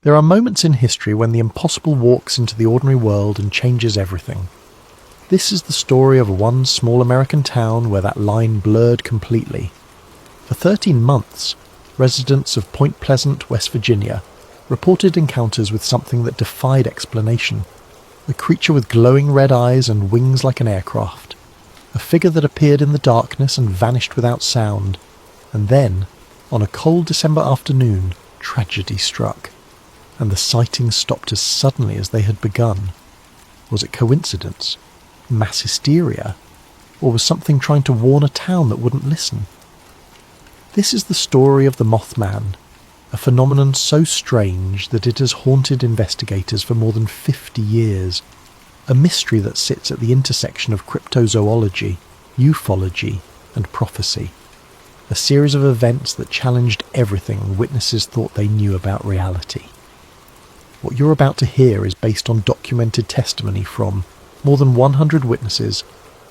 There are moments in history when the impossible walks into the ordinary world and changes everything. This is the story of one small American town where that line blurred completely. For 13 months, residents of Point Pleasant, West Virginia, reported encounters with something that defied explanation. A creature with glowing red eyes and wings like an aircraft. A figure that appeared in the darkness and vanished without sound. And then, on a cold December afternoon, tragedy struck. And the sightings stopped as suddenly as they had begun. Was it coincidence? Mass hysteria? Or was something trying to warn a town that wouldn't listen? This is the story of the Mothman, a phenomenon so strange that it has haunted investigators for more than 50 years, a mystery that sits at the intersection of cryptozoology, ufology, and prophecy, a series of events that challenged everything witnesses thought they knew about reality. What you're about to hear is based on documented testimony from more than 100 witnesses,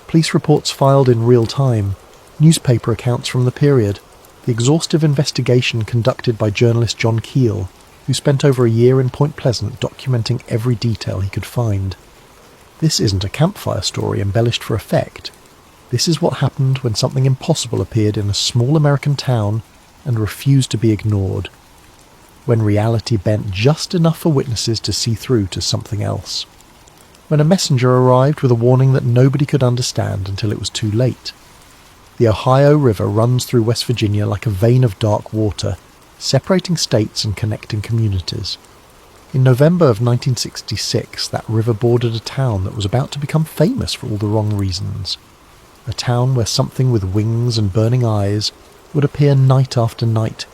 police reports filed in real time, newspaper accounts from the period, the exhaustive investigation conducted by journalist John Keel, who spent over a year in Point Pleasant documenting every detail he could find. This isn't a campfire story embellished for effect. This is what happened when something impossible appeared in a small American town and refused to be ignored. When reality bent just enough for witnesses to see through to something else. When a messenger arrived with a warning that nobody could understand until it was too late. The Ohio River runs through West Virginia like a vein of dark water, separating states and connecting communities. In November of 1966, that river bordered a town that was about to become famous for all the wrong reasons. A town where something with wings and burning eyes would appear night after night,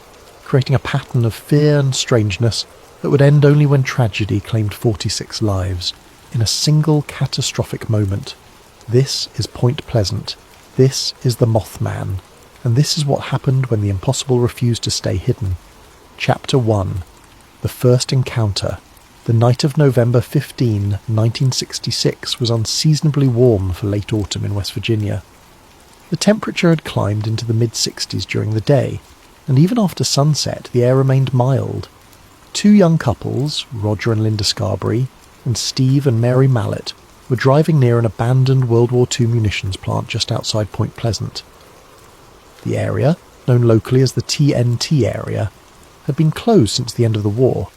creating a pattern of fear and strangeness that would end only when tragedy claimed 46 lives, in a single catastrophic moment. This is Point Pleasant. This is the Mothman. And this is what happened when the impossible refused to stay hidden. Chapter 1. The First Encounter. The night of November 15, 1966 was unseasonably warm for late autumn in West Virginia. The temperature had climbed into the mid-60s during the day, and even after sunset the air remained mild. Two young couples, Roger and Linda Scarberry, and Steve and Mary Mallett, were driving near an abandoned World War II munitions plant just outside Point Pleasant. The area, known locally as the TNT area, had been closed since the end of the war,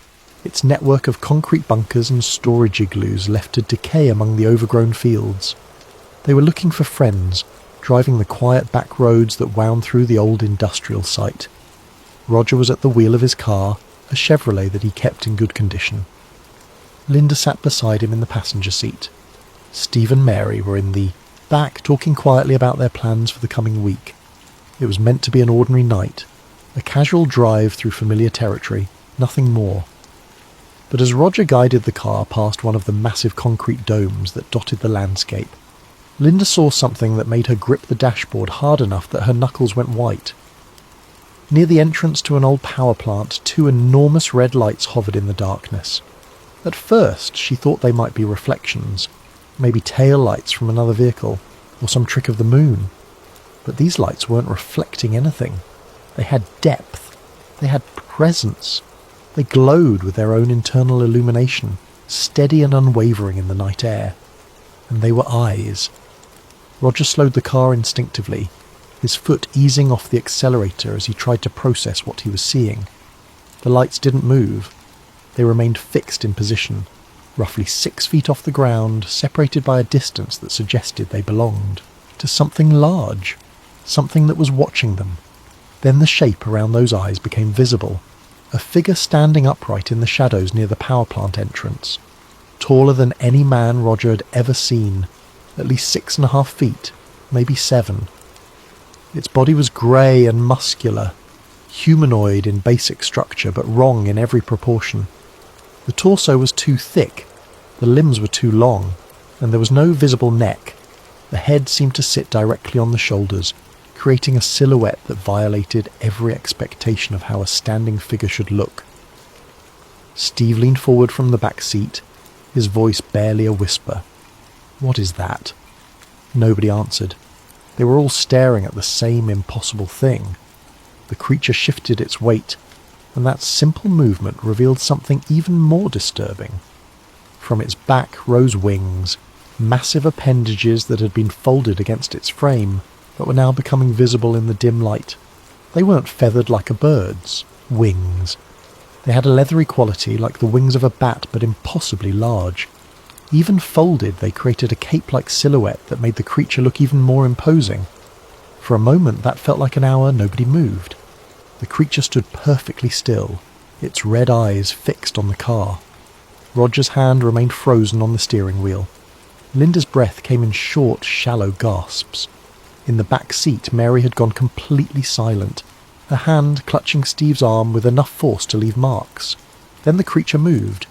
its network of concrete bunkers and storage igloos left to decay among the overgrown fields. They were looking for friends, driving the quiet back roads that wound through the old industrial site. Roger was at the wheel of his car, a Chevrolet that he kept in good condition. Linda sat beside him in the passenger seat. Steve and Mary were in the back talking quietly about their plans for the coming week. It was meant to be an ordinary night, a casual drive through familiar territory, nothing more. But as Roger guided the car past one of the massive concrete domes that dotted the landscape, Linda saw something that made her grip the dashboard hard enough that her knuckles went white. Near the entrance to an old power plant, two enormous red lights hovered in the darkness. At first, she thought they might be reflections, maybe tail lights from another vehicle, or some trick of the moon. But these lights weren't reflecting anything. They had depth. They had presence. They glowed with their own internal illumination, steady and unwavering in the night air. And they were eyes. Roger slowed the car instinctively, his foot easing off the accelerator as he tried to process what he was seeing. The lights didn't move. They remained fixed in position, roughly 6 feet off the ground, separated by a distance that suggested they belonged to something large, something that was watching them. Then the shape around those eyes became visible, a figure standing upright in the shadows near the power plant entrance, taller than any man Roger had ever seen, at least 6.5 feet, maybe 7. Its body was grey and muscular, humanoid in basic structure but wrong in every proportion. The torso was too thick, the limbs were too long, and there was no visible neck. The head seemed to sit directly on the shoulders, creating a silhouette that violated every expectation of how a standing figure should look. Steve leaned forward from the back seat, his voice barely a whisper. "What is that?" Nobody answered. They were all staring at the same impossible thing. The creature shifted its weight, and that simple movement revealed something even more disturbing. From its back rose wings, massive appendages that had been folded against its frame, but were now becoming visible in the dim light. They weren't feathered like a bird's wings. They had a leathery quality like the wings of a bat, but impossibly large. Even folded, they created a cape-like silhouette that made the creature look even more imposing. For a moment, that felt like an hour nobody moved. The creature stood perfectly still, its red eyes fixed on the car. Roger's hand remained frozen on the steering wheel. Linda's breath came in short, shallow gasps. In the back seat, Mary had gone completely silent, her hand clutching Steve's arm with enough force to leave marks. Then the creature moved.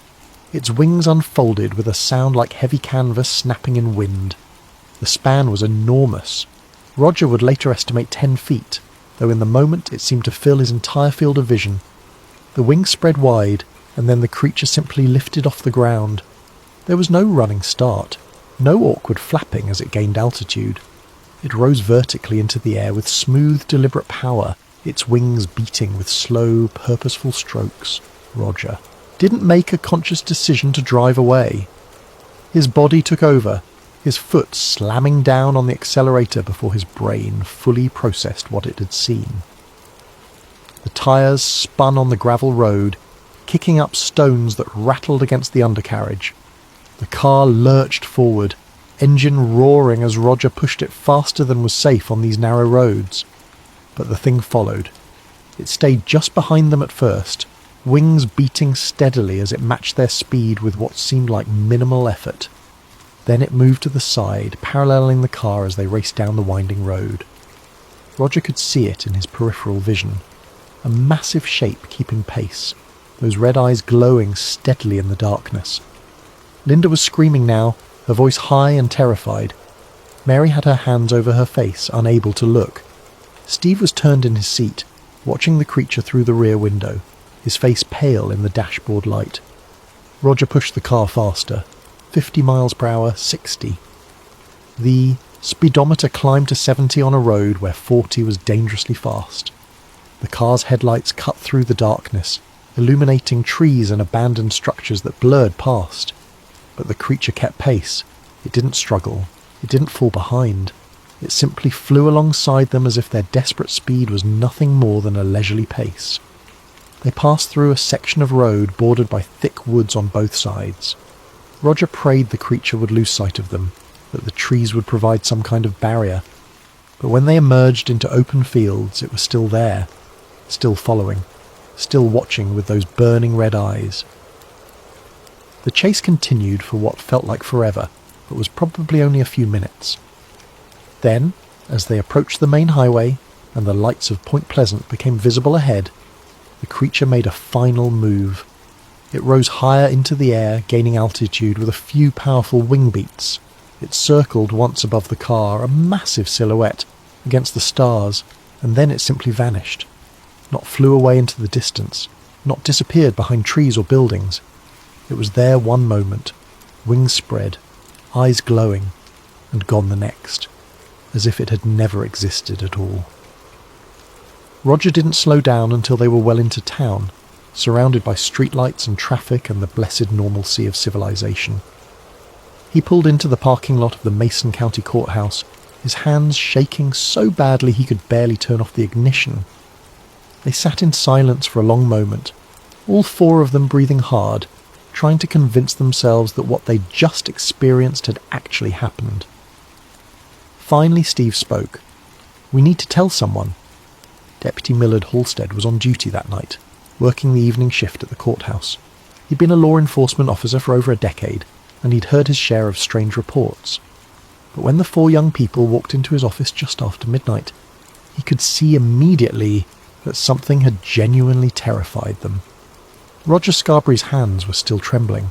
Its wings unfolded with a sound like heavy canvas snapping in wind. The span was enormous. Roger would later estimate 10 feet, though in the moment it seemed to fill his entire field of vision. The wings spread wide, and then the creature simply lifted off the ground. There was no running start, no awkward flapping as it gained altitude. It rose vertically into the air with smooth, deliberate power, its wings beating with slow, purposeful strokes. Roger didn't make a conscious decision to drive away. His body took over, his foot slamming down on the accelerator before his brain fully processed what it had seen. The tyres spun on the gravel road, kicking up stones that rattled against the undercarriage. The car lurched forward, engine roaring as Roger pushed it faster than was safe on these narrow roads. But the thing followed. It stayed just behind them at first, wings beating steadily as it matched their speed with what seemed like minimal effort. Then it moved to the side, paralleling the car as they raced down the winding road. Roger could see it in his peripheral vision, a massive shape keeping pace, those red eyes glowing steadily in the darkness. Linda was screaming now, her voice high and terrified. Mary had her hands over her face, unable to look. Steve was turned in his seat, watching the creature through the rear window, his face pale in the dashboard light. Roger pushed the car faster, 50 miles per hour, 60. The speedometer climbed to 70 on a road where 40 was dangerously fast. The car's headlights cut through the darkness, illuminating trees and abandoned structures that blurred past. But the creature kept pace. It didn't struggle. It didn't fall behind. It simply flew alongside them as if their desperate speed was nothing more than a leisurely pace. They passed through a section of road bordered by thick woods on both sides. Roger prayed the creature would lose sight of them, that the trees would provide some kind of barrier. But when they emerged into open fields, it was still there, still following, still watching with those burning red eyes. The chase continued for what felt like forever, but was probably only a few minutes. Then, as they approached the main highway and the lights of Point Pleasant became visible ahead, the creature made a final move. It rose higher into the air, gaining altitude with a few powerful wing beats. It circled once above the car, a massive silhouette against the stars, and then it simply vanished. Not flew away into the distance, not disappeared behind trees or buildings. It was there one moment, wings spread, eyes glowing, and gone the next, as if it had never existed at all. Roger didn't slow down until they were well into town, surrounded by streetlights and traffic and the blessed normalcy of civilization. He pulled into the parking lot of the Mason County Courthouse, his hands shaking so badly he could barely turn off the ignition. They sat in silence for a long moment, all four of them breathing hard, trying to convince themselves that what they'd just experienced had actually happened. Finally Steve spoke. "We need to tell someone." Deputy Millard Halstead was on duty that night, working the evening shift at the courthouse. He'd been a law enforcement officer for over a decade, and he'd heard his share of strange reports. But when the four young people walked into his office just after midnight, he could see immediately that something had genuinely terrified them. Roger Scarberry's hands were still trembling.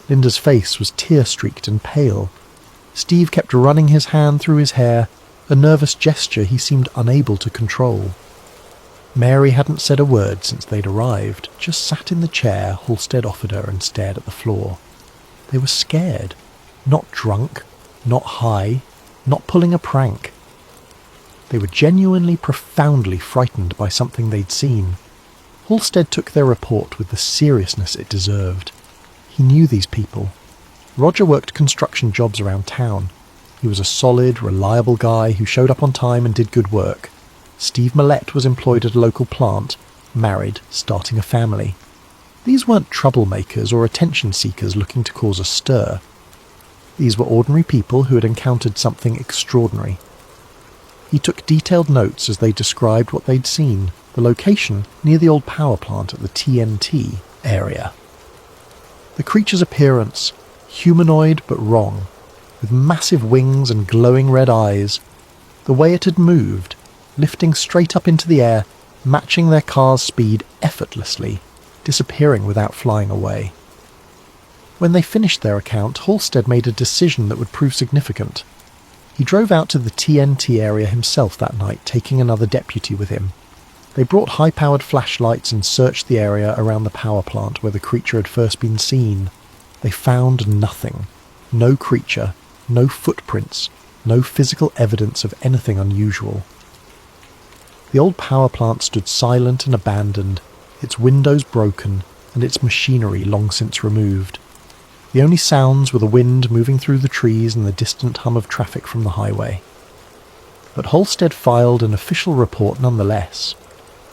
Linda's face was tear-streaked and pale. Steve kept running his hand through his hair, a nervous gesture he seemed unable to control. Mary hadn't said a word since they'd arrived, just sat in the chair Halstead offered her and stared at the floor. They were scared. Not drunk, not high, not pulling a prank. They were genuinely, profoundly frightened by something they'd seen. Halstead took their report with the seriousness it deserved. He knew these people. Roger worked construction jobs around town. He was a solid, reliable guy who showed up on time and did good work. Steve Millett was employed at a local plant, married, starting a family. These weren't troublemakers or attention seekers looking to cause a stir. These were ordinary people who had encountered something extraordinary. He took detailed notes as they described what they'd seen, the location near the old power plant at the TNT area. The creature's appearance, humanoid but wrong, with massive wings and glowing red eyes. The way it had moved, lifting straight up into the air, matching their car's speed effortlessly, disappearing without flying away. When they finished their account, Halstead made a decision that would prove significant. He drove out to the TNT area himself that night, taking another deputy with him. They brought high-powered flashlights and searched the area around the power plant where the creature had first been seen. They found nothing. No creature, no footprints, no physical evidence of anything unusual. The old power plant stood silent and abandoned, its windows broken and its machinery long since removed. The only sounds were the wind moving through the trees and the distant hum of traffic from the highway. But Halstead filed an official report nonetheless.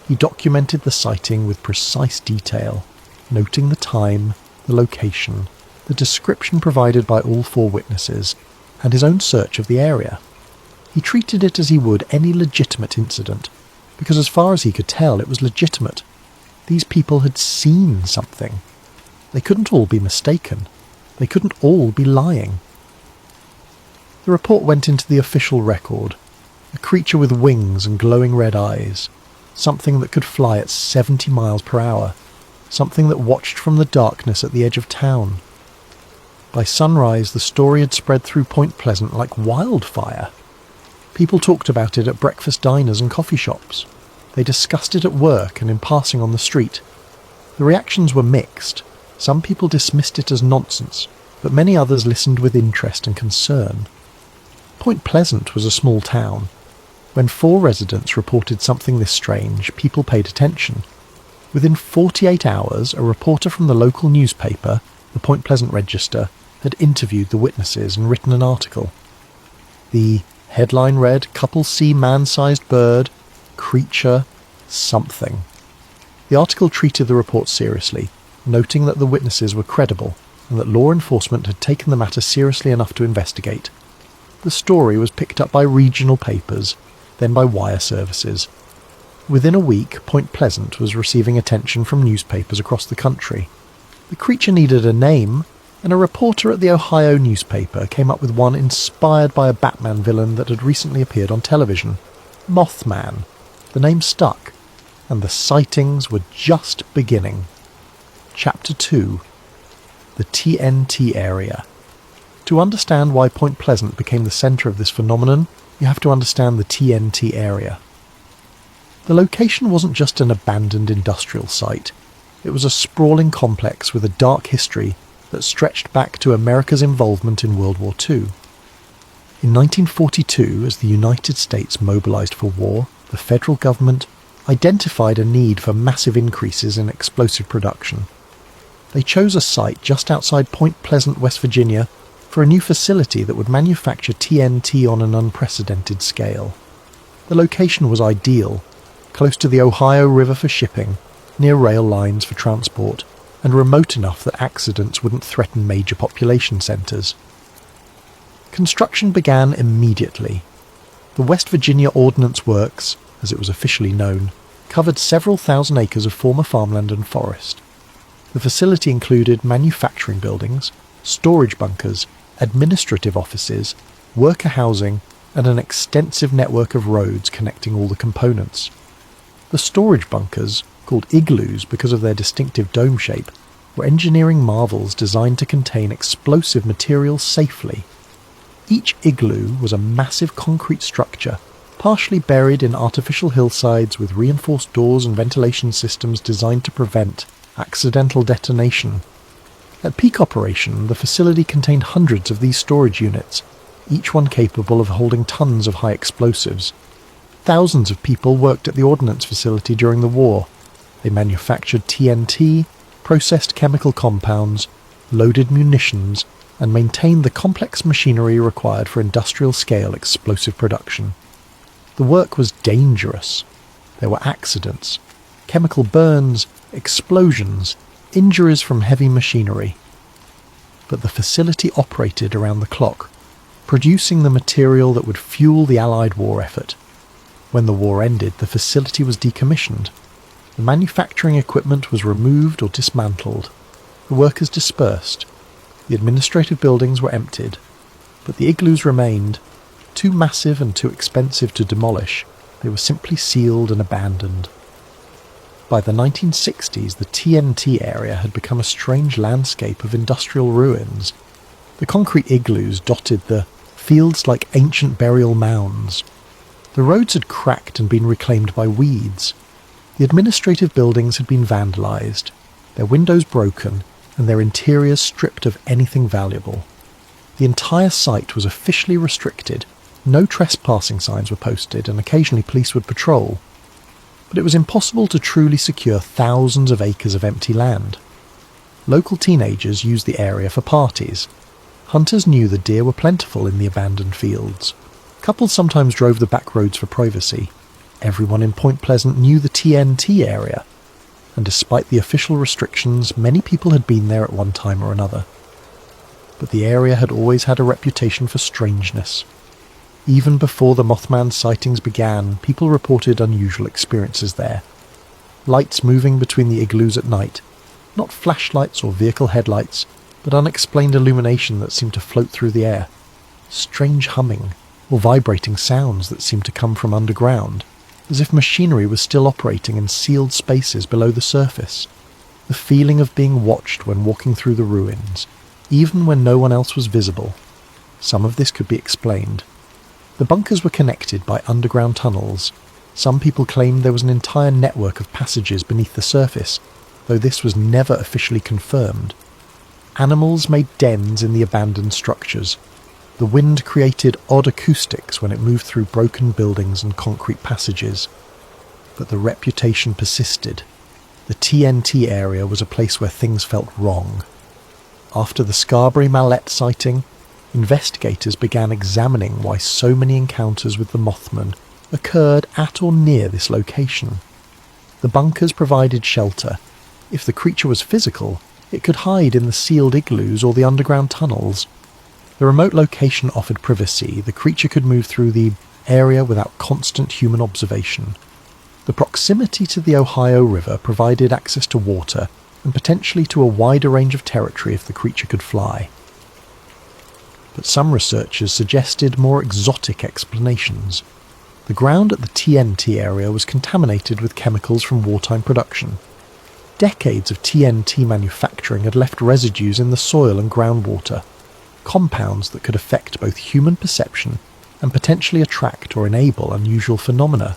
He documented the sighting with precise detail, noting the time, the location, the description provided by all four witnesses, and his own search of the area. He treated it as he would any legitimate incident, because as far as he could tell, it was legitimate. These people had seen something. They couldn't all be mistaken. They couldn't all be lying. The report went into the official record. A creature with wings and glowing red eyes. Something that could fly at 70 miles per hour. Something that watched from the darkness at the edge of town. By sunrise, the story had spread through Point Pleasant like wildfire. People talked about it at breakfast diners and coffee shops. They discussed it at work and in passing on the street. The reactions were mixed. Some people dismissed it as nonsense, but many others listened with interest and concern. Point Pleasant was a small town. When 4 residents reported something this strange, people paid attention. Within 48 hours, a reporter from the local newspaper, the Point Pleasant Register, had interviewed the witnesses and written an article. The headline read, "Couple see man-sized bird, creature, something." The article treated the report seriously, noting that the witnesses were credible and that law enforcement had taken the matter seriously enough to investigate. The story was picked up by regional papers, then by wire services. Within a week, Point Pleasant was receiving attention from newspapers across the country. The creature needed a name, and a reporter at the Ohio newspaper came up with one inspired by a Batman villain that had recently appeared on television. Mothman. The name stuck, and the sightings were just beginning. Chapter 2. The TNT area. To understand why Point Pleasant became the centre of this phenomenon, you have to understand the TNT area. The location wasn't just an abandoned industrial site. It was a sprawling complex with a dark history that stretched back to America's involvement in World War II. In 1942, as the United States mobilized for war, the federal government identified a need for massive increases in explosive production. They chose a site just outside Point Pleasant, West Virginia, for a new facility that would manufacture TNT on an unprecedented scale. The location was ideal, close to the Ohio River for shipping, near rail lines for transport, and remote enough that accidents wouldn't threaten major population centres. Construction began immediately. The West Virginia Ordnance Works, as it was officially known, covered several thousand acres of former farmland and forest. The facility included manufacturing buildings, storage bunkers, administrative offices, worker housing, and an extensive network of roads connecting all the components. The storage bunkers, called igloos because of their distinctive dome shape, were engineering marvels designed to contain explosive materials safely. Each igloo was a massive concrete structure, partially buried in artificial hillsides with reinforced doors and ventilation systems designed to prevent accidental detonation. At peak operation, the facility contained hundreds of these storage units, each one capable of holding tons of high explosives. Thousands of people worked at the ordnance facility during the war. They manufactured TNT, processed chemical compounds, loaded munitions, and maintained the complex machinery required for industrial-scale explosive production. The work was dangerous. There were accidents, chemical burns, explosions, injuries from heavy machinery. But the facility operated around the clock, producing the material that would fuel the Allied war effort. When the war ended, the facility was decommissioned. The manufacturing equipment was removed or dismantled. The workers dispersed. The administrative buildings were emptied. But the igloos remained, too massive and too expensive to demolish. They were simply sealed and abandoned. By the 1960s, the TNT area had become a strange landscape of industrial ruins. The concrete igloos dotted the fields like ancient burial mounds. The roads had cracked and been reclaimed by weeds. The administrative buildings had been vandalised, their windows broken, and their interiors stripped of anything valuable. The entire site was officially restricted. No trespassing signs were posted, and occasionally police would patrol. But it was impossible to truly secure thousands of acres of empty land. Local teenagers used the area for parties. Hunters knew the deer were plentiful in the abandoned fields. Couples sometimes drove the back roads for privacy. Everyone in Point Pleasant knew the TNT area, and despite the official restrictions, many people had been there at one time or another. But the area had always had a reputation for strangeness. Even before the Mothman sightings began, people reported unusual experiences there. Lights moving between the igloos at night, not flashlights or vehicle headlights, but unexplained illumination that seemed to float through the air. Strange humming, or vibrating sounds that seemed to come from underground, as if machinery was still operating in sealed spaces below the surface. The feeling of being watched when walking through the ruins, even when no one else was visible. Some of this could be explained. The bunkers were connected by underground tunnels. Some people claimed there was an entire network of passages beneath the surface, though this was never officially confirmed. Animals made dens in the abandoned structures. The wind created odd acoustics when it moved through broken buildings and concrete passages. But the reputation persisted. The TNT area was a place where things felt wrong. After the Scarberry Mallet sighting, investigators began examining why so many encounters with the Mothman occurred at or near this location. The bunkers provided shelter. If the creature was physical, it could hide in the sealed igloos or the underground tunnels. The remote location offered privacy. The creature could move through the area without constant human observation. The proximity to the Ohio River provided access to water and potentially to a wider range of territory if the creature could fly. But some researchers suggested more exotic explanations. The ground at the TNT area was contaminated with chemicals from wartime production. Decades of TNT manufacturing had left residues in the soil and groundwater, compounds that could affect both human perception and potentially attract or enable unusual phenomena.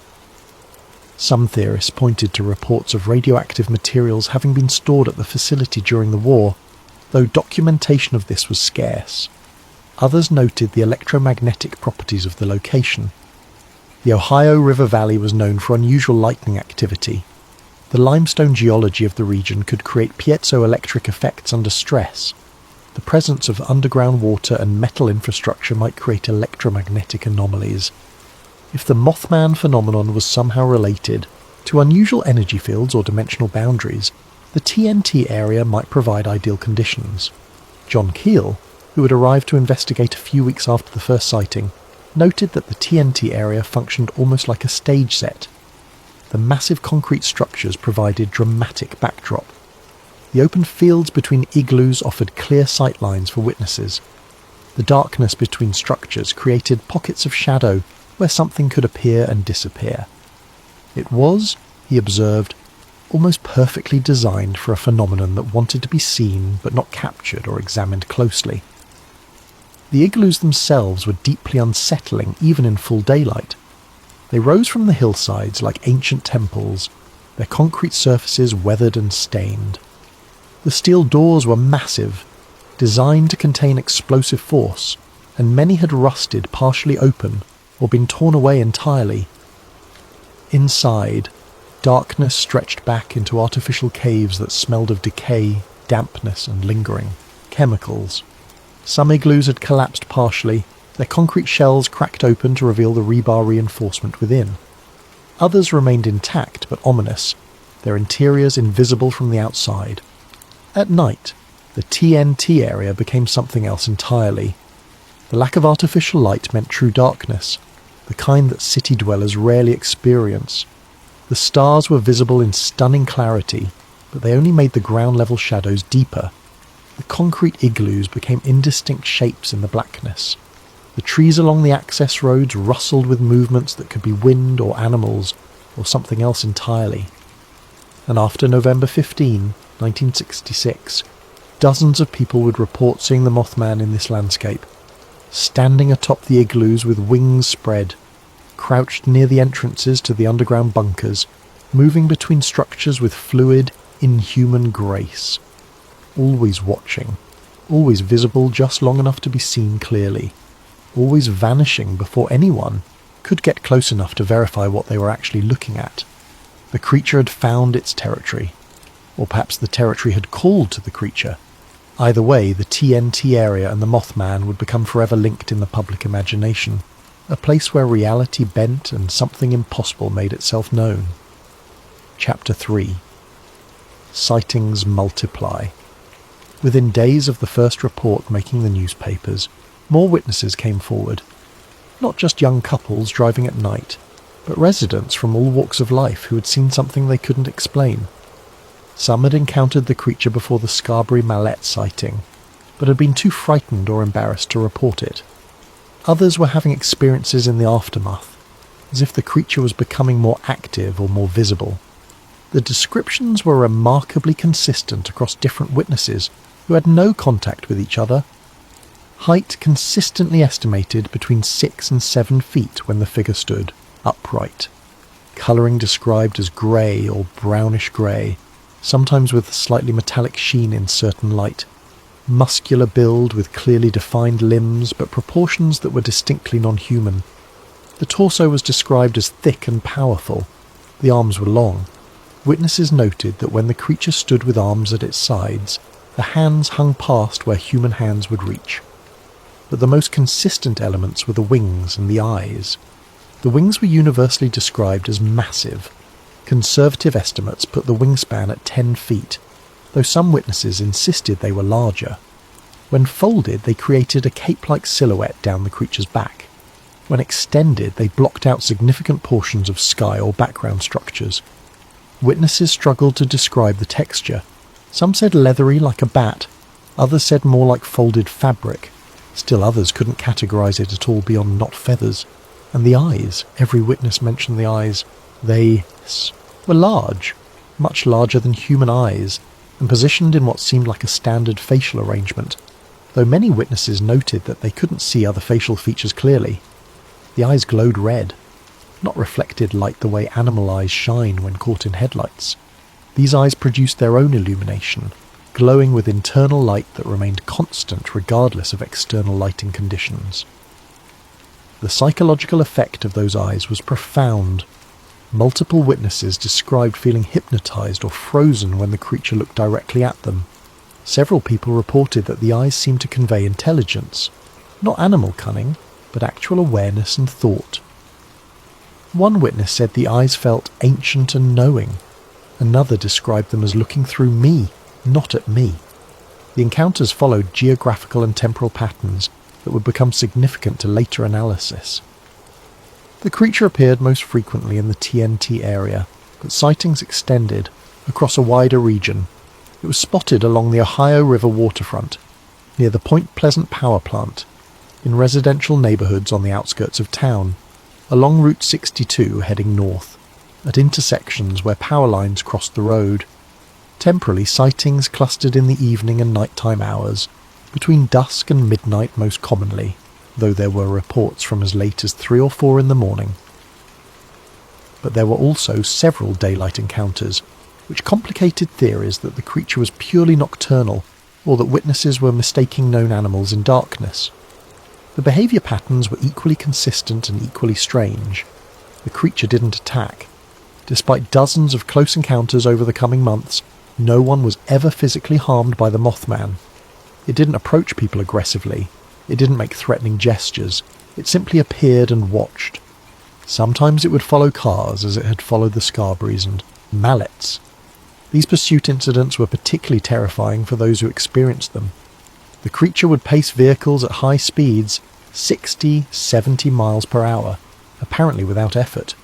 Some theorists pointed to reports of radioactive materials having been stored at the facility during the war, though documentation of this was scarce. Others noted the electromagnetic properties of the location. The Ohio River Valley was known for unusual lightning activity. The limestone geology of the region could create piezoelectric effects under stress. The presence of underground water and metal infrastructure might create electromagnetic anomalies. If the Mothman phenomenon was somehow related to unusual energy fields or dimensional boundaries, the TNT area might provide ideal conditions. John Keel, who had arrived to investigate a few weeks after the first sighting, noted that the TNT area functioned almost like a stage set. The massive concrete structures provided dramatic backdrop. The open fields between igloos offered clear sightlines for witnesses. The darkness between structures created pockets of shadow where something could appear and disappear. It was, he observed, almost perfectly designed for a phenomenon that wanted to be seen but not captured or examined closely. The igloos themselves were deeply unsettling even in full daylight. They rose from the hillsides like ancient temples, their concrete surfaces weathered and stained. The steel doors were massive, designed to contain explosive force, and many had rusted partially open or been torn away entirely. Inside, Darkness stretched back into artificial caves that smelled of decay, dampness and lingering chemicals. Some igloos had collapsed partially, their concrete shells cracked open to reveal the rebar reinforcement within. Others remained intact but ominous, their interiors invisible from the outside. At night, the TNT area became something else entirely. The lack of artificial light meant true darkness, the kind that city dwellers rarely experience. The stars were visible in stunning clarity, but they only made the ground-level shadows deeper. The concrete igloos became indistinct shapes in the blackness. The trees along the access roads rustled with movements that could be wind or animals, or something else entirely. And after November 15, 1966, dozens of people would report seeing the Mothman in this landscape, standing atop the igloos with wings spread, crouched near the entrances to the underground bunkers, moving between structures with fluid, inhuman grace. Always watching, always visible just long enough to be seen clearly, always vanishing before anyone could get close enough to verify what they were actually looking at. The creature had found its territory, or perhaps the territory had called to the creature. Either way, the TNT area and the Mothman would become forever linked in the public imagination, a place where reality bent and something impossible made itself known. Chapter 3. Sightings multiply. Within days of the first report making the newspapers, more witnesses came forward. Not just young couples driving at night, but residents from all walks of life who had seen something they couldn't explain. Some had encountered the creature before the Scarberry Mallet sighting, but had been too frightened or embarrassed to report it. Others were having experiences in the aftermath, as if the creature was becoming more active or more visible. The descriptions were remarkably consistent across different witnesses who had no contact with each other. Height consistently estimated between 6 and 7 feet when the figure stood upright. Colouring described as grey or brownish grey, sometimes with a slightly metallic sheen in certain light. Muscular build with clearly defined limbs, but proportions that were distinctly non-human. The torso was described as thick and powerful. The arms were long. Witnesses noted that when the creature stood with arms at its sides, the hands hung past where human hands would reach. But the most consistent elements were the wings and the eyes. The wings were universally described as massive. Conservative estimates put the wingspan at 10 feet, though some witnesses insisted they were larger. When folded, they created a cape-like silhouette down the creature's back. When extended, they blocked out significant portions of sky or background structures. Witnesses struggled to describe the texture. Some said leathery like a bat, others said more like folded fabric. Still others couldn't categorize it at all beyond not feathers. And the eyes, every witness mentioned the eyes. They were large, much larger than human eyes, and positioned in what seemed like a standard facial arrangement, though many witnesses noted that they couldn't see other facial features clearly. The eyes glowed red, not reflected light the way animal eyes shine when caught in headlights. These eyes produced their own illumination, glowing with internal light that remained constant regardless of external lighting conditions. The psychological effect of those eyes was profound. Multiple witnesses described feeling hypnotized or frozen when the creature looked directly at them. Several people reported that the eyes seemed to convey intelligence, not animal cunning, but actual awareness and thought. One witness said the eyes felt ancient and knowing. Another described them as looking through me, not at me. The encounters followed geographical and temporal patterns that would become significant to later analysis. The creature appeared most frequently in the TNT area, but sightings extended across a wider region. It was spotted along the Ohio River waterfront, near the Point Pleasant power plant, in residential neighborhoods on the outskirts of town, along Route 62 heading north, at intersections where power lines crossed the road. Temporarily, sightings clustered in the evening and nighttime hours, between dusk and midnight most commonly, though there were reports from as late as 3 or 4 in the morning. But there were also several daylight encounters, which complicated theories that the creature was purely nocturnal, or that witnesses were mistaking known animals in darkness. The behaviour patterns were equally consistent and equally strange. The creature didn't attack. Despite dozens of close encounters over the coming months, no one was ever physically harmed by the Mothman. It didn't approach people aggressively. It didn't make threatening gestures. It simply appeared and watched. Sometimes it would follow cars as it had followed the Scarberries and mallets. These pursuit incidents were particularly terrifying for those who experienced them. The creature would pace vehicles at high speeds, 60, 70 miles per hour, apparently without effort.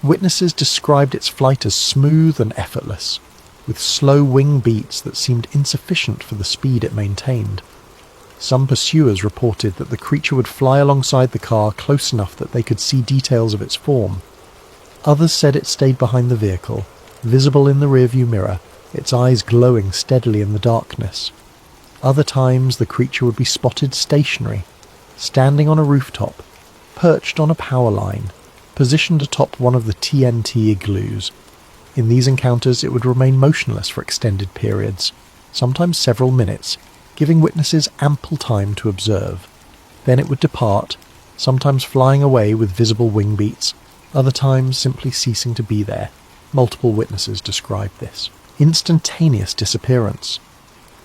Witnesses described its flight as smooth and effortless, with slow wing beats that seemed insufficient for the speed it maintained. Some pursuers reported that the creature would fly alongside the car close enough that they could see details of its form. Others said it stayed behind the vehicle, visible in the rearview mirror, its eyes glowing steadily in the darkness. Other times the creature would be spotted stationary, standing on a rooftop, perched on a power line, positioned atop one of the TNT igloos. In these encounters it would remain motionless for extended periods, sometimes several minutes, giving witnesses ample time to observe. Then it would depart, sometimes flying away with visible wing beats, other times simply ceasing to be there. Multiple witnesses described this. Instantaneous disappearance.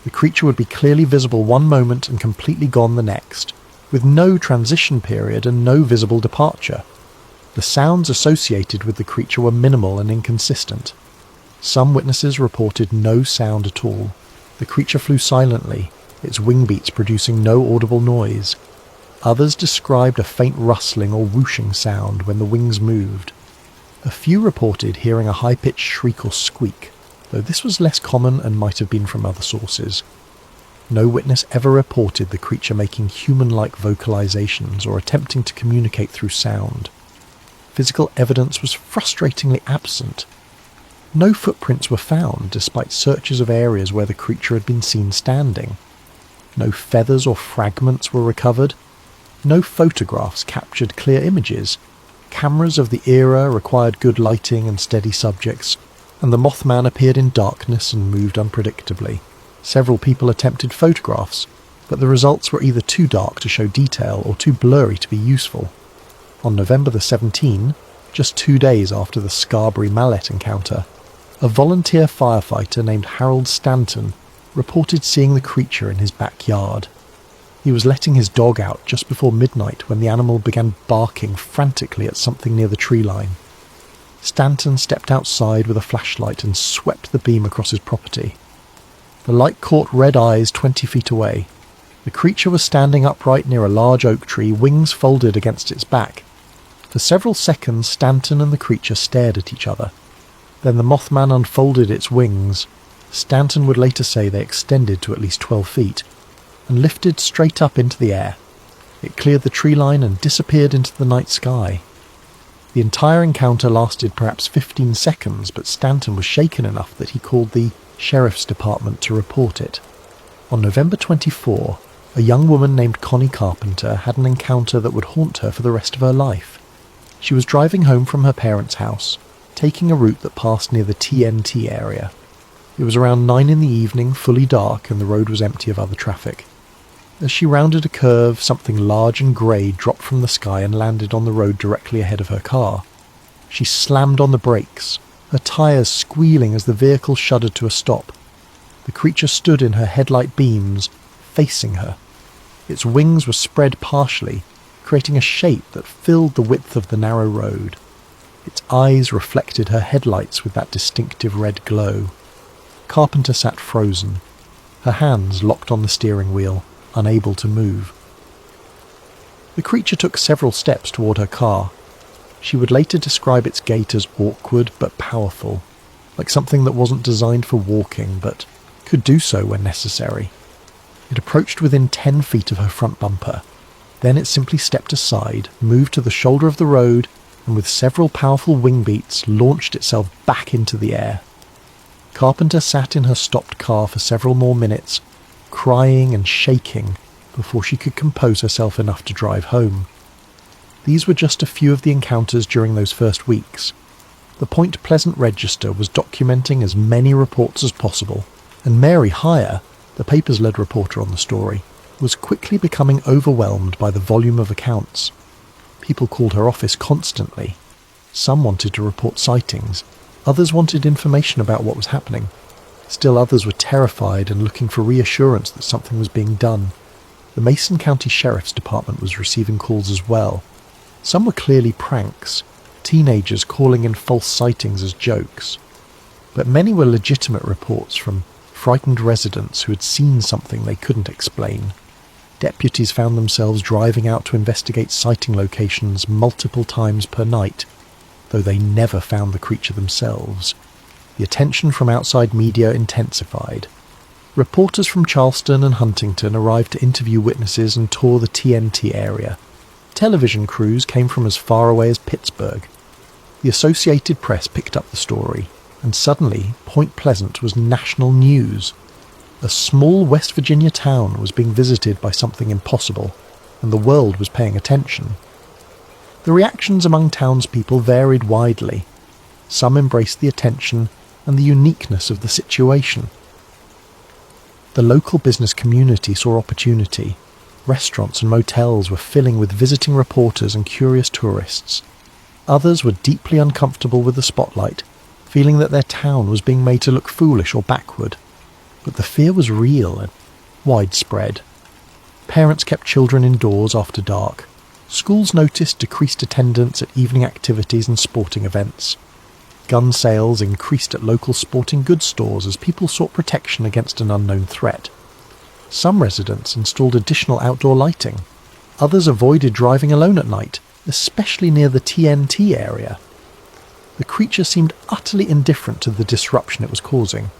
The creature would be clearly visible one moment and completely gone the next, with no transition period and no visible departure. The sounds associated with the creature were minimal and inconsistent. Some witnesses reported no sound at all. The creature flew silently, its wing beats producing no audible noise. Others described a faint rustling or whooshing sound when the wings moved. A few reported hearing a high-pitched shriek or squeak, though this was less common and might have been from other sources. No witness ever reported the creature making human-like vocalizations or attempting to communicate through sound. Physical evidence was frustratingly absent. No footprints were found, despite searches of areas where the creature had been seen standing. No feathers or fragments were recovered. No photographs captured clear images. Cameras of the era required good lighting and steady subjects, and the Mothman appeared in darkness and moved unpredictably. Several people attempted photographs, but the results were either too dark to show detail or too blurry to be useful. On November the 17th, just 2 days after the Scarberry Mallet encounter, a volunteer firefighter named Harold Stanton reported seeing the creature in his backyard. He was letting his dog out just before midnight when the animal began barking frantically at something near the tree line. Stanton stepped outside with a flashlight and swept the beam across his property. The light caught red eyes 20 feet away. The creature was standing upright near a large oak tree, wings folded against its back. For several seconds Stanton and the creature stared at each other. Then the Mothman unfolded its wings. Stanton would later say they extended to at least 12 feet, and lifted straight up into the air. It cleared the tree line and disappeared into the night sky. The entire encounter lasted perhaps 15 seconds, but Stanton was shaken enough that he called the sheriff's department to report it. On November 24, a young woman named Connie Carpenter had an encounter that would haunt her for the rest of her life. She was driving home from her parents' house, taking a route that passed near the TNT area. It was around 9 in the evening, fully dark, and the road was empty of other traffic. As she rounded a curve, something large and grey dropped from the sky and landed on the road directly ahead of her car. She slammed on the brakes, her tyres squealing as the vehicle shuddered to a stop. The creature stood in her headlight beams, facing her. Its wings were spread partially, creating a shape that filled the width of the narrow road. Its eyes reflected her headlights with that distinctive red glow. Carpenter sat frozen, her hands locked on the steering wheel, unable to move. The creature took several steps toward her car. She would later describe its gait as awkward but powerful, like something that wasn't designed for walking but could do so when necessary. It approached within 10 feet of her front bumper. Then it simply stepped aside, moved to the shoulder of the road, and with several powerful wing beats launched itself back into the air. Carpenter sat in her stopped car for several more minutes, crying and shaking, before she could compose herself enough to drive home. These were just a few of the encounters during those first weeks. The Point Pleasant Register was documenting as many reports as possible, and Mary Heyer, the paper's lead reporter on the story, was quickly becoming overwhelmed by the volume of accounts. People called her office constantly. Some wanted to report sightings, others wanted information about what was happening. Still others were terrified and looking for reassurance that something was being done. The Mason County Sheriff's Department was receiving calls as well. Some were clearly pranks, teenagers calling in false sightings as jokes. But many were legitimate reports from frightened residents who had seen something they couldn't explain. Deputies found themselves driving out to investigate sighting locations multiple times per night, though they never found the creature themselves. The attention from outside media intensified. Reporters from Charleston and Huntington arrived to interview witnesses and tour the TNT area. Television crews came from as far away as Pittsburgh. The Associated Press picked up the story, and suddenly Point Pleasant was national news. A small West Virginia town was being visited by something impossible, and the world was paying attention. The reactions among townspeople varied widely. Some embraced the attention and the uniqueness of the situation. The local business community saw opportunity. Restaurants and motels were filling with visiting reporters and curious tourists. Others were deeply uncomfortable with the spotlight, feeling that their town was being made to look foolish or backward. But the fear was real and widespread. Parents kept children indoors after dark. Schools noticed decreased attendance at evening activities and sporting events. Gun sales increased at local sporting goods stores as people sought protection against an unknown threat. Some residents installed additional outdoor lighting. Others avoided driving alone at night, especially near the TNT area. The creature seemed utterly indifferent to the disruption it was causing.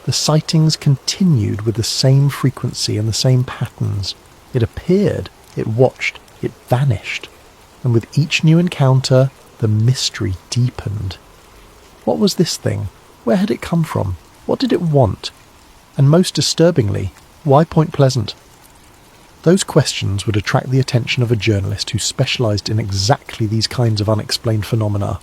The sightings continued with the same frequency and the same patterns. It appeared, it watched, it vanished. And with each new encounter, the mystery deepened. What was this thing? Where had it come from? What did it want? And most disturbingly, why Point Pleasant? Those questions would attract the attention of a journalist who specialised in exactly these kinds of unexplained phenomena.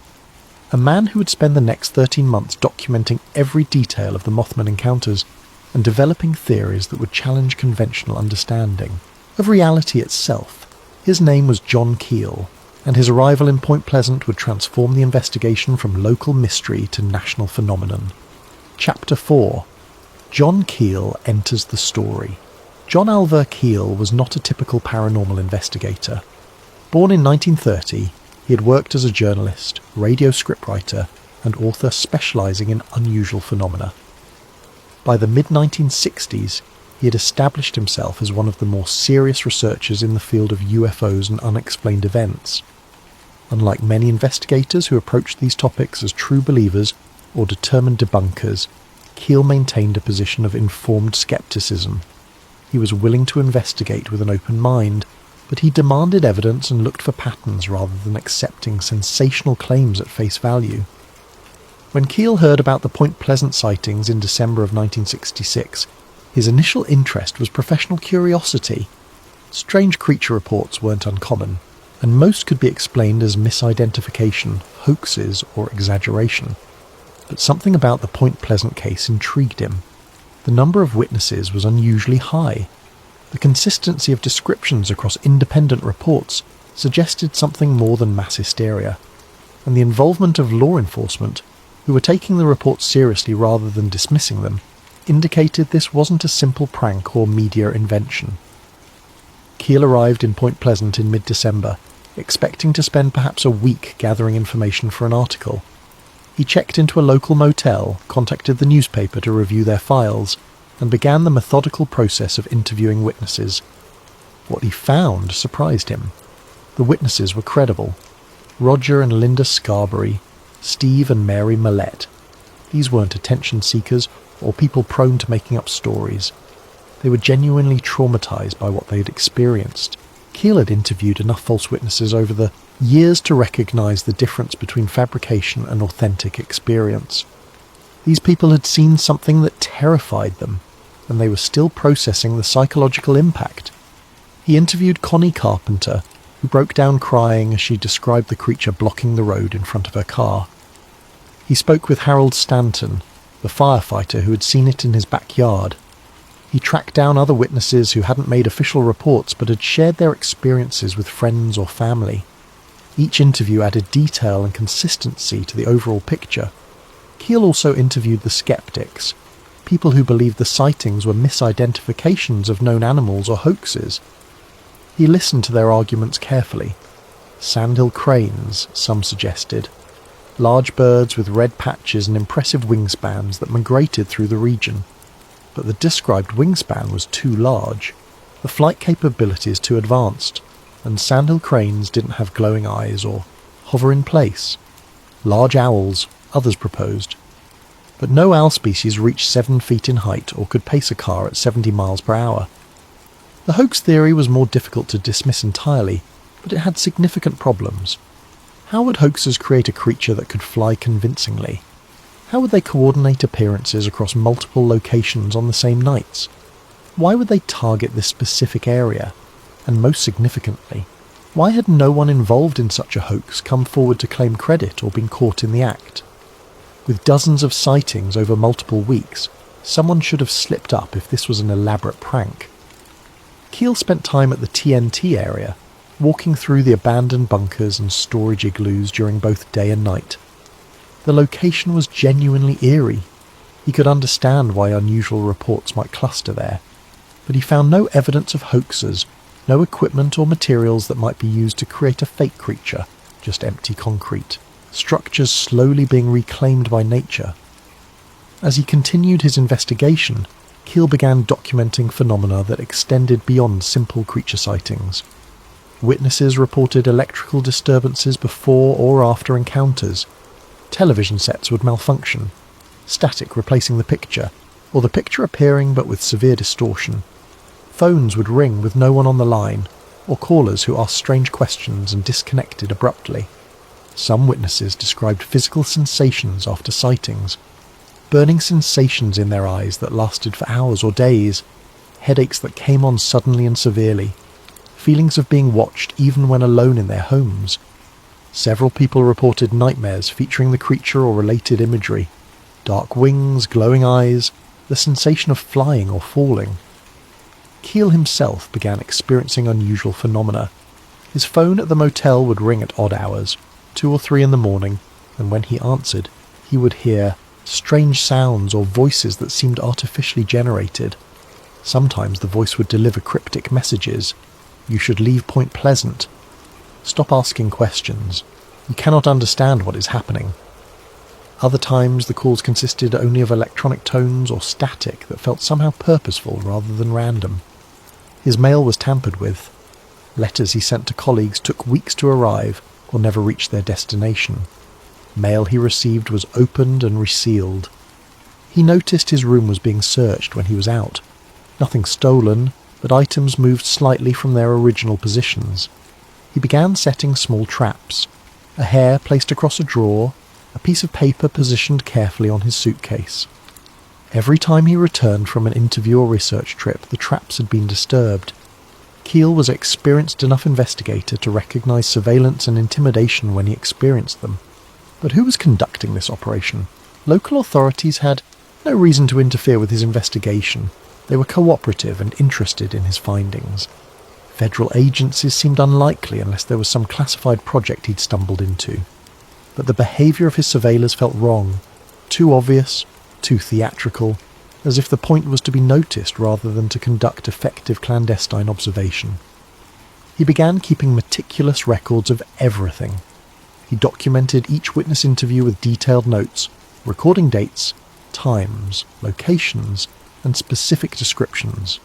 A man who would spend the next 13 months documenting every detail of the Mothman encounters and developing theories that would challenge conventional understanding of reality itself. His name was John Keel, and his arrival in Point Pleasant would transform the investigation from local mystery to national phenomenon. Chapter 4. John Keel enters the story. John Alver Keel was not a typical paranormal investigator. Born in 1930, he had worked as a journalist, radio scriptwriter, and author specialising in unusual phenomena. By the mid-1960s, he had established himself as one of the more serious researchers in the field of UFOs and unexplained events. Unlike many investigators who approached these topics as true believers or determined debunkers, Keel maintained a position of informed skepticism. He was willing to investigate with an open mind, but he demanded evidence and looked for patterns rather than accepting sensational claims at face value. When Keel heard about the Point Pleasant sightings in December of 1966, his initial interest was professional curiosity. Strange creature reports weren't uncommon, and most could be explained as misidentification, hoaxes, or exaggeration. But something about the Point Pleasant case intrigued him. The number of witnesses was unusually high. The consistency of descriptions across independent reports suggested something more than mass hysteria, and the involvement of law enforcement, who were taking the reports seriously rather than dismissing them, indicated this wasn't a simple prank or media invention. Keel arrived in Point Pleasant in mid-December, expecting to spend perhaps a week gathering information for an article. He checked into a local motel, contacted the newspaper to review their files, and began the methodical process of interviewing witnesses. What he found surprised him. The witnesses were credible. Roger and Linda Scarberry, Steve and Mary Millette. These weren't attention seekers or people prone to making up stories. They were genuinely traumatized by what they had experienced. Keel had interviewed enough false witnesses over the years to recognize the difference between fabrication and authentic experience. These people had seen something that terrified them, and they were still processing the psychological impact. He interviewed Connie Carpenter, who broke down crying as she described the creature blocking the road in front of her car. He spoke with Harold Stanton, the firefighter who had seen it in his backyard. He tracked down other witnesses who hadn't made official reports but had shared their experiences with friends or family. Each interview added detail and consistency to the overall picture. Keel also interviewed the skeptics, people who believed the sightings were misidentifications of known animals or hoaxes. He listened to their arguments carefully. Sandhill cranes, some suggested. Large birds with red patches and impressive wingspans that migrated through the region. But the described wingspan was too large, the flight capabilities too advanced, and Sandhill cranes didn't have glowing eyes or hover in place. Large owls, others proposed. But no owl species reached 7 feet in height or could pace a car at 70 miles per hour. The hoax theory was more difficult to dismiss entirely, but it had significant problems. How would hoaxers create a creature that could fly convincingly? How would they coordinate appearances across multiple locations on the same nights? Why would they target this specific area? And most significantly, why had no one involved in such a hoax come forward to claim credit or been caught in the act? With dozens of sightings over multiple weeks, someone should have slipped up if this was an elaborate prank. Keel spent time at the TNT area, walking through the abandoned bunkers and storage igloos during both day and night. The location was genuinely eerie. He could understand why unusual reports might cluster there, but he found no evidence of hoaxers, no equipment or materials that might be used to create a fake creature, just empty concrete, structures slowly being reclaimed by nature. As he continued his investigation, Keel began documenting phenomena that extended beyond simple creature sightings. Witnesses reported electrical disturbances before or after encounters. Television sets would malfunction, static replacing the picture, or the picture appearing but with severe distortion. Phones would ring with no one on the line, or callers who asked strange questions and disconnected abruptly. Some witnesses described physical sensations after sightings, burning sensations in their eyes that lasted for hours or days, headaches that came on suddenly and severely, feelings of being watched even when alone in their homes. Several people reported nightmares featuring the creature or related imagery, dark wings, glowing eyes, the sensation of flying or falling. Keel himself began experiencing unusual phenomena. His phone at the motel would ring at odd hours, 2 or 3 in the morning, and when he answered, he would hear strange sounds or voices that seemed artificially generated. Sometimes the voice would deliver cryptic messages. You should leave Point Pleasant. Stop asking questions. You cannot understand what is happening. Other times the calls consisted only of electronic tones or static that felt somehow purposeful rather than random. His mail was tampered with. Letters he sent to colleagues took weeks to arrive or never reached their destination. Mail he received was opened and resealed. He noticed his room was being searched when he was out. Nothing stolen, but items moved slightly from their original positions. He began setting small traps. A hair placed across a drawer, a piece of paper positioned carefully on his suitcase. Every time he returned from an interview or research trip, the traps had been disturbed. Keel was an experienced enough investigator to recognize surveillance and intimidation when he experienced them. But who was conducting this operation? Local authorities had no reason to interfere with his investigation. They were cooperative and interested in his findings. Federal agencies seemed unlikely unless there was some classified project he'd stumbled into. But the behaviour of his surveillors felt wrong, too obvious, too theatrical, as if the point was to be noticed rather than to conduct effective clandestine observation. He began keeping meticulous records of everything. He documented each witness interview with detailed notes, recording dates, times, locations, and specific descriptions.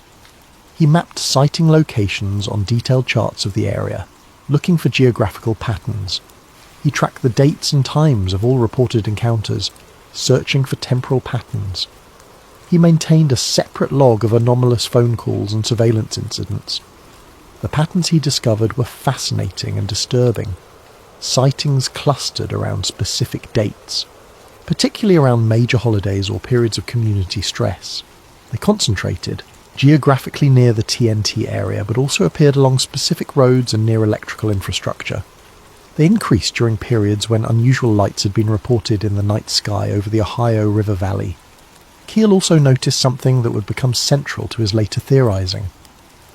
He mapped sighting locations on detailed charts of the area, looking for geographical patterns. He tracked the dates and times of all reported encounters, searching for temporal patterns. He maintained a separate log of anomalous phone calls and surveillance incidents. The patterns he discovered were fascinating and disturbing. Sightings clustered around specific dates, particularly around major holidays or periods of community stress. They concentrated geographically near the TNT area, but also appeared along specific roads and near electrical infrastructure. They increased during periods when unusual lights had been reported in the night sky over the Ohio River Valley. Keel also noticed something that would become central to his later theorizing.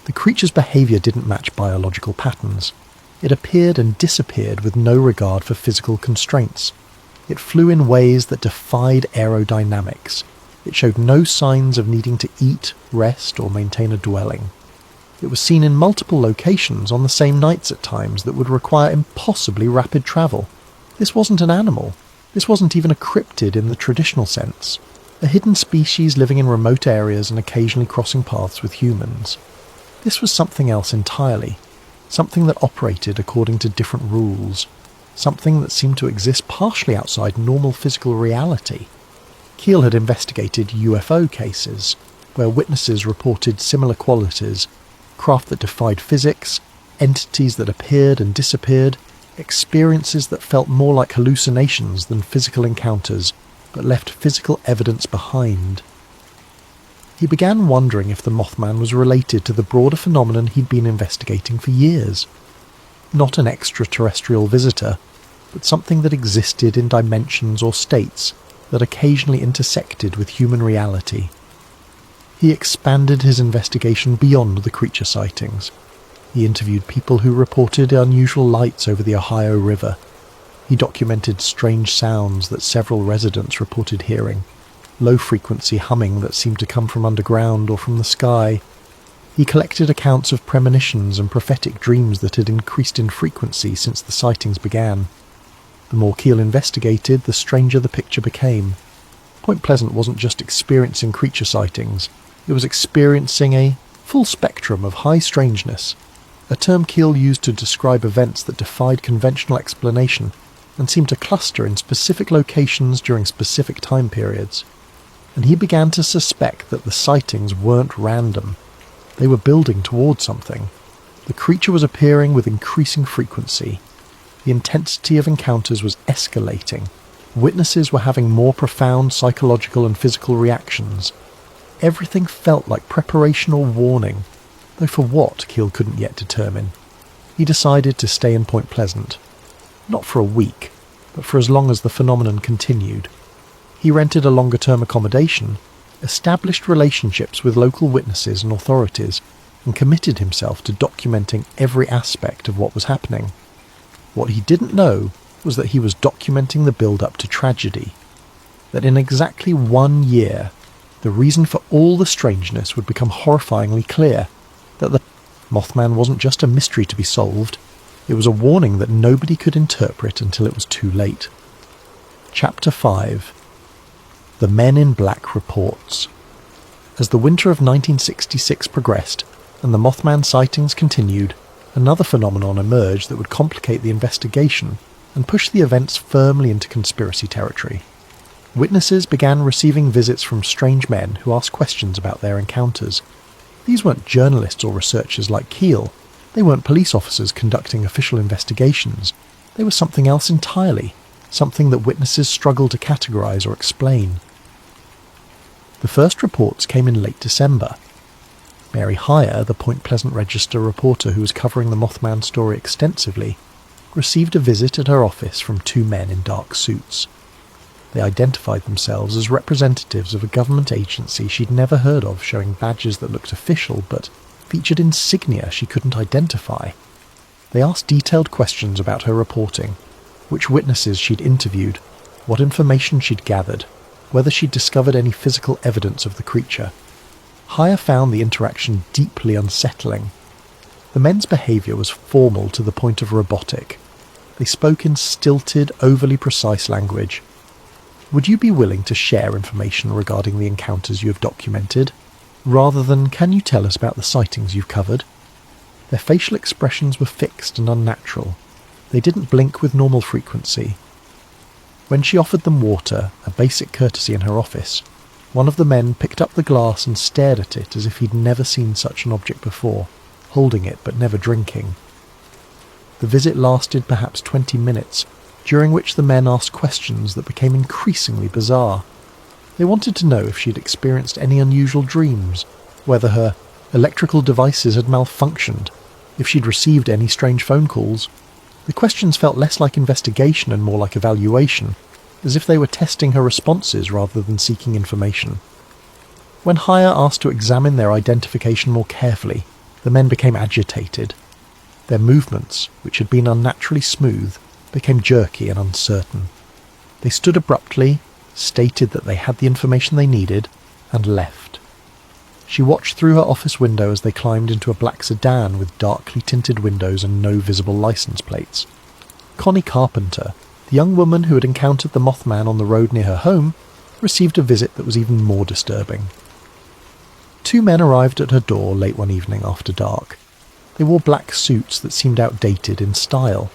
The creature's behavior didn't match biological patterns. It appeared and disappeared with no regard for physical constraints. It flew in ways that defied aerodynamics. It showed no signs of needing to eat, rest, or maintain a dwelling. It was seen in multiple locations on the same nights at times that would require impossibly rapid travel. This wasn't an animal. This wasn't even a cryptid in the traditional sense. A hidden species living in remote areas and occasionally crossing paths with humans. This was something else entirely. Something that operated according to different rules. Something that seemed to exist partially outside normal physical reality. Keel had investigated UFO cases, where witnesses reported similar qualities, craft that defied physics, entities that appeared and disappeared, experiences that felt more like hallucinations than physical encounters, but left physical evidence behind. He began wondering if the Mothman was related to the broader phenomenon he'd been investigating for years. Not an extraterrestrial visitor, but something that existed in dimensions or states that occasionally intersected with human reality. He expanded his investigation beyond the creature sightings. He interviewed people who reported unusual lights over the Ohio River. He documented strange sounds that several residents reported hearing, low-frequency humming that seemed to come from underground or from the sky. He collected accounts of premonitions and prophetic dreams that had increased in frequency since the sightings began. The more Keel investigated, the stranger the picture became. Point Pleasant wasn't just experiencing creature sightings, it was experiencing a full spectrum of high strangeness, a term Keel used to describe events that defied conventional explanation and seemed to cluster in specific locations during specific time periods. And he began to suspect that the sightings weren't random. They were building toward something. The creature was appearing with increasing frequency. The intensity of encounters was escalating. Witnesses were having more profound psychological and physical reactions. Everything felt like preparation or warning, though for what Keel couldn't yet determine. He decided to stay in Point Pleasant. Not for a week, but for as long as the phenomenon continued. He rented a longer-term accommodation, established relationships with local witnesses and authorities, and committed himself to documenting every aspect of what was happening. What he didn't know was that he was documenting the build-up to tragedy. That in exactly 1 year, the reason for all the strangeness would become horrifyingly clear. That the Mothman wasn't just a mystery to be solved, it was a warning that nobody could interpret until it was too late. Chapter 5. The Men in Black Reports. As the winter of 1966 progressed, and the Mothman sightings continued, another phenomenon emerged that would complicate the investigation and push the events firmly into conspiracy territory. Witnesses began receiving visits from strange men who asked questions about their encounters. These weren't journalists or researchers like Keel. They weren't police officers conducting official investigations. They were something else entirely, something that witnesses struggled to categorize or explain. The first reports came in late December. Mary Heyer, the Point Pleasant Register reporter who was covering the Mothman story extensively, received a visit at her office from 2 men in dark suits. They identified themselves as representatives of a government agency she'd never heard of, showing badges that looked official but featured insignia she couldn't identify. They asked detailed questions about her reporting, which witnesses she'd interviewed, what information she'd gathered, whether she'd discovered any physical evidence of the creature. Heyer found the interaction deeply unsettling. The men's behaviour was formal to the point of robotic. They spoke in stilted, overly precise language. Would you be willing to share information regarding the encounters you have documented, rather than can you tell us about the sightings you've covered? Their facial expressions were fixed and unnatural. They didn't blink with normal frequency. When she offered them water, a basic courtesy in her office, one of the men picked up the glass and stared at it as if he'd never seen such an object before, holding it but never drinking. The visit lasted perhaps 20 minutes, during which the men asked questions that became increasingly bizarre. They wanted to know if she'd experienced any unusual dreams, whether her electrical devices had malfunctioned, if she'd received any strange phone calls. The questions felt less like investigation and more like evaluation, as if they were testing her responses rather than seeking information. When Heyer asked to examine their identification more carefully, the men became agitated. Their movements, which had been unnaturally smooth, became jerky and uncertain. They stood abruptly, stated that they had the information they needed, and left. She watched through her office window as they climbed into a black sedan with darkly tinted windows and no visible license plates. Connie Carpenter, the young woman who had encountered the Mothman on the road near her home, received a visit that was even more disturbing. Two men arrived at her door late one evening after dark. They wore black suits that seemed outdated in style,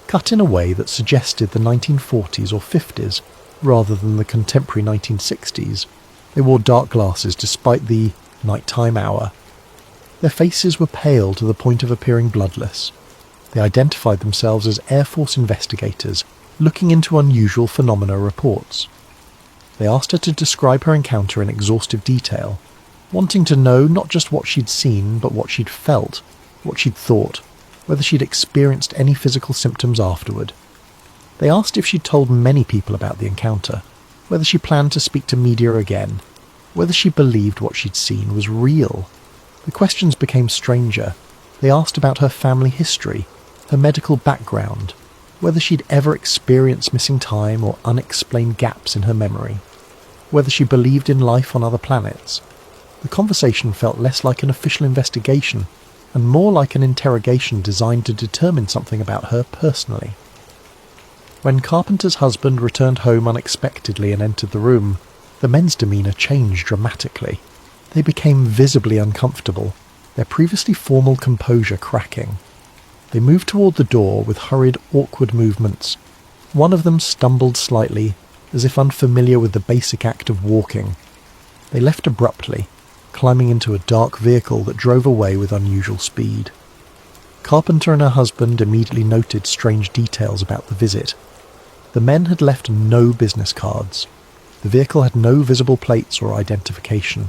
cut in a way that suggested the 1940s or 50s, rather than the contemporary 1960s. They wore dark glasses despite the nighttime hour. Their faces were pale to the point of appearing bloodless. They identified themselves as Air Force investigators looking into unusual phenomena reports. They asked her to describe her encounter in exhaustive detail, wanting to know not just what she'd seen, but what she'd felt, what she'd thought, whether she'd experienced any physical symptoms afterward. They asked if she'd told many people about the encounter, whether she planned to speak to media again, whether she believed what she'd seen was real. The questions became stranger. They asked about her family history, her medical background, whether she'd ever experienced missing time or unexplained gaps in her memory, whether she believed in life on other planets. The conversation felt less like an official investigation and more like an interrogation designed to determine something about her personally. When Carpenter's husband returned home unexpectedly and entered the room, the men's demeanour changed dramatically. They became visibly uncomfortable, their previously formal composure cracking. They moved toward the door with hurried, awkward movements. One of them stumbled slightly, as if unfamiliar with the basic act of walking. They left abruptly, climbing into a dark vehicle that drove away with unusual speed. Carpenter and her husband immediately noted strange details about the visit. The men had left no business cards. The vehicle had no visible plates or identification.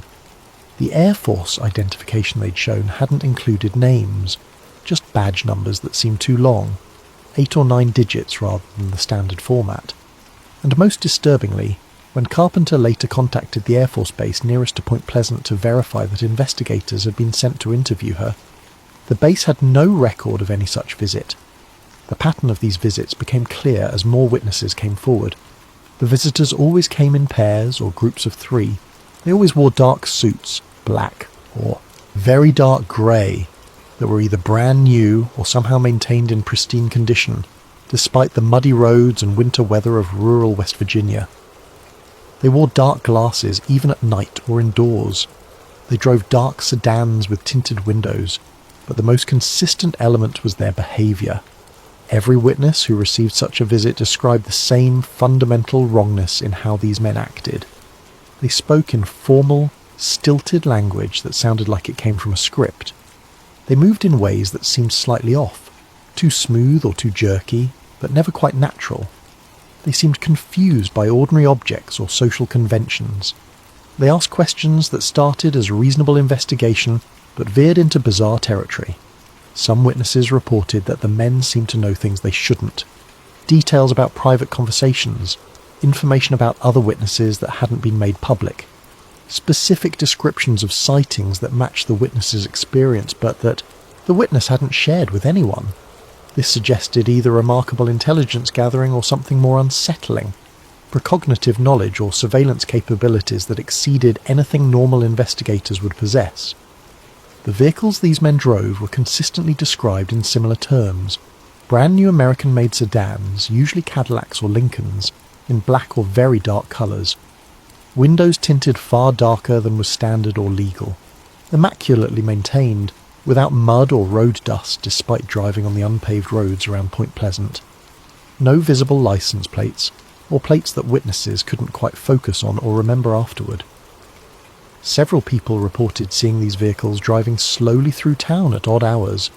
The Air Force identification they'd shown hadn't included names, just badge numbers that seemed too long, 8 or 9 digits rather than the standard format. And most disturbingly, when Carpenter later contacted the Air Force base nearest to Point Pleasant to verify that investigators had been sent to interview her, the base had no record of any such visit. The pattern of these visits became clear as more witnesses came forward. The visitors always came in pairs or groups of 3. They always wore dark suits, black or very dark grey, that were either brand new or somehow maintained in pristine condition, despite the muddy roads and winter weather of rural West Virginia. They wore dark glasses even at night or indoors. They drove dark sedans with tinted windows, but the most consistent element was their behaviour. Every witness who received such a visit described the same fundamental wrongness in how these men acted. They spoke in formal, stilted language that sounded like it came from a script. They moved in ways that seemed slightly off, too smooth or too jerky, but never quite natural. They seemed confused by ordinary objects or social conventions. They asked questions that started as reasonable investigation but veered into bizarre territory. Some witnesses reported that the men seemed to know things they shouldn't. Details about private conversations, information about other witnesses that hadn't been made public, specific descriptions of sightings that matched the witness's experience but that the witness hadn't shared with anyone. This suggested either remarkable intelligence gathering or something more unsettling, precognitive knowledge or surveillance capabilities that exceeded anything normal investigators would possess. The vehicles these men drove were consistently described in similar terms: brand new American-made sedans, usually Cadillacs or Lincolns, in black or very dark colours. Windows tinted far darker than was standard or legal. Immaculately maintained, without mud or road dust despite driving on the unpaved roads around Point Pleasant. No visible license plates, or plates that witnesses couldn't quite focus on or remember afterward. Several people reported seeing these vehicles driving slowly through town at odd hours,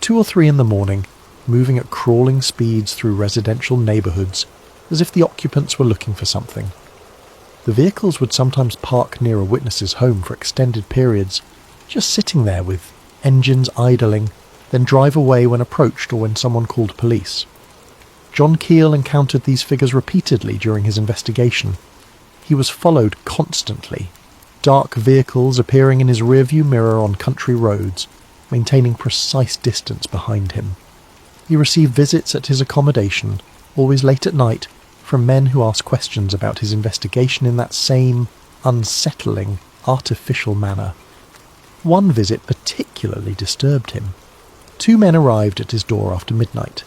2 or 3 in the morning, moving at crawling speeds through residential neighbourhoods, as if the occupants were looking for something. The vehicles would sometimes park near a witness's home for extended periods, just sitting there with engines idling, then drive away when approached or when someone called police. John Keel encountered these figures repeatedly during his investigation. He was followed constantly, dark vehicles appearing in his rearview mirror on country roads, maintaining precise distance behind him. He received visits at his accommodation, always late at night, from men who asked questions about his investigation in that same unsettling, artificial manner. One visit particularly disturbed him. Two men arrived at his door after midnight.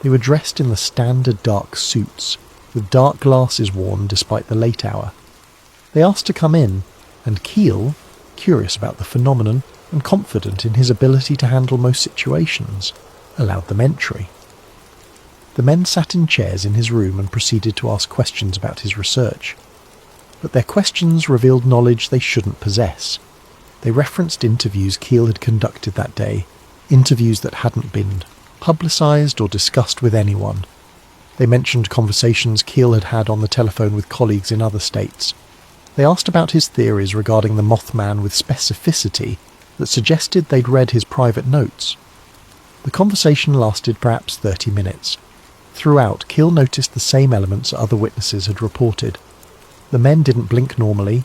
They were dressed in the standard dark suits, with dark glasses worn despite the late hour. They asked to come in, and Keel, curious about the phenomenon and confident in his ability to handle most situations, allowed them entry. The men sat in chairs in his room and proceeded to ask questions about his research. But their questions revealed knowledge they shouldn't possess. They referenced interviews Keel had conducted that day, interviews that hadn't been publicised or discussed with anyone. They mentioned conversations Keel had had on the telephone with colleagues in other states. They asked about his theories regarding the Mothman with specificity that suggested they'd read his private notes. The conversation lasted perhaps 30 minutes. Throughout, Keel noticed the same elements other witnesses had reported. The men didn't blink normally.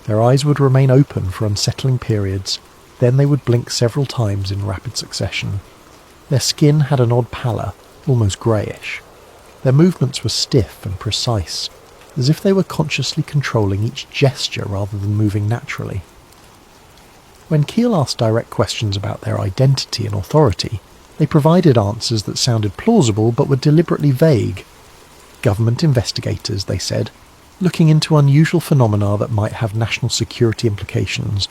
Their eyes would remain open for unsettling periods, then they would blink several times in rapid succession. Their skin had an odd pallor, almost greyish. Their movements were stiff and precise, as if they were consciously controlling each gesture rather than moving naturally. When Keel asked direct questions about their identity and authority, they provided answers that sounded plausible but were deliberately vague. Government investigators, they said, looking into unusual phenomena that might have national security implications.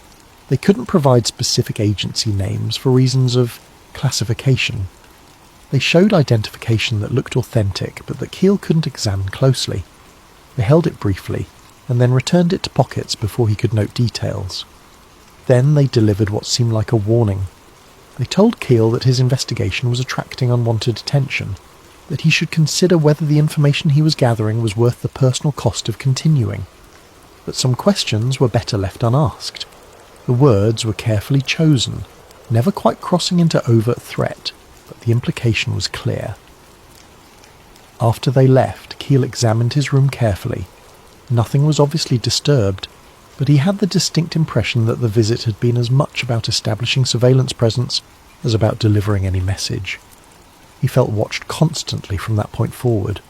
They couldn't provide specific agency names for reasons of classification. They showed identification that looked authentic but that Keel couldn't examine closely. They held it briefly, and then returned it to Pockets before he could note details. Then they delivered what seemed like a warning. They told Keel that his investigation was attracting unwanted attention, that he should consider whether the information he was gathering was worth the personal cost of continuing. But some questions were better left unasked. The words were carefully chosen, never quite crossing into overt threat, but the implication was clear. After they left, Keel examined his room carefully. Nothing was obviously disturbed, but he had the distinct impression that the visit had been as much about establishing surveillance presence as about delivering any message. He felt watched constantly from that point forward.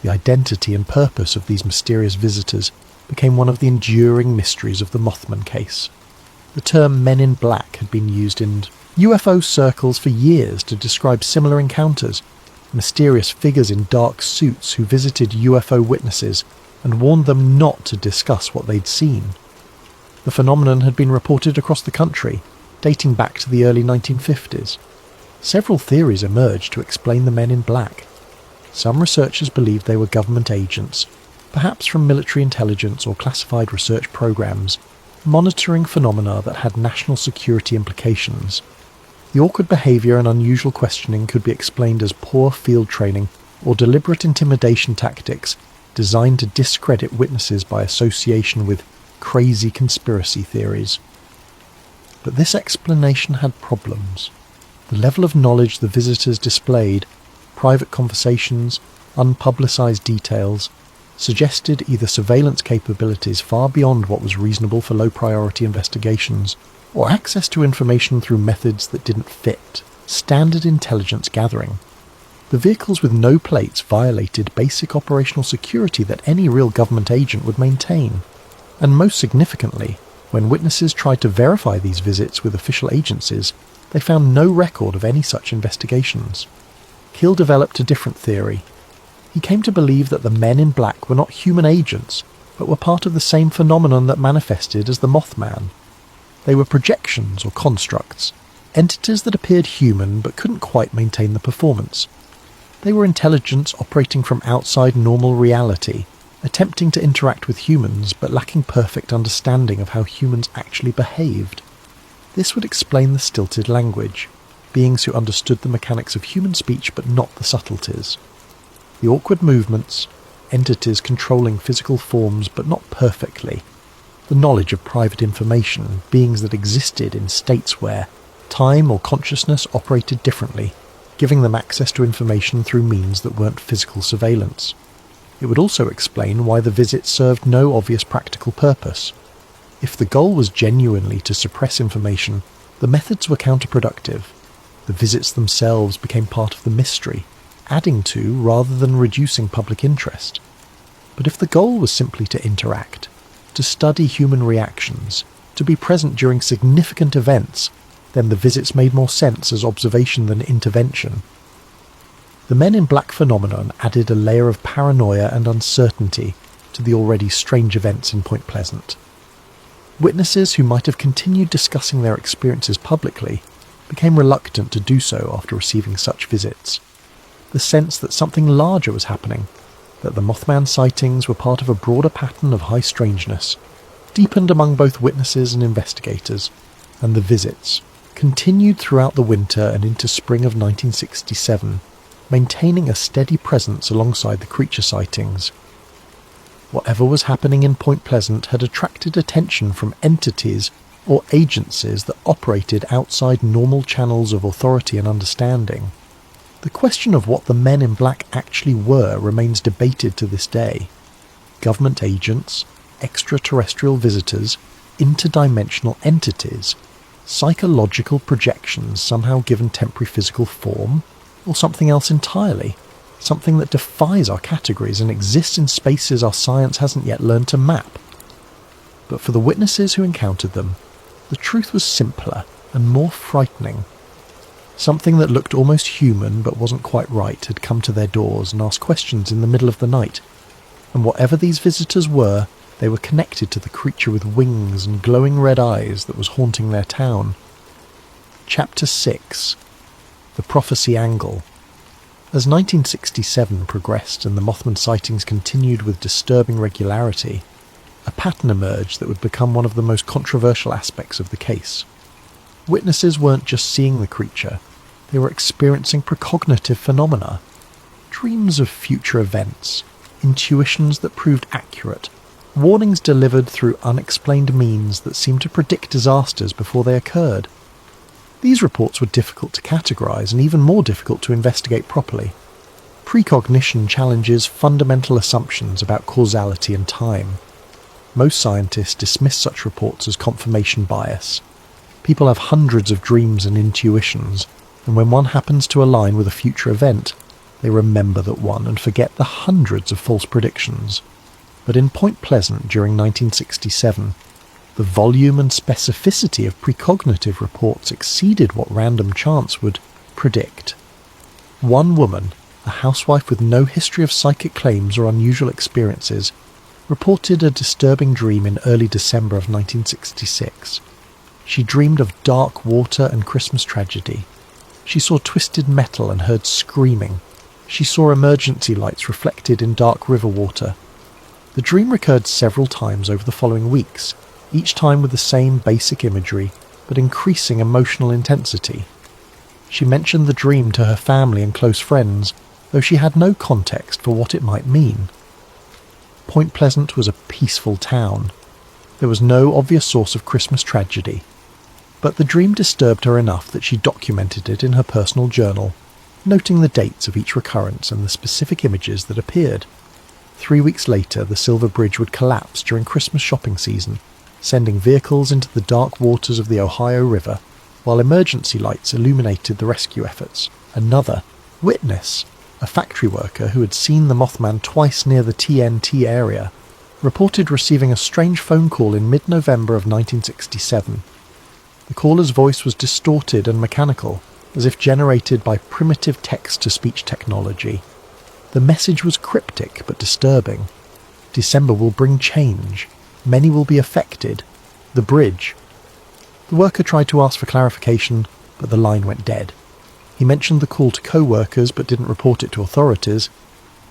The identity and purpose of these mysterious visitors became one of the enduring mysteries of the Mothman case. The term Men in Black had been used in UFO circles for years to describe similar encounters, mysterious figures in dark suits who visited UFO witnesses and warned them not to discuss what they'd seen. The phenomenon had been reported across the country, dating back to the early 1950s. Several theories emerged to explain the Men in Black. Some researchers believed they were government agents, perhaps from military intelligence or classified research programs, monitoring phenomena that had national security implications. The awkward behaviour and unusual questioning could be explained as poor field training or deliberate intimidation tactics designed to discredit witnesses by association with crazy conspiracy theories. But this explanation had problems. The level of knowledge the visitors displayed, private conversations, unpublicised details, suggested either surveillance capabilities far beyond what was reasonable for low-priority investigations, or access to information through methods that didn't fit standard intelligence gathering. The vehicles with no plates violated basic operational security that any real government agent would maintain. And most significantly, when witnesses tried to verify these visits with official agencies, they found no record of any such investigations. Keel developed a different theory. He came to believe that the Men in Black were not human agents, but were part of the same phenomenon that manifested as the Mothman. They were projections or constructs, entities that appeared human but couldn't quite maintain the performance. They were intelligence operating from outside normal reality, attempting to interact with humans but lacking perfect understanding of how humans actually behaved. This would explain the stilted language, beings who understood the mechanics of human speech but not the subtleties. The awkward movements, entities controlling physical forms but not perfectly. The knowledge of private information, beings that existed in states where time or consciousness operated differently, giving them access to information through means that weren't physical surveillance. It would also explain why the visit served no obvious practical purpose. If the goal was genuinely to suppress information, The methods were counterproductive. The visits themselves became part of the mystery, adding to rather than reducing public interest. But if the goal was simply to interact, to study human reactions, to be present during significant events, then the visits made more sense as observation than intervention. The Men in Black phenomenon added a layer of paranoia and uncertainty to the already strange events in Point Pleasant. Witnesses who might have continued discussing their experiences publicly became reluctant to do so after receiving such visits. The sense that something larger was happening, that the Mothman sightings were part of a broader pattern of high strangeness, deepened among both witnesses and investigators, and the visits continued throughout the winter and into spring of 1967, maintaining a steady presence alongside the creature sightings. Whatever was happening in Point Pleasant had attracted attention from entities or agencies that operated outside normal channels of authority and understanding. The question of what the Men in Black actually were remains debated to this day. Government agents, extraterrestrial visitors, interdimensional entities, psychological projections somehow given temporary physical form, or something else entirely, something that defies our categories and exists in spaces our science hasn't yet learned to map. But for the witnesses who encountered them, the truth was simpler and more frightening. Something that looked almost human but wasn't quite right had come to their doors and asked questions in the middle of the night, and whatever these visitors were, they were connected to the creature with wings and glowing red eyes that was haunting their town. Chapter 6. The Prophecy Angle. As 1967 progressed and the Mothman sightings continued with disturbing regularity, a pattern emerged that would become one of the most controversial aspects of the case. Witnesses weren't just seeing the creature, they were experiencing precognitive phenomena, dreams of future events, intuitions that proved accurate, warnings delivered through unexplained means that seemed to predict disasters before they occurred. These reports were difficult to categorize and even more difficult to investigate properly. Precognition challenges fundamental assumptions about causality and time. Most scientists dismiss such reports as confirmation bias. People have hundreds of dreams and intuitions, and when one happens to align with a future event, they remember that one and forget the hundreds of false predictions. But in Point Pleasant during 1967, the volume and specificity of precognitive reports exceeded what random chance would predict. One woman, a housewife with no history of psychic claims or unusual experiences, reported a disturbing dream in early December of 1966. She dreamed of dark water and Christmas tragedy. She saw twisted metal and heard screaming. She saw emergency lights reflected in dark river water. The dream recurred several times over the following weeks, each time with the same basic imagery, but increasing emotional intensity. She mentioned the dream to her family and close friends, though she had no context for what it might mean. Point Pleasant was a peaceful town. There was no obvious source of Christmas tragedy, but the dream disturbed her enough that she documented it in her personal journal, noting the dates of each recurrence and the specific images that appeared. 3 weeks later, the Silver Bridge would collapse during Christmas shopping season, sending vehicles into the dark waters of the Ohio River, while emergency lights illuminated the rescue efforts. Another witness, a factory worker who had seen the Mothman twice near the TNT area, reported receiving a strange phone call in mid-November of 1967. The caller's voice was distorted and mechanical, as if generated by primitive text-to-speech technology. The message was cryptic but disturbing. December will bring change. Many will be affected. The bridge. The worker tried to ask for clarification, but the line went dead. He mentioned the call to co-workers but didn't report it to authorities.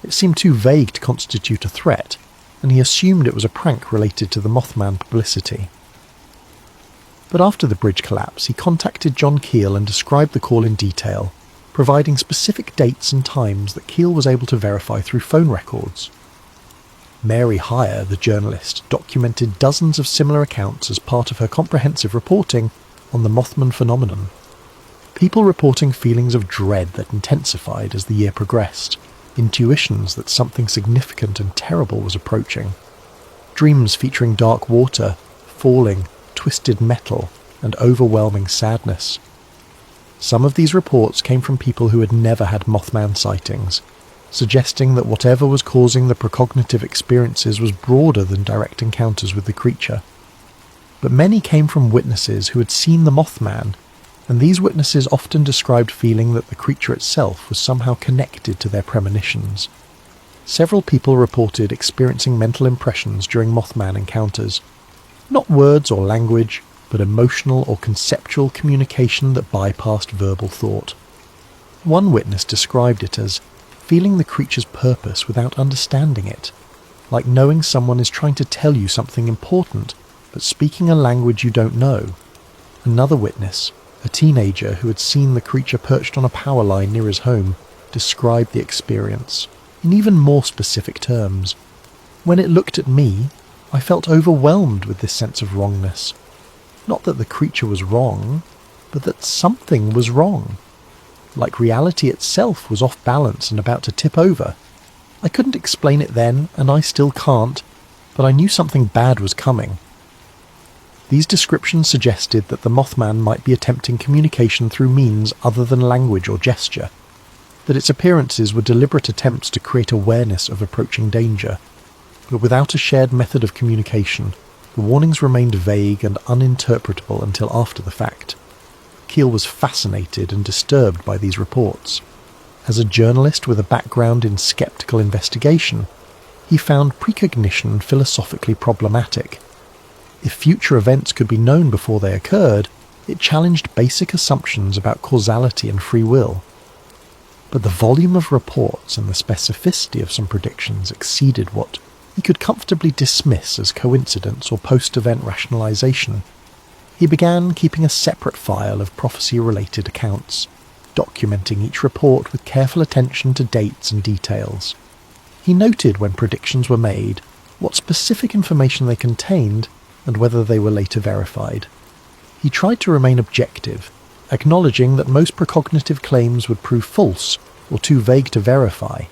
It seemed too vague to constitute a threat, and he assumed it was a prank related to the Mothman publicity. But after the bridge collapse, he contacted John Keel and described the call in detail, providing specific dates and times that Keel was able to verify through phone records. Mary Heyer, the journalist, documented dozens of similar accounts as part of her comprehensive reporting on the Mothman phenomenon. People reporting feelings of dread that intensified as the year progressed, intuitions that something significant and terrible was approaching, dreams featuring dark water, falling, twisted metal, and overwhelming sadness. Some of these reports came from people who had never had Mothman sightings, suggesting that whatever was causing the precognitive experiences was broader than direct encounters with the creature. But many came from witnesses who had seen the Mothman, and these witnesses often described feeling that the creature itself was somehow connected to their premonitions. Several people reported experiencing mental impressions during Mothman encounters. Not words or language, but emotional or conceptual communication that bypassed verbal thought. One witness described it as feeling the creature's purpose without understanding it, like knowing someone is trying to tell you something important, but speaking a language you don't know. Another witness, a teenager who had seen the creature perched on a power line near his home, described the experience in even more specific terms. When it looked at me, I felt overwhelmed with this sense of wrongness. Not that the creature was wrong, but that something was wrong. Like reality itself was off balance and about to tip over. I couldn't explain it then, and I still can't, but I knew something bad was coming. These descriptions suggested that the Mothman might be attempting communication through means other than language or gesture, that its appearances were deliberate attempts to create awareness of approaching danger. But without a shared method of communication, the warnings remained vague and uninterpretable until after the fact. Keel was fascinated and disturbed by these reports. As a journalist with a background in skeptical investigation, he found precognition philosophically problematic. If future events could be known before they occurred, it challenged basic assumptions about causality and free will. But the volume of reports and the specificity of some predictions exceeded what he could comfortably dismiss as coincidence or post-event rationalization. He began keeping a separate file of prophecy-related accounts, documenting each report with careful attention to dates and details. He noted when predictions were made, what specific information they contained, and whether they were later verified. He tried to remain objective, acknowledging that most precognitive claims would prove false or too vague to verify,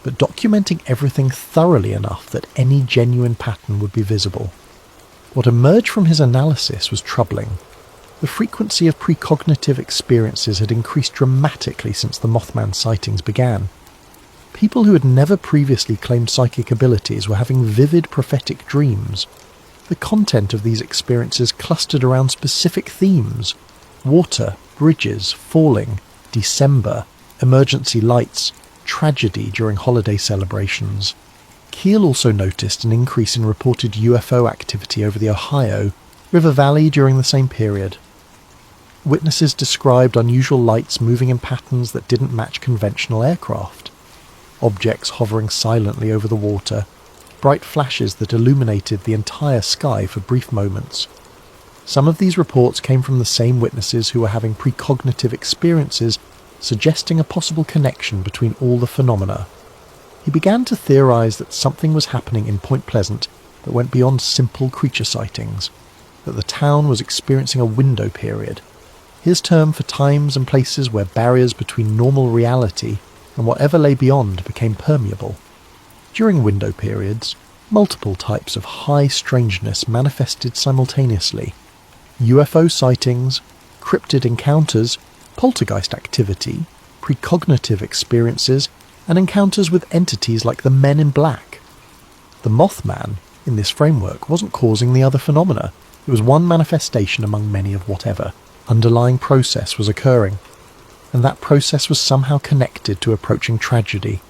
but documenting everything thoroughly enough that any genuine pattern would be visible. What emerged from his analysis was troubling. The frequency of precognitive experiences had increased dramatically since the Mothman sightings began. People who had never previously claimed psychic abilities were having vivid prophetic dreams. The content of these experiences clustered around specific themes: water, bridges, falling, December, emergency lights, tragedy during holiday celebrations. Keel also noticed an increase in reported UFO activity over the Ohio River Valley during the same period. Witnesses described unusual lights moving in patterns that didn't match conventional aircraft. Objects hovering silently over the water, bright flashes that illuminated the entire sky for brief moments. Some of these reports came from the same witnesses who were having precognitive experiences, suggesting a possible connection between all the phenomena. He began to theorize that something was happening in Point Pleasant that went beyond simple creature sightings, that the town was experiencing a window period, his term for times and places where barriers between normal reality and whatever lay beyond became permeable. During window periods, multiple types of high strangeness manifested simultaneously: UFO sightings, cryptid encounters, poltergeist activity, precognitive experiences, and encounters with entities like the Men in Black. The Mothman, in this framework, wasn't causing the other phenomena. It was one manifestation among many of whatever underlying process was occurring, and that process was somehow connected to approaching tragedy,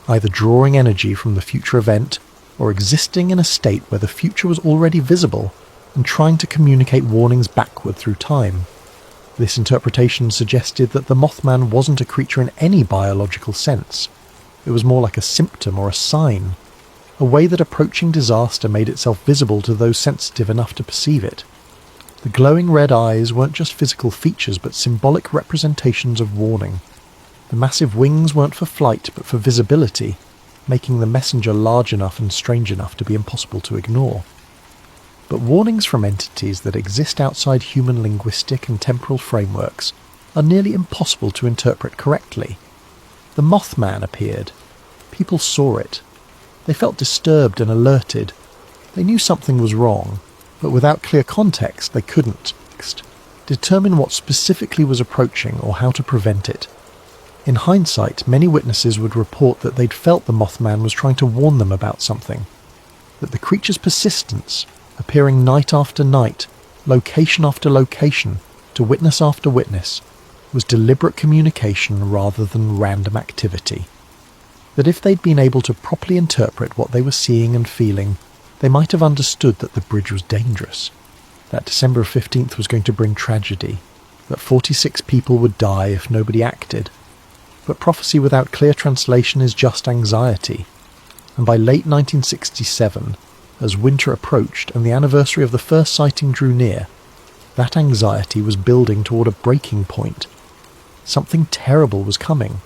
either drawing energy from the future event or existing in a state where the future was already visible and trying to communicate warnings backward through time. This interpretation suggested that the Mothman wasn't a creature in any biological sense. It was more like a symptom or a sign, a way that approaching disaster made itself visible to those sensitive enough to perceive it. The glowing red eyes weren't just physical features but symbolic representations of warning. The massive wings weren't for flight but for visibility, making the messenger large enough and strange enough to be impossible to ignore. But warnings from entities that exist outside human linguistic and temporal frameworks are nearly impossible to interpret correctly. The Mothman appeared. People saw it. They felt disturbed and alerted. They knew something was wrong, but without clear context they couldn't, next, determine what specifically was approaching or how to prevent it. In hindsight, many witnesses would report that they'd felt the Mothman was trying to warn them about something, that the creature's persistence, appearing night after night, location after location, to witness after witness, was deliberate communication rather than random activity. That if they'd been able to properly interpret what they were seeing and feeling, they might have understood that the bridge was dangerous, that December 15th was going to bring tragedy, that 46 people would die if nobody acted. But prophecy without clear translation is just anxiety, and by late 1967, as winter approached and the anniversary of the first sighting drew near, that anxiety was building toward a breaking point. Something terrible was coming.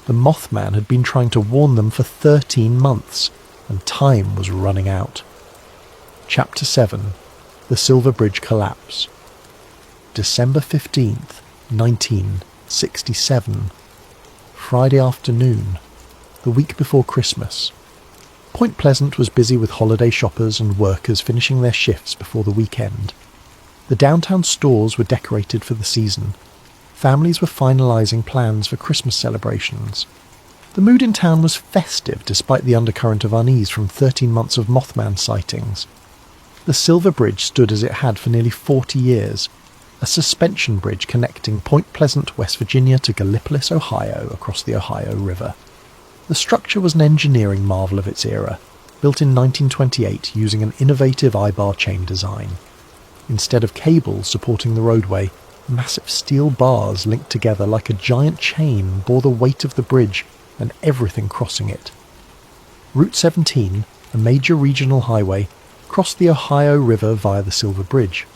The Mothman had been trying to warn them for 13 months, and time was running out. Chapter 7. The Silver Bridge Collapse. December 15th, 1967. Friday afternoon, the week before Christmas. Point Pleasant was busy with holiday shoppers and workers finishing their shifts before the weekend. The downtown stores were decorated for the season. Families were finalising plans for Christmas celebrations. The mood in town was festive despite the undercurrent of unease from 13 months of Mothman sightings. The Silver Bridge stood as it had for nearly 40 years, a suspension bridge connecting Point Pleasant, West Virginia to Gallipolis, Ohio, across the Ohio River. The structure was an engineering marvel of its era, built in 1928 using an innovative I-bar chain design. Instead of cables supporting the roadway, massive steel bars linked together like a giant chain bore the weight of the bridge and everything crossing it. Route 17, a major regional highway, crossed the Ohio River via the Silver Bridge.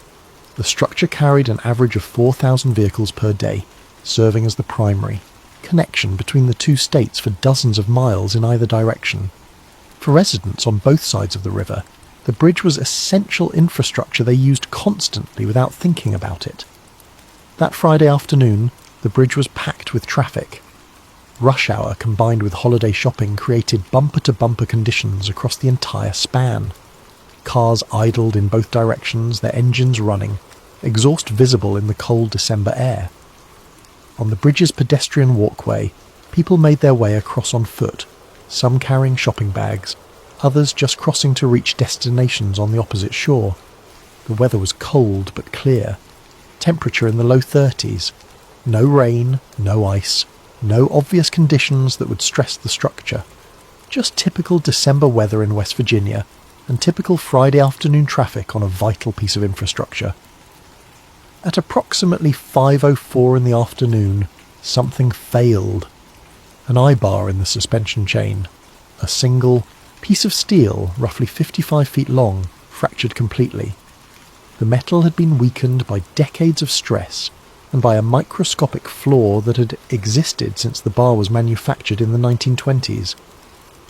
The structure carried an average of 4,000 vehicles per day, serving as the primary connection between the two states for dozens of miles in either direction. For residents on both sides of the river, the bridge was essential infrastructure they used constantly without thinking about it. That Friday afternoon, the bridge was packed with traffic. Rush hour combined with holiday shopping created bumper-to-bumper conditions across the entire span. Cars idled in both directions, their engines running, exhaust visible in the cold December air. On the bridge's pedestrian walkway, people made their way across on foot, some carrying shopping bags, others just crossing to reach destinations on the opposite shore. The weather was cold but clear, temperature in the low 30s, no rain, no ice, no obvious conditions that would stress the structure, just typical December weather in West Virginia, and typical Friday afternoon traffic on a vital piece of infrastructure. At approximately 5:04 in the afternoon, something failed. An I-bar in the suspension chain, a single piece of steel roughly 55 feet long, fractured completely. The metal had been weakened by decades of stress and by a microscopic flaw that had existed since the bar was manufactured in the 1920s.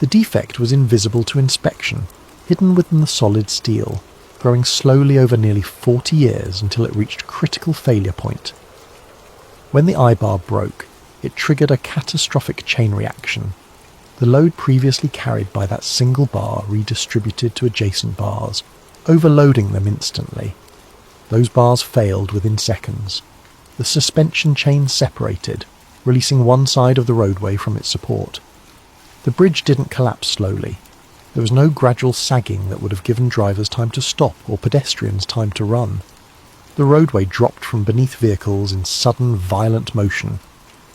The defect was invisible to inspection, hidden within the solid steel, growing slowly over nearly 40 years until it reached critical failure point. When the I-bar broke, it triggered a catastrophic chain reaction. The load previously carried by that single bar redistributed to adjacent bars, overloading them instantly. Those bars failed within seconds. The suspension chain separated, releasing one side of the roadway from its support. The bridge didn't collapse slowly. There was no gradual sagging that would have given drivers time to stop or pedestrians time to run. The roadway dropped from beneath vehicles in sudden, violent motion.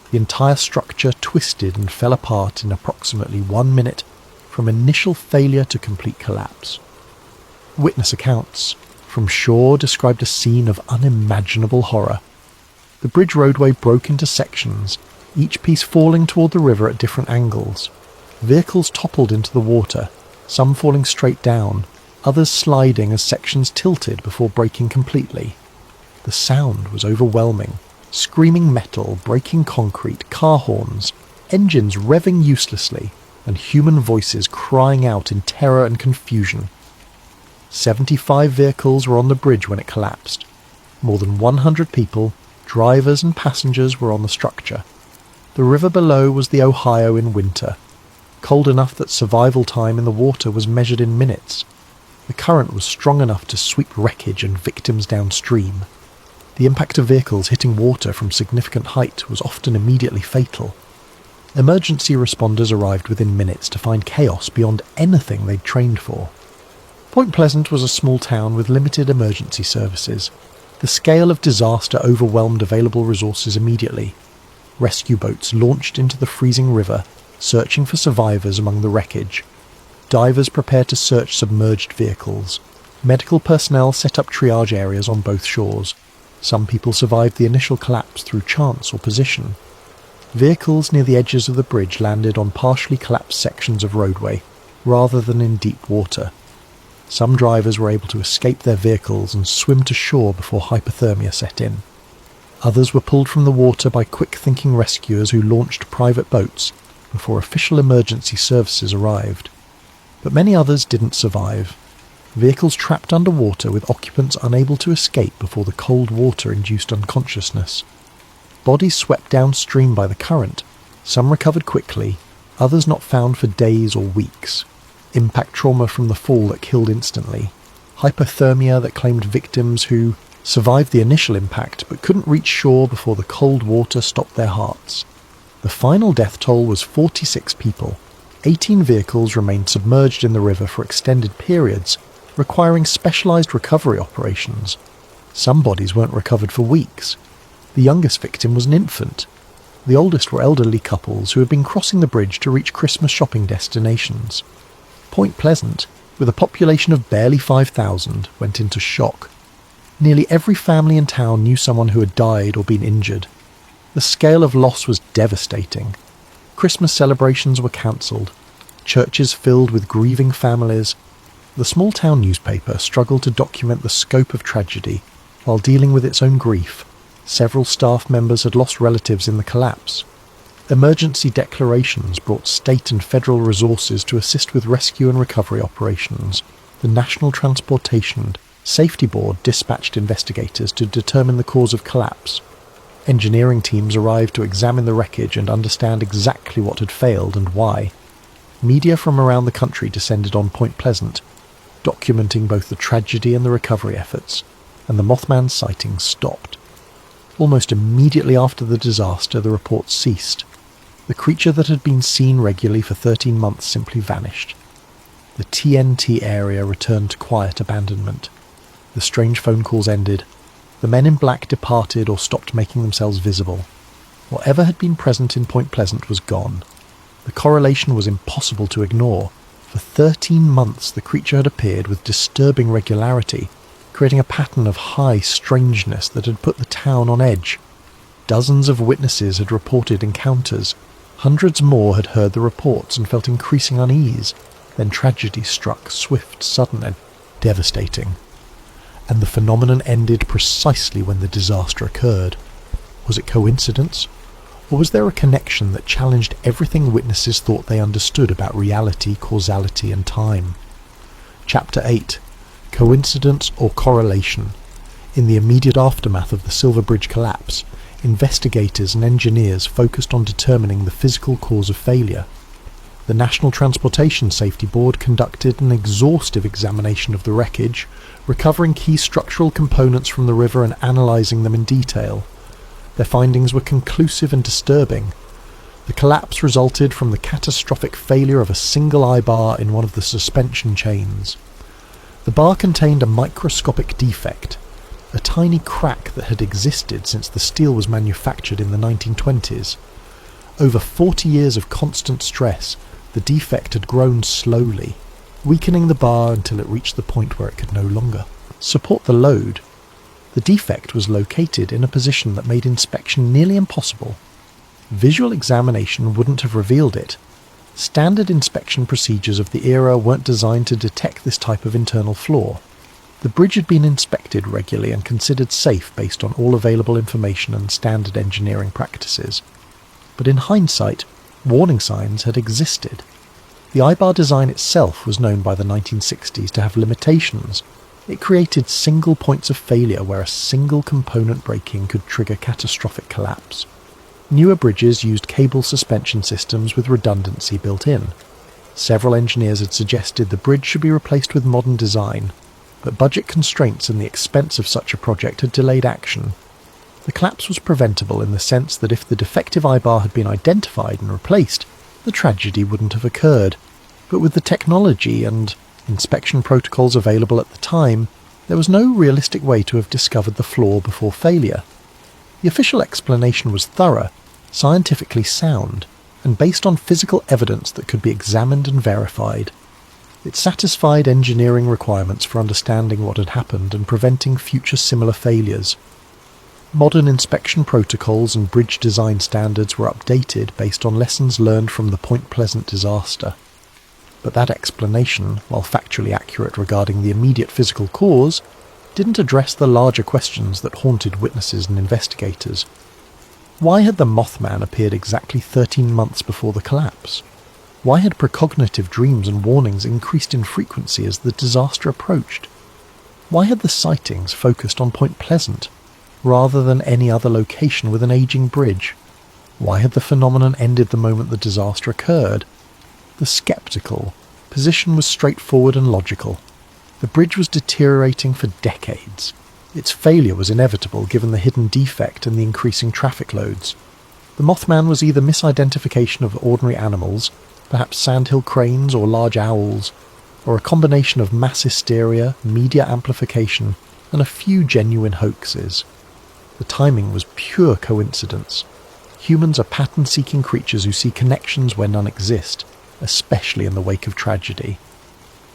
The entire structure twisted and fell apart in approximately 1 minute from initial failure to complete collapse. Witness accounts from shore described a scene of unimaginable horror. The bridge roadway broke into sections, each piece falling toward the river at different angles. Vehicles toppled into the water, some falling straight down, others sliding as sections tilted before breaking completely. The sound was overwhelming. Screaming metal, breaking concrete, car horns, engines revving uselessly, and human voices crying out in terror and confusion. 75 vehicles were on the bridge when it collapsed. More than 100 people, drivers and passengers were on the structure. The river below was the Ohio in winter, cold enough that survival time in the water was measured in minutes. The current was strong enough to sweep wreckage and victims downstream. The impact of vehicles hitting water from significant height was often immediately fatal. Emergency responders arrived within minutes to find chaos beyond anything they'd trained for. Point Pleasant was a small town with limited emergency services. The scale of disaster overwhelmed available resources immediately. Rescue boats launched into the freezing river, searching for survivors among the wreckage. Divers prepared to search submerged vehicles. Medical personnel set up triage areas on both shores. Some people survived the initial collapse through chance or position. Vehicles near the edges of the bridge landed on partially collapsed sections of roadway, rather than in deep water. Some drivers were able to escape their vehicles and swim to shore before hypothermia set in. Others were pulled from the water by quick-thinking rescuers who launched private boats before official emergency services arrived. But many others didn't survive. Vehicles trapped underwater with occupants unable to escape before the cold water induced unconsciousness. Bodies swept downstream by the current. Some recovered quickly, others not found for days or weeks. Impact trauma from the fall that killed instantly. Hypothermia that claimed victims who survived the initial impact but couldn't reach shore before the cold water stopped their hearts. The final death toll was 46 people. 18 vehicles remained submerged in the river for extended periods, requiring specialised recovery operations. Some bodies weren't recovered for weeks. The youngest victim was an infant. The oldest were elderly couples who had been crossing the bridge to reach Christmas shopping destinations. Point Pleasant, with a population of barely 5,000, went into shock. Nearly every family in town knew someone who had died or been injured. The scale of loss was devastating. Christmas celebrations were cancelled. Churches filled with grieving families. The small town newspaper struggled to document the scope of tragedy while dealing with its own grief. Several staff members had lost relatives in the collapse. Emergency declarations brought state and federal resources to assist with rescue and recovery operations. The National Transportation Safety Board dispatched investigators to determine the cause of collapse. Engineering teams arrived to examine the wreckage and understand exactly what had failed and why. Media from around the country descended on Point Pleasant, documenting both the tragedy and the recovery efforts, and the Mothman sightings stopped. Almost immediately after the disaster, the reports ceased. The creature that had been seen regularly for 13 months simply vanished. The TNT area returned to quiet abandonment. The strange phone calls ended. The men in black departed or stopped making themselves visible. Whatever had been present in Point Pleasant was gone. The correlation was impossible to ignore. For 13 months the creature had appeared with disturbing regularity, creating a pattern of high strangeness that had put the town on edge. Dozens of witnesses had reported encounters. Hundreds more had heard the reports and felt increasing unease. Then tragedy struck, swift, sudden, and devastating. And the phenomenon ended precisely when the disaster occurred. Was it coincidence? Or was there a connection that challenged everything witnesses thought they understood about reality, causality, and time? Chapter 8. Coincidence or correlation? In the immediate aftermath of the Silver Bridge collapse, investigators and engineers focused on determining the physical cause of failure. The National Transportation Safety Board conducted an exhaustive examination of the wreckage, recovering key structural components from the river and analysing them in detail. Their findings were conclusive and disturbing. The collapse resulted from the catastrophic failure of a single eye-bar in one of the suspension chains. The bar contained a microscopic defect, a tiny crack that had existed since the steel was manufactured in the 1920s. Over 40 years of constant stress, the defect had grown slowly, weakening the bar until it reached the point where it could no longer support the load. The defect was located in a position that made inspection nearly impossible. Visual examination wouldn't have revealed it. Standard inspection procedures of the era weren't designed to detect this type of internal flaw. The bridge had been inspected regularly and considered safe based on all available information and standard engineering practices. But in hindsight, warning signs had existed. The eye-bar design itself was known by the 1960s to have limitations. It created single points of failure where a single component breaking could trigger catastrophic collapse. Newer bridges used cable suspension systems with redundancy built in. Several engineers had suggested the bridge should be replaced with modern design. but budget constraints and the expense of such a project had delayed action. The collapse was preventable in the sense that if the defective eye-bar had been identified and replaced, the tragedy wouldn't have occurred. But with the technology and inspection protocols available at the time, there was no realistic way to have discovered the flaw before failure. The official explanation was thorough, scientifically sound, and based on physical evidence that could be examined and verified. It satisfied engineering requirements for understanding what had happened and preventing future similar failures. Modern inspection protocols and bridge design standards were updated based on lessons learned from the Point Pleasant disaster. But that explanation, while factually accurate regarding the immediate physical cause, didn't address the larger questions that haunted witnesses and investigators. Why had the Mothman appeared exactly 13 months before the collapse? Why had precognitive dreams and warnings increased in frequency as the disaster approached? Why had the sightings focused on Point Pleasant, rather than any other location with an aging bridge? Why had the phenomenon ended the moment the disaster occurred? The skeptical position was straightforward and logical. The bridge was deteriorating for decades. Its failure was inevitable given the hidden defect and the increasing traffic loads. The Mothman was either misidentification of ordinary animals, perhaps sandhill cranes or large owls, or a combination of mass hysteria, media amplification, and a few genuine hoaxes. The timing was pure coincidence. Humans are pattern-seeking creatures who see connections where none exist, especially in the wake of tragedy.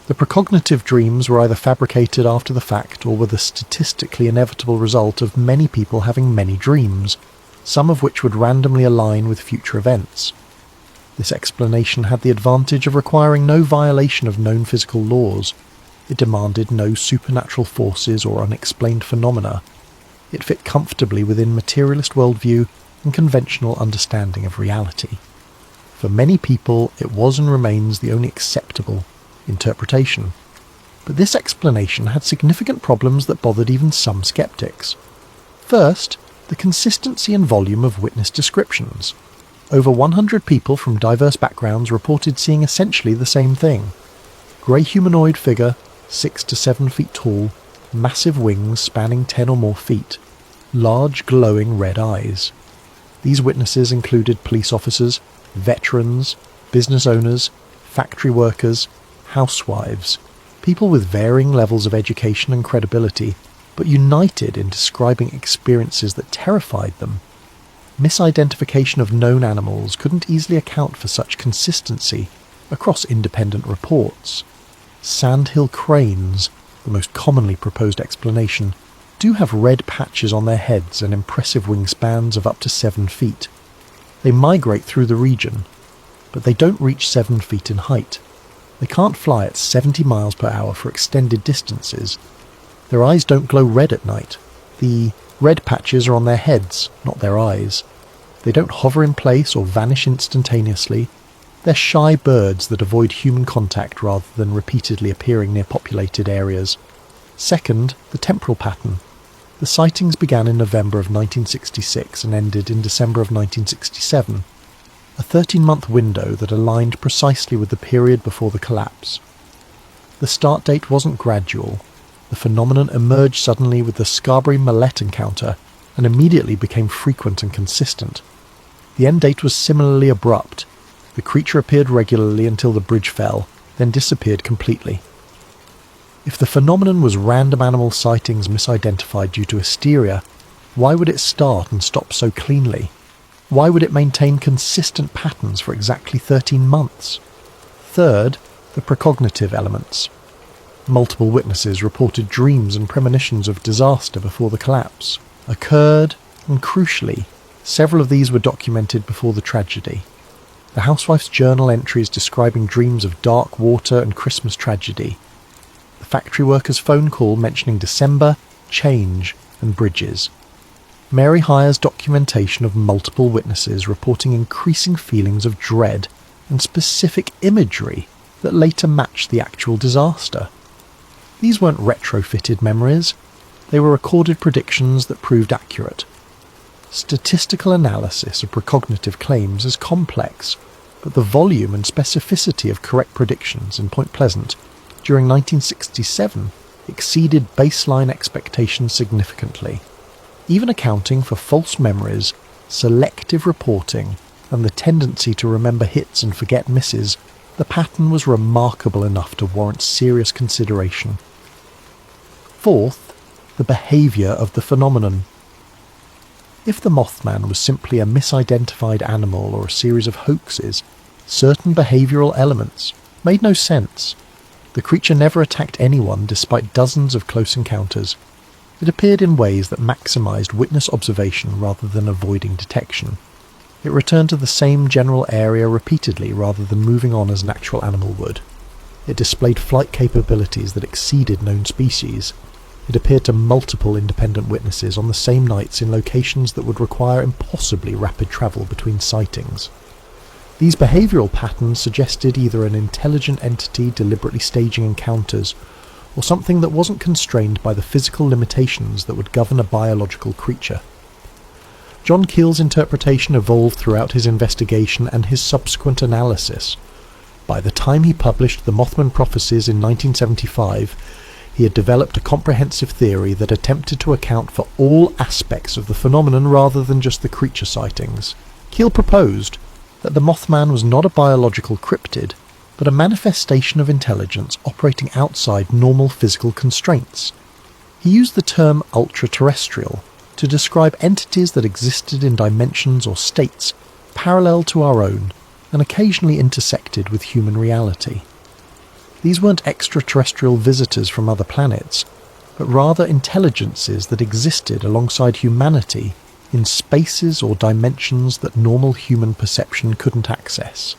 The precognitive dreams were either fabricated after the fact or were the statistically inevitable result of many people having many dreams, some of which would randomly align with future events. This explanation had the advantage of requiring no violation of known physical laws. It demanded no supernatural forces or unexplained phenomena. It fit comfortably within materialist worldview and conventional understanding of reality. For many people, it was and remains the only acceptable interpretation. But this explanation had significant problems that bothered even some skeptics. First, the consistency and volume of witness descriptions. Over 100 people from diverse backgrounds reported seeing essentially the same thing. Grey humanoid figure, 6 to 7 feet tall, massive wings spanning 10 or more feet, large glowing red eyes. These witnesses included police officers, veterans, business owners, factory workers, housewives, people with varying levels of education and credibility, but united in describing experiences that terrified them. Misidentification of known animals couldn't easily account for such consistency across independent reports. Sandhill cranes, the most commonly proposed explanation, do have red patches on their heads and impressive wingspans of up to 7 feet. They migrate through the region, but they don't reach 7 feet in height. They can't fly at 70 miles per hour for extended distances. Their eyes don't glow red at night. The red patches are on their heads, not their eyes. They don't hover in place or vanish instantaneously. They're shy birds that avoid human contact rather than repeatedly appearing near populated areas. Second, the temporal pattern. The sightings began in November of 1966 and ended in December of 1967, a 13-month window that aligned precisely with the period before the collapse. The start date wasn't gradual. The phenomenon emerged suddenly with the Scarberry-Mallet encounter and immediately became frequent and consistent. The end date was similarly abrupt. The creature appeared regularly until the bridge fell, then disappeared completely. If the phenomenon was random animal sightings misidentified due to hysteria, why would it start and stop so cleanly? Why would it maintain consistent patterns for exactly 13 months? Third, the precognitive elements. Multiple witnesses reported dreams and premonitions of disaster before the collapse occurred, and crucially, several of these were documented before the tragedy. The housewife's journal entries describing dreams of dark water and Christmas tragedy. The factory worker's phone call mentioning December, change, and bridges. Mary Hyer's documentation of multiple witnesses reporting increasing feelings of dread and specific imagery that later matched the actual disaster. These weren't retrofitted memories. They were recorded predictions that proved accurate. Statistical analysis of precognitive claims is complex, but the volume and specificity of correct predictions in Point Pleasant during 1967 exceeded baseline expectations significantly. Even accounting for false memories, selective reporting, and the tendency to remember hits and forget misses, the pattern was remarkable enough to warrant serious consideration. Fourth, the behaviour of the phenomenon. If the Mothman was simply a misidentified animal or a series of hoaxes, certain behavioural elements made no sense. The creature never attacked anyone despite dozens of close encounters. It appeared in ways that maximised witness observation rather than avoiding detection. It returned to the same general area repeatedly rather than moving on as an actual animal would. It displayed flight capabilities that exceeded known species. It appeared to multiple independent witnesses on the same nights in locations that would require impossibly rapid travel between sightings. These behavioural patterns suggested either an intelligent entity deliberately staging encounters, or something that wasn't constrained by the physical limitations that would govern a biological creature. John Keel's interpretation evolved throughout his investigation and his subsequent analysis. By the time he published the Mothman Prophecies in 1975, he had developed a comprehensive theory that attempted to account for all aspects of the phenomenon rather than just the creature sightings. Keel proposed that the Mothman was not a biological cryptid, but a manifestation of intelligence operating outside normal physical constraints. He used the term ultra-terrestrial to describe entities that existed in dimensions or states parallel to our own and occasionally intersected with human reality. These weren't extraterrestrial visitors from other planets, but rather intelligences that existed alongside humanity in spaces or dimensions that normal human perception couldn't access.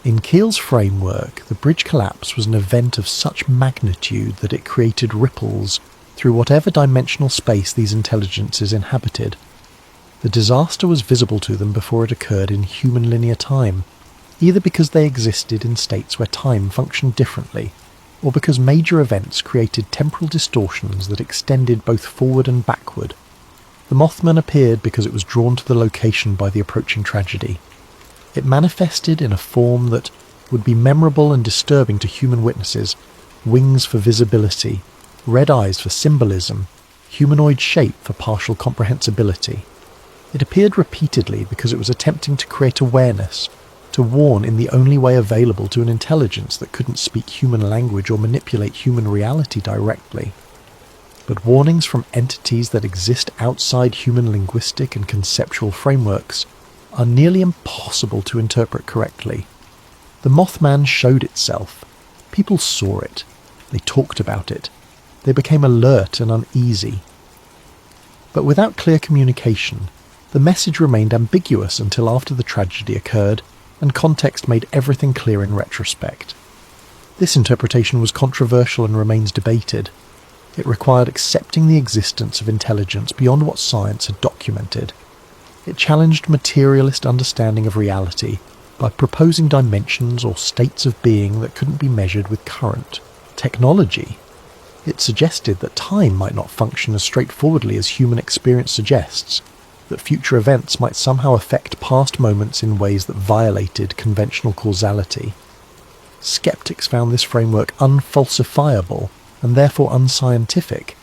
In Keel's framework, the bridge collapse was an event of such magnitude that it created ripples through whatever dimensional space these intelligences inhabited. The disaster was visible to them before it occurred in human linear time, either because they existed in states where time functioned differently, or because major events created temporal distortions that extended both forward and backward. The Mothman appeared because it was drawn to the location by the approaching tragedy. It manifested in a form that would be memorable and disturbing to human witnesses: wings for visibility, red eyes for symbolism, humanoid shape for partial comprehensibility. It appeared repeatedly because it was attempting to create awareness, to warn in the only way available to an intelligence that couldn't speak human language or manipulate human reality directly. But warnings from entities that exist outside human linguistic and conceptual frameworks are nearly impossible to interpret correctly. The Mothman showed itself. People saw it. They talked about it. They became alert and uneasy. But without clear communication, the message remained ambiguous until after the tragedy occurred, and context made everything clear in retrospect. This interpretation was controversial and remains debated. It required accepting the existence of intelligence beyond what science had documented. It challenged materialist understanding of reality by proposing dimensions or states of being that couldn't be measured with current technology. It suggested that time might not function as straightforwardly as human experience suggests, that future events might somehow affect past moments in ways that violated conventional causality. Skeptics found this framework unfalsifiable and therefore unscientific.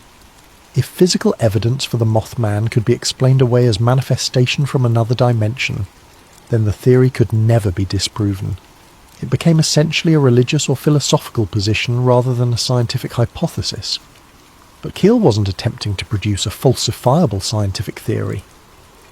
If physical evidence for the Mothman could be explained away as manifestation from another dimension, then the theory could never be disproven. It became essentially a religious or philosophical position rather than a scientific hypothesis. But Keel wasn't attempting to produce a falsifiable scientific theory.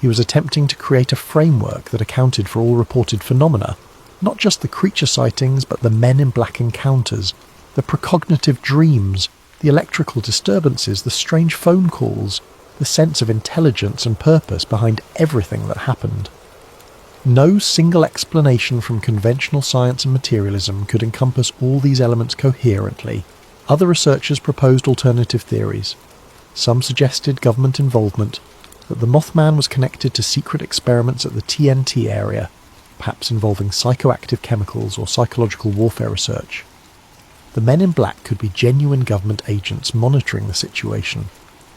He was attempting to create a framework that accounted for all reported phenomena, not just the creature sightings but the men in black encounters, the precognitive dreams, the electrical disturbances, the strange phone calls, the sense of intelligence and purpose behind everything that happened. No single explanation from conventional science and materialism could encompass all these elements coherently. Other researchers proposed alternative theories. Some suggested government involvement, that the Mothman was connected to secret experiments at the TNT area, perhaps involving psychoactive chemicals or psychological warfare research. The men in black could be genuine government agents monitoring the situation.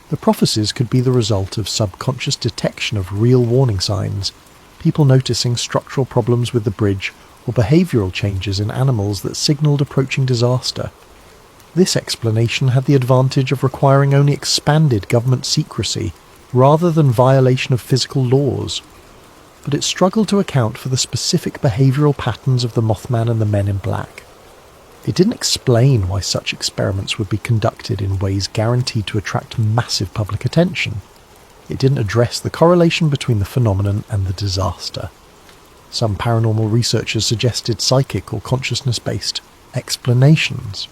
The prophecies could be the result of subconscious detection of real warning signs, people noticing structural problems with the bridge or behavioural changes in animals that signalled approaching disaster. This explanation had the advantage of requiring only expanded government secrecy rather than violation of physical laws, but it struggled to account for the specific behavioural patterns of the Mothman and the Men in Black. It didn't explain why such experiments would be conducted in ways guaranteed to attract massive public attention. It didn't address the correlation between the phenomenon and the disaster. Some paranormal researchers suggested psychic or consciousness-based explanations.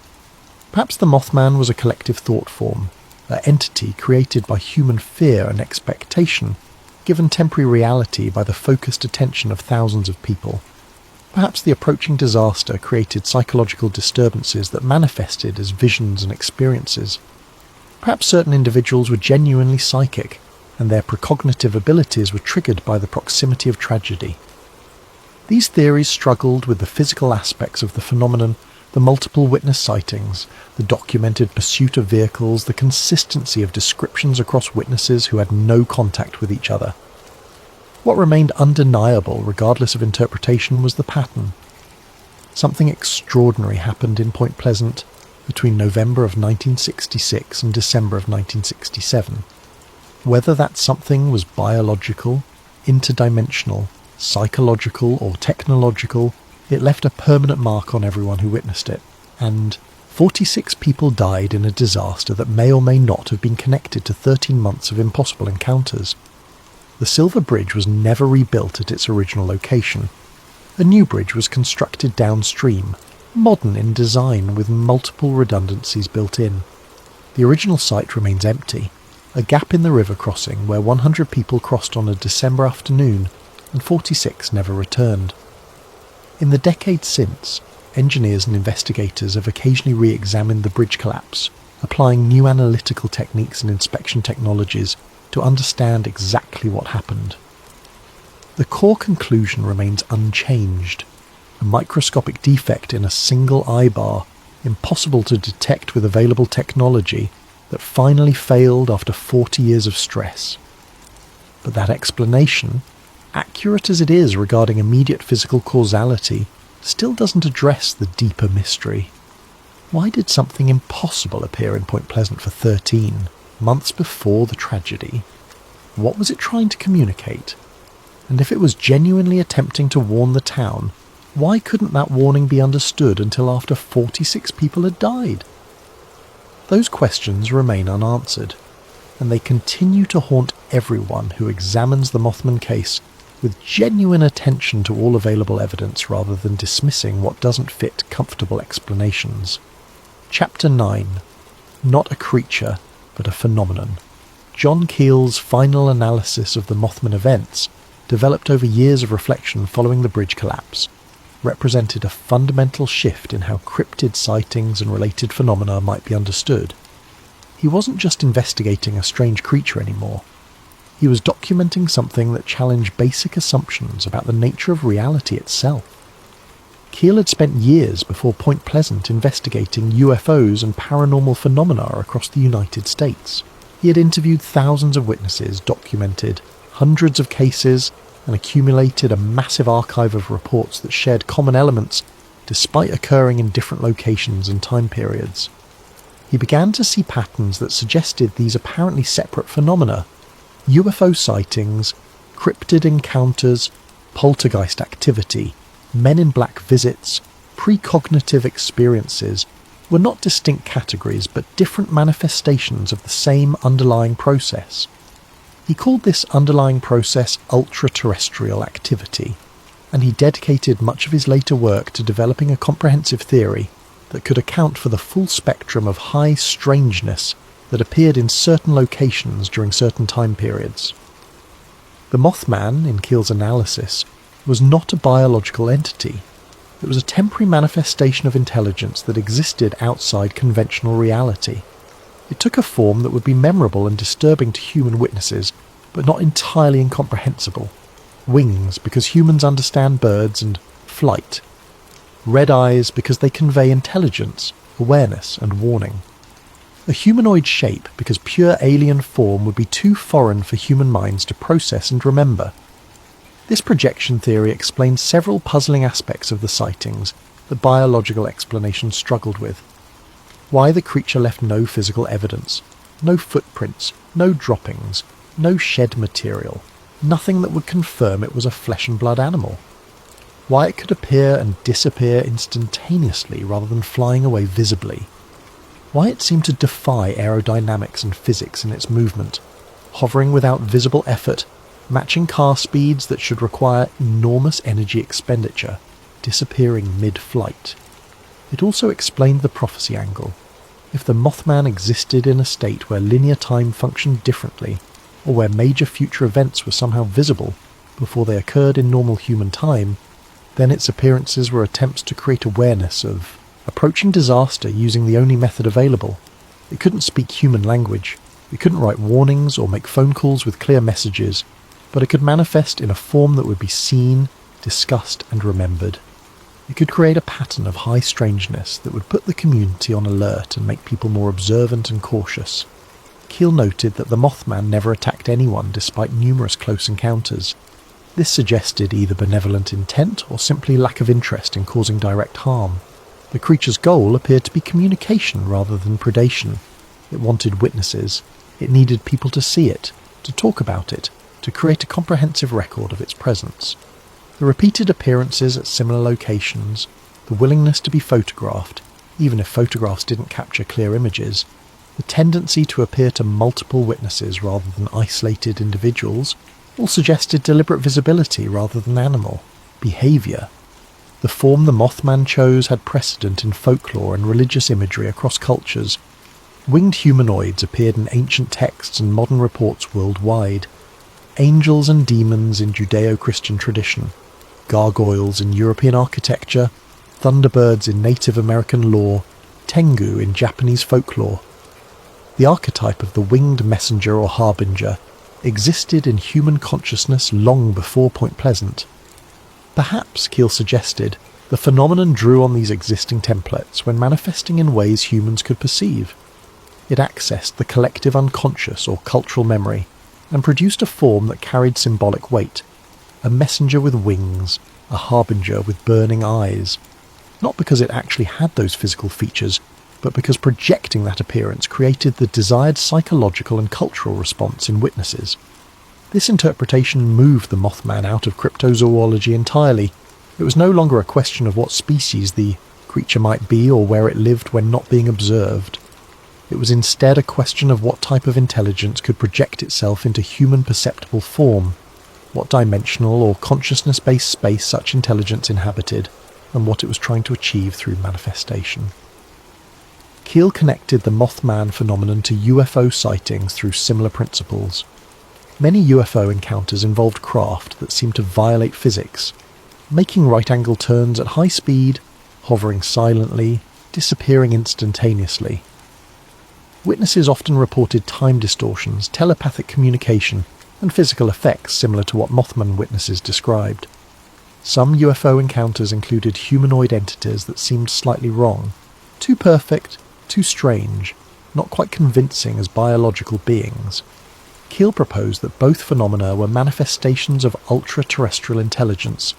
Perhaps the Mothman was a collective thought form, an entity created by human fear and expectation, given temporary reality by the focused attention of thousands of people. Perhaps the approaching disaster created psychological disturbances that manifested as visions and experiences. Perhaps certain individuals were genuinely psychic, and their precognitive abilities were triggered by the proximity of tragedy. These theories struggled with the physical aspects of the phenomenon, the multiple witness sightings, the documented pursuit of vehicles, the consistency of descriptions across witnesses who had no contact with each other. What remained undeniable, regardless of interpretation, was the pattern. Something extraordinary happened in Point Pleasant between November of 1966 and December of 1967. Whether that something was biological, interdimensional, psychological or technological, it left a permanent mark on everyone who witnessed it, and 46 people died in a disaster that may or may not have been connected to 13 months of impossible encounters. The Silver Bridge was never rebuilt at its original location. A new bridge was constructed downstream, modern in design with multiple redundancies built in. The original site remains empty, a gap in the river crossing where 100 people crossed on a December afternoon and 46 never returned. In the decades since, engineers and investigators have occasionally re-examined the bridge collapse, applying new analytical techniques and inspection technologies to understand exactly what happened. The core conclusion remains unchanged: a microscopic defect in a single eye bar, impossible to detect with available technology, that finally failed after 40 years of stress. But that explanation, accurate as it is regarding immediate physical causality, still doesn't address the deeper mystery. Why did something impossible appear in Point Pleasant for 13 months before the tragedy? What was it trying to communicate? And if it was genuinely attempting to warn the town, why couldn't that warning be understood until after 46 people had died? Those questions remain unanswered, and they continue to haunt everyone who examines the Mothman case with genuine attention to all available evidence rather than dismissing what doesn't fit comfortable explanations. Chapter 9. Not a creature, but a phenomenon. John Keel's final analysis of the Mothman events, developed over years of reflection following the bridge collapse, represented a fundamental shift in how cryptid sightings and related phenomena might be understood. He wasn't just investigating a strange creature anymore. He was documenting something that challenged basic assumptions about the nature of reality itself. Keel had spent years before Point Pleasant investigating UFOs and paranormal phenomena across the United States. He had interviewed thousands of witnesses, documented hundreds of cases, and accumulated a massive archive of reports that shared common elements despite occurring in different locations and time periods. He began to see patterns that suggested these apparently separate phenomena, UFO sightings, cryptid encounters, poltergeist activity, Men in Black visits, precognitive experiences, were not distinct categories but different manifestations of the same underlying process. He called this underlying process ultra-terrestrial activity, and he dedicated much of his later work to developing a comprehensive theory that could account for the full spectrum of high strangeness that appeared in certain locations during certain time periods. The Mothman, in Keel's analysis, was not a biological entity. It was a temporary manifestation of intelligence that existed outside conventional reality. It took a form that would be memorable and disturbing to human witnesses, but not entirely incomprehensible. Wings, because humans understand birds, and flight. Red eyes, because they convey intelligence, awareness, and warning. A humanoid shape, because pure alien form would be too foreign for human minds to process and remember. This projection theory explains several puzzling aspects of the sightings that biological explanations struggled with. Why the creature left no physical evidence, no footprints, no droppings, no shed material, nothing that would confirm it was a flesh and blood animal. Why it could appear and disappear instantaneously rather than flying away visibly. Why it seemed to defy aerodynamics and physics in its movement, hovering without visible effort, matching car speeds that should require enormous energy expenditure, disappearing mid-flight. It also explained the prophecy angle. If the Mothman existed in a state where linear time functioned differently, or where major future events were somehow visible before they occurred in normal human time, then its appearances were attempts to create awareness of approaching disaster using the only method available. It couldn't speak human language, it couldn't write warnings or make phone calls with clear messages, but it could manifest in a form that would be seen, discussed and remembered. It could create a pattern of high strangeness that would put the community on alert and make people more observant and cautious. Keel noted that the Mothman never attacked anyone despite numerous close encounters. This suggested either benevolent intent or simply lack of interest in causing direct harm. The creature's goal appeared to be communication rather than predation. It wanted witnesses. It needed people to see it, to talk about it, to create a comprehensive record of its presence. The repeated appearances at similar locations, the willingness to be photographed, even if photographs didn't capture clear images, the tendency to appear to multiple witnesses rather than isolated individuals, all suggested deliberate visibility rather than animal behaviour. The form the Mothman chose had precedent in folklore and religious imagery across cultures. Winged humanoids appeared in ancient texts and modern reports worldwide. Angels and demons in Judeo-Christian tradition, gargoyles in European architecture, thunderbirds in Native American lore, Tengu in Japanese folklore. The archetype of the winged messenger or harbinger existed in human consciousness long before Point Pleasant. Perhaps, Keel suggested, the phenomenon drew on these existing templates when manifesting in ways humans could perceive. It accessed the collective unconscious or cultural memory and produced a form that carried symbolic weight, a messenger with wings, a harbinger with burning eyes. Not because it actually had those physical features, but because projecting that appearance created the desired psychological and cultural response in witnesses. This interpretation moved the Mothman out of cryptozoology entirely. It was no longer a question of what species the creature might be or where it lived when not being observed. It was instead a question of what type of intelligence could project itself into human perceptible form, what dimensional or consciousness-based space such intelligence inhabited, and what it was trying to achieve through manifestation. Keel connected the Mothman phenomenon to UFO sightings through similar principles. Many UFO encounters involved craft that seemed to violate physics, making right-angle turns at high speed, hovering silently, disappearing instantaneously. Witnesses often reported time distortions, telepathic communication, and physical effects similar to what Mothman witnesses described. Some UFO encounters included humanoid entities that seemed slightly wrong, too perfect, too strange, not quite convincing as biological beings. Keel proposed that both phenomena were manifestations of ultra-terrestrial intelligence,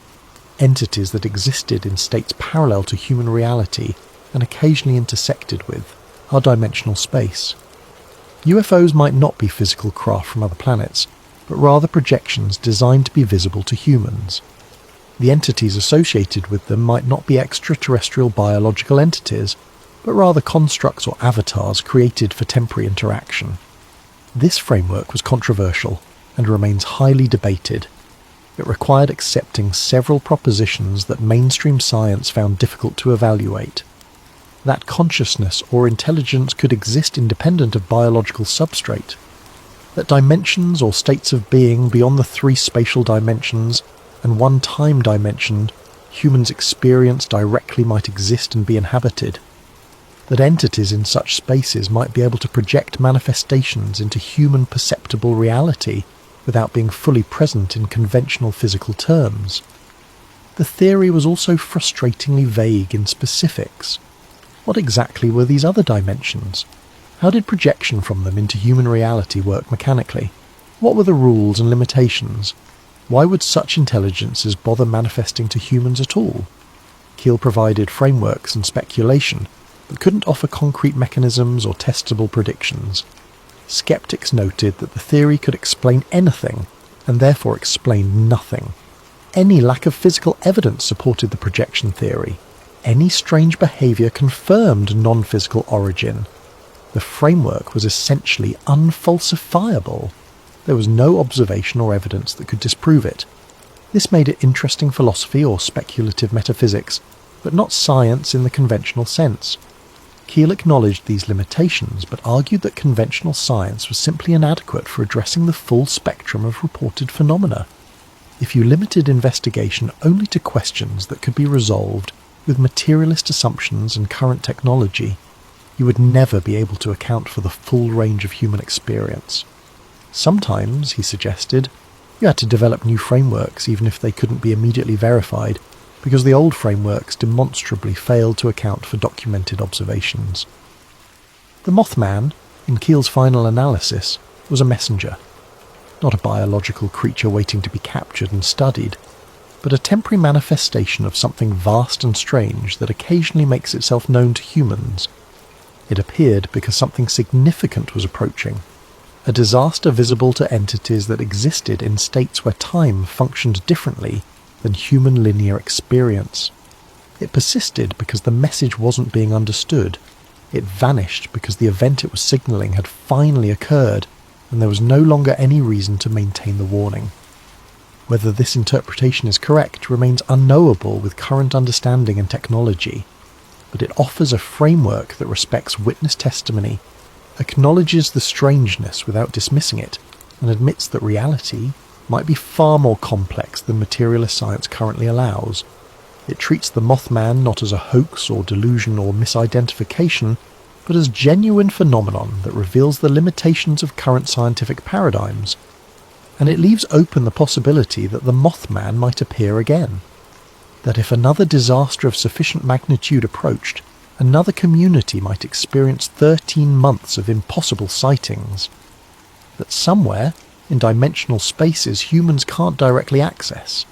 entities that existed in states parallel to human reality and occasionally intersected with our dimensional space. UFOs might not be physical craft from other planets, but rather projections designed to be visible to humans. The entities associated with them might not be extraterrestrial biological entities, but rather constructs or avatars created for temporary interaction. This framework was controversial and remains highly debated. It required accepting several propositions that mainstream science found difficult to evaluate. That consciousness or intelligence could exist independent of biological substrate. That dimensions or states of being beyond the three spatial dimensions and one time dimension humans experience directly might exist and be inhabited. That entities in such spaces might be able to project manifestations into human perceptible reality without being fully present in conventional physical terms. The theory was also frustratingly vague in specifics. What exactly were these other dimensions? How did projection from them into human reality work mechanically? What were the rules and limitations? Why would such intelligences bother manifesting to humans at all? Keel provided frameworks and speculation, but couldn't offer concrete mechanisms or testable predictions. Skeptics noted that the theory could explain anything, and therefore explained nothing. Any lack of physical evidence supported the projection theory. Any strange behaviour confirmed non-physical origin. The framework was essentially unfalsifiable. There was no observation or evidence that could disprove it. This made it interesting philosophy or speculative metaphysics, but not science in the conventional sense. Keel acknowledged these limitations, but argued that conventional science was simply inadequate for addressing the full spectrum of reported phenomena. If you limited investigation only to questions that could be resolved with materialist assumptions and current technology, you would never be able to account for the full range of human experience. Sometimes, he suggested, you had to develop new frameworks even if they couldn't be immediately verified, because the old frameworks demonstrably failed to account for documented observations. The Mothman, in Keel's final analysis, was a messenger. Not a biological creature waiting to be captured and studied, but a temporary manifestation of something vast and strange that occasionally makes itself known to humans. It appeared because something significant was approaching, a disaster visible to entities that existed in states where time functioned differently than human linear experience. It persisted because the message wasn't being understood. It vanished because the event it was signalling had finally occurred, and there was no longer any reason to maintain the warning. Whether this interpretation is correct remains unknowable with current understanding and technology, but it offers a framework that respects witness testimony, acknowledges the strangeness without dismissing it, and admits that reality might be far more complex than materialist science currently allows. It treats the Mothman not as a hoax or delusion or misidentification, but as genuine phenomenon that reveals the limitations of current scientific paradigms. And it leaves open the possibility that the Mothman might appear again. That if another disaster of sufficient magnitude approached, another community might experience 13 months of impossible sightings. That somewhere, in dimensional spaces humans can't directly access,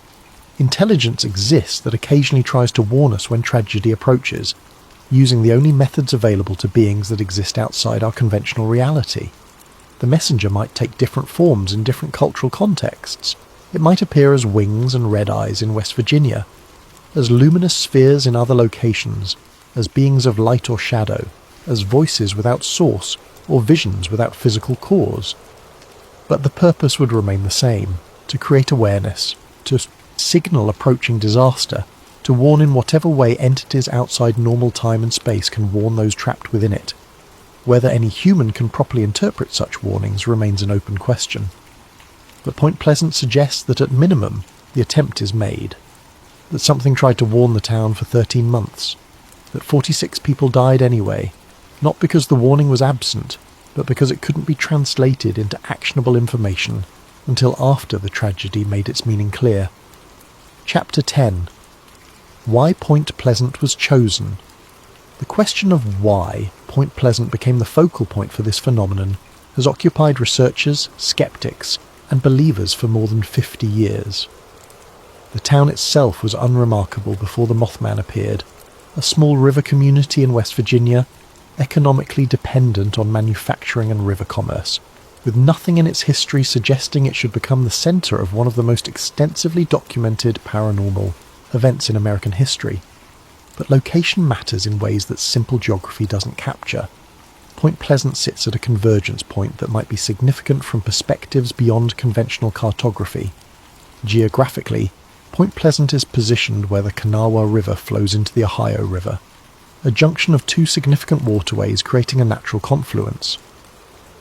intelligence exists that occasionally tries to warn us when tragedy approaches, using the only methods available to beings that exist outside our conventional reality. The messenger might take different forms in different cultural contexts. It might appear as wings and red eyes in West Virginia, as luminous spheres in other locations, as beings of light or shadow, as voices without source, or visions without physical cause. But the purpose would remain the same: to create awareness, to signal approaching disaster, to warn in whatever way entities outside normal time and space can warn those trapped within it. Whether any human can properly interpret such warnings remains an open question. But Point Pleasant suggests that at minimum the attempt is made, that something tried to warn the town for 13 months, that 46 people died anyway, not because the warning was absent, but because it couldn't be translated into actionable information until after the tragedy made its meaning clear. Chapter 10. Why Point Pleasant was chosen. The question of why Point Pleasant became the focal point for this phenomenon has occupied researchers, skeptics, and believers for more than 50 years. The town itself was unremarkable before the Mothman appeared, a small river community in West Virginia, economically dependent on manufacturing and river commerce, with nothing in its history suggesting it should become the centre of one of the most extensively documented paranormal events in American history. But location matters in ways that simple geography doesn't capture. Point Pleasant sits at a convergence point that might be significant from perspectives beyond conventional cartography. Geographically, Point Pleasant is positioned where the Kanawha River flows into the Ohio River, a junction of two significant waterways creating a natural confluence.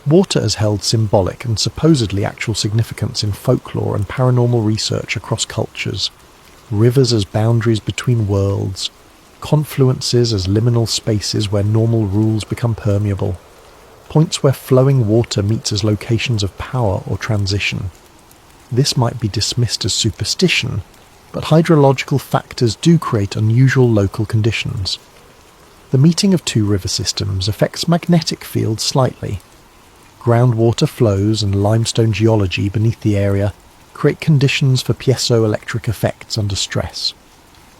Water has held symbolic and supposedly actual significance in folklore and paranormal research across cultures. Rivers as boundaries between worlds, confluences as liminal spaces where normal rules become permeable, points where flowing water meets as locations of power or transition. This might be dismissed as superstition, but hydrological factors do create unusual local conditions. The meeting of two river systems affects magnetic fields slightly. Groundwater flows and limestone geology beneath the area create conditions for piezoelectric effects under stress.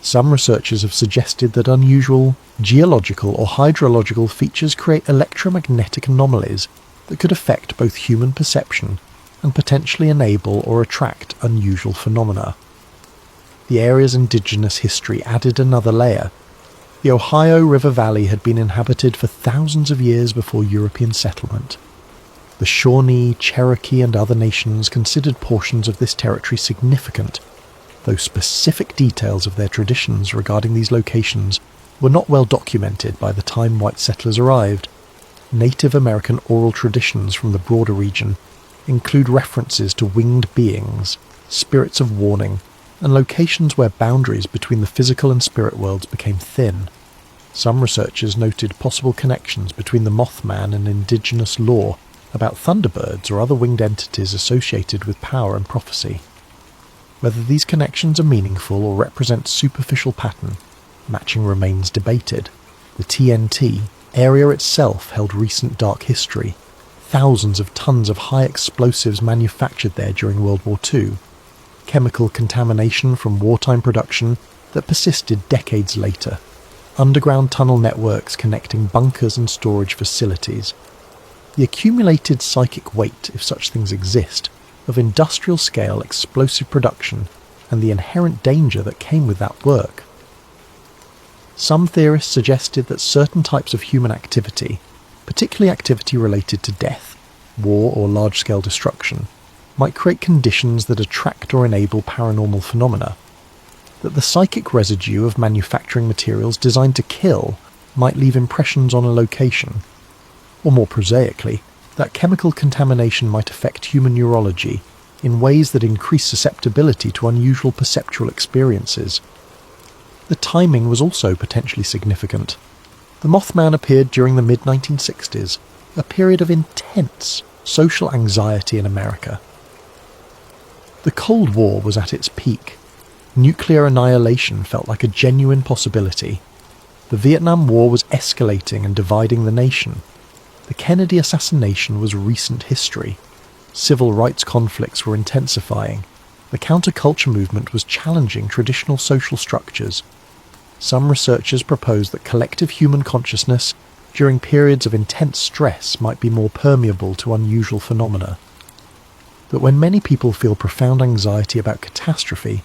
Some researchers have suggested that unusual geological or hydrological features create electromagnetic anomalies that could affect both human perception and potentially enable or attract unusual phenomena. The area's indigenous history added another layer. The Ohio River Valley had been inhabited for thousands of years before European settlement. The Shawnee, Cherokee and other nations considered portions of this territory significant, though specific details of their traditions regarding these locations were not well documented by the time white settlers arrived. Native American oral traditions from the broader region include references to winged beings, spirits of warning, and locations where boundaries between the physical and spirit worlds became thin. Some researchers noted possible connections between the Mothman and indigenous lore about thunderbirds or other winged entities associated with power and prophecy. Whether these connections are meaningful or represent superficial pattern, matching remains debated. The TNT area itself held recent dark history. Thousands of tons of high explosives manufactured there during World War II. Chemical contamination from wartime production that persisted decades later. Underground tunnel networks connecting bunkers and storage facilities. The accumulated psychic weight, if such things exist, of industrial-scale explosive production and the inherent danger that came with that work. Some theorists suggested that certain types of human activity, particularly activity related to death, war or large-scale destruction, might create conditions that attract or enable paranormal phenomena. That the psychic residue of manufacturing materials designed to kill might leave impressions on a location. Or more prosaically, that chemical contamination might affect human neurology in ways that increase susceptibility to unusual perceptual experiences. The timing was also potentially significant. The Mothman appeared during the mid-1960s, a period of intense social anxiety in America. The Cold War was at its peak. Nuclear annihilation felt like a genuine possibility. The Vietnam War was escalating and dividing the nation. The Kennedy assassination was recent history. Civil rights conflicts were intensifying. The counterculture movement was challenging traditional social structures. Some researchers propose that collective human consciousness during periods of intense stress might be more permeable to unusual phenomena. That when many people feel profound anxiety about catastrophe,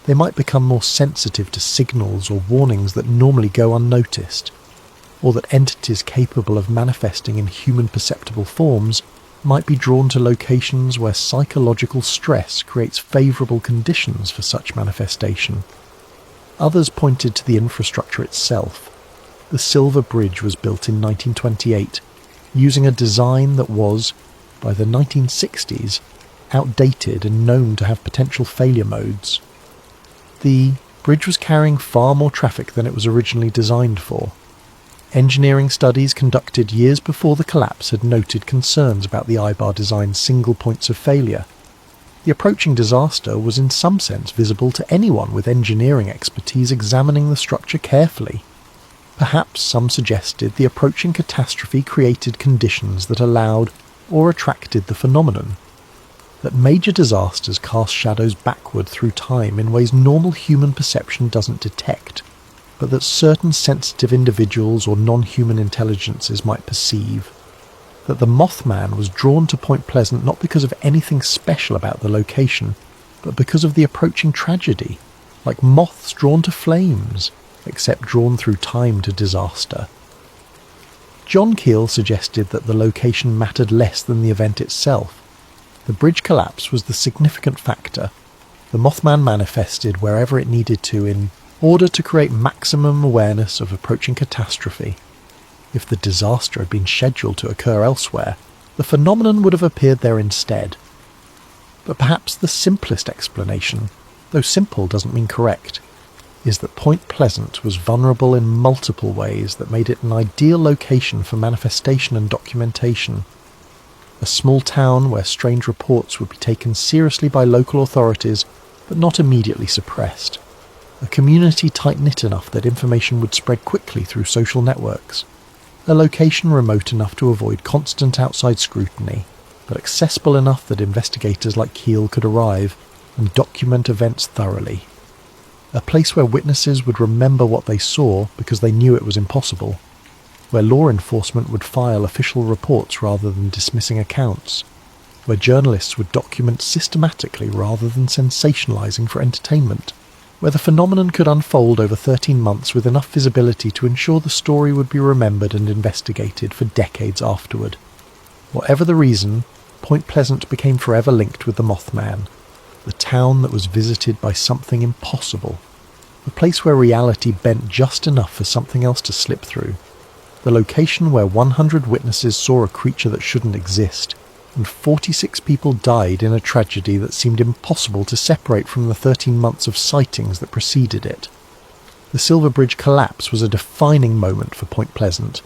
they might become more sensitive to signals or warnings that normally go unnoticed, or that entities capable of manifesting in human perceptible forms might be drawn to locations where psychological stress creates favourable conditions for such manifestation. Others pointed to the infrastructure itself. The Silver Bridge was built in 1928, using a design that was, by the 1960s, outdated and known to have potential failure modes. The bridge was carrying far more traffic than it was originally designed for. Engineering studies conducted years before the collapse had noted concerns about the I-bar design's single points of failure. The approaching disaster was in some sense visible to anyone with engineering expertise examining the structure carefully. Perhaps some suggested the approaching catastrophe created conditions that allowed or attracted the phenomenon. That major disasters cast shadows backward through time in ways normal human perception doesn't detect, but that certain sensitive individuals or non-human intelligences might perceive. That the Mothman was drawn to Point Pleasant not because of anything special about the location, but because of the approaching tragedy, like moths drawn to flames, except drawn through time to disaster. John Keel suggested that the location mattered less than the event itself. The bridge collapse was the significant factor. The Mothman manifested wherever it needed to in order to create maximum awareness of approaching catastrophe. If the disaster had been scheduled to occur elsewhere, the phenomenon would have appeared there instead. But perhaps the simplest explanation, though simple doesn't mean correct, is that Point Pleasant was vulnerable in multiple ways that made it an ideal location for manifestation and documentation. A small town where strange reports would be taken seriously by local authorities but not immediately suppressed. A community tight-knit enough that information would spread quickly through social networks. A location remote enough to avoid constant outside scrutiny, but accessible enough that investigators like Keel could arrive and document events thoroughly. a place where witnesses would remember what they saw because they knew it was impossible, where law enforcement would file official reports rather than dismissing accounts, where journalists would document systematically rather than sensationalizing for entertainment, where the phenomenon could unfold over 13 months with enough visibility to ensure the story would be remembered and investigated for decades afterward. Whatever the reason, Point Pleasant became forever linked with the Mothman, the town that was visited by something impossible, the place where reality bent just enough for something else to slip through, the location where 100 witnesses saw a creature that shouldn't exist, and 46 people died in a tragedy that seemed impossible to separate from the 13 months of sightings that preceded it. The Silver Bridge collapse was a defining moment for Point Pleasant.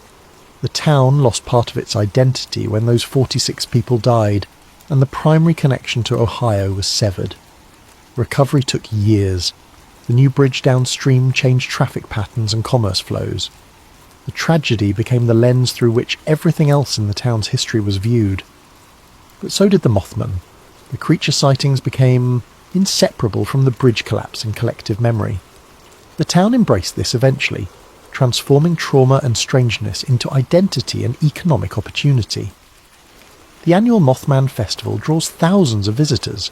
The town lost part of its identity when those 46 people died, and the primary connection to Ohio was severed. Recovery took years. The new bridge downstream changed traffic patterns and commerce flows. The tragedy became the lens through which everything else in the town's history was viewed. But so did the Mothman. The creature sightings became inseparable from the bridge collapse in collective memory. The town embraced this eventually, transforming trauma and strangeness into identity and economic opportunity. The annual Mothman Festival draws thousands of visitors.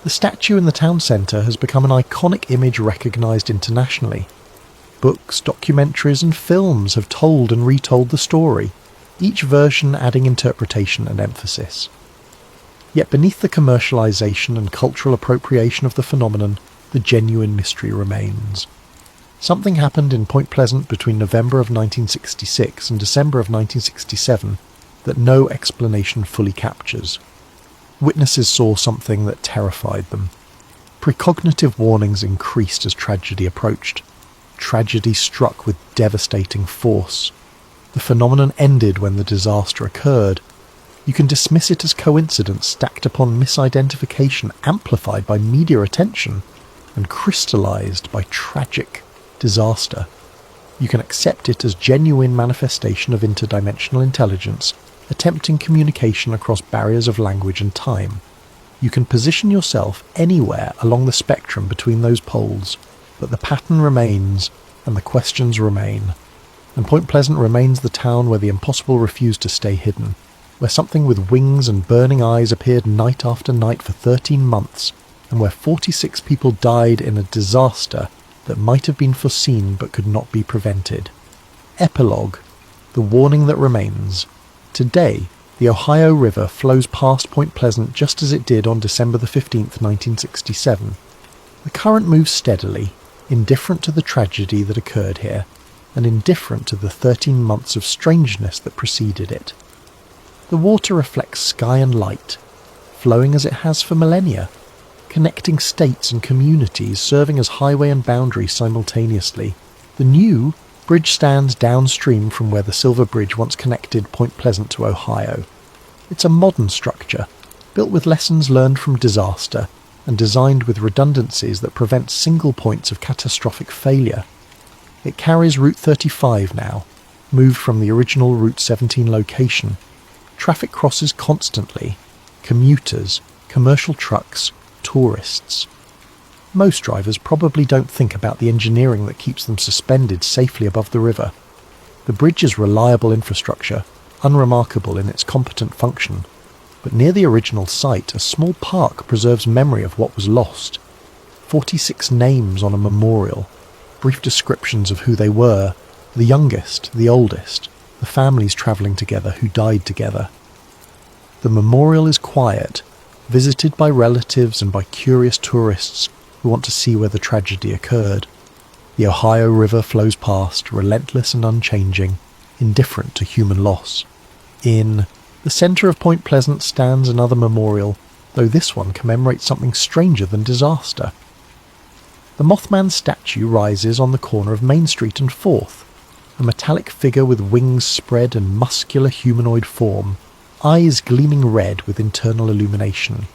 The statue in the town centre has become an iconic image recognised internationally. Books, documentaries and films have told and retold the story, each version adding interpretation and emphasis. Yet beneath the commercialisation and cultural appropriation of the phenomenon, the genuine mystery remains. Something happened in Point Pleasant between November of 1966 and December of 1967 that no explanation fully captures. Witnesses saw something that terrified them. Precognitive warnings increased as tragedy approached. Tragedy struck with devastating force. The phenomenon ended when the disaster occurred. You can dismiss it as coincidence stacked upon misidentification amplified by media attention and crystallized by tragic disaster. You can accept it as genuine manifestation of interdimensional intelligence, attempting communication across barriers of language and time. You can position yourself anywhere along the spectrum between those poles, but the pattern remains and the questions remain. And Point Pleasant remains the town where the impossible refused to stay hidden, where something with wings and burning eyes appeared night after night for 13 months, and where 46 people died in a disaster that might have been foreseen but could not be prevented. Epilogue. The warning that remains. Today, the Ohio River flows past Point Pleasant just as it did on December the 15th, 1967. The current moves steadily, indifferent to the tragedy that occurred here, and indifferent to the 13 months of strangeness that preceded it. The water reflects sky and light, flowing as it has for millennia, connecting states and communities, serving as highway and boundary simultaneously. The new bridge stands downstream from where the Silver Bridge once connected Point Pleasant to Ohio. It's a modern structure, built with lessons learned from disaster and designed with redundancies that prevent single points of catastrophic failure. It carries Route 35 now, moved from the original Route 17 location. Traffic crosses constantly. Commuters, commercial trucks, tourists. Most drivers probably don't think about the engineering that keeps them suspended safely above the river. The bridge is reliable infrastructure, unremarkable in its competent function, but near the original site a small park preserves memory of what was lost. 46 names on a memorial, brief descriptions of who they were, the youngest, the oldest, the families travelling together who died together. The memorial is quiet, visited by relatives and by curious tourists who want to see where the tragedy occurred. The Ohio River flows past, relentless and unchanging, indifferent to human loss. In the centre of Point Pleasant stands another memorial, though this one commemorates something stranger than disaster. The Mothman statue rises on the corner of Main Street and 4th, a metallic figure with wings spread and muscular humanoid form, eyes gleaming red with internal illumination.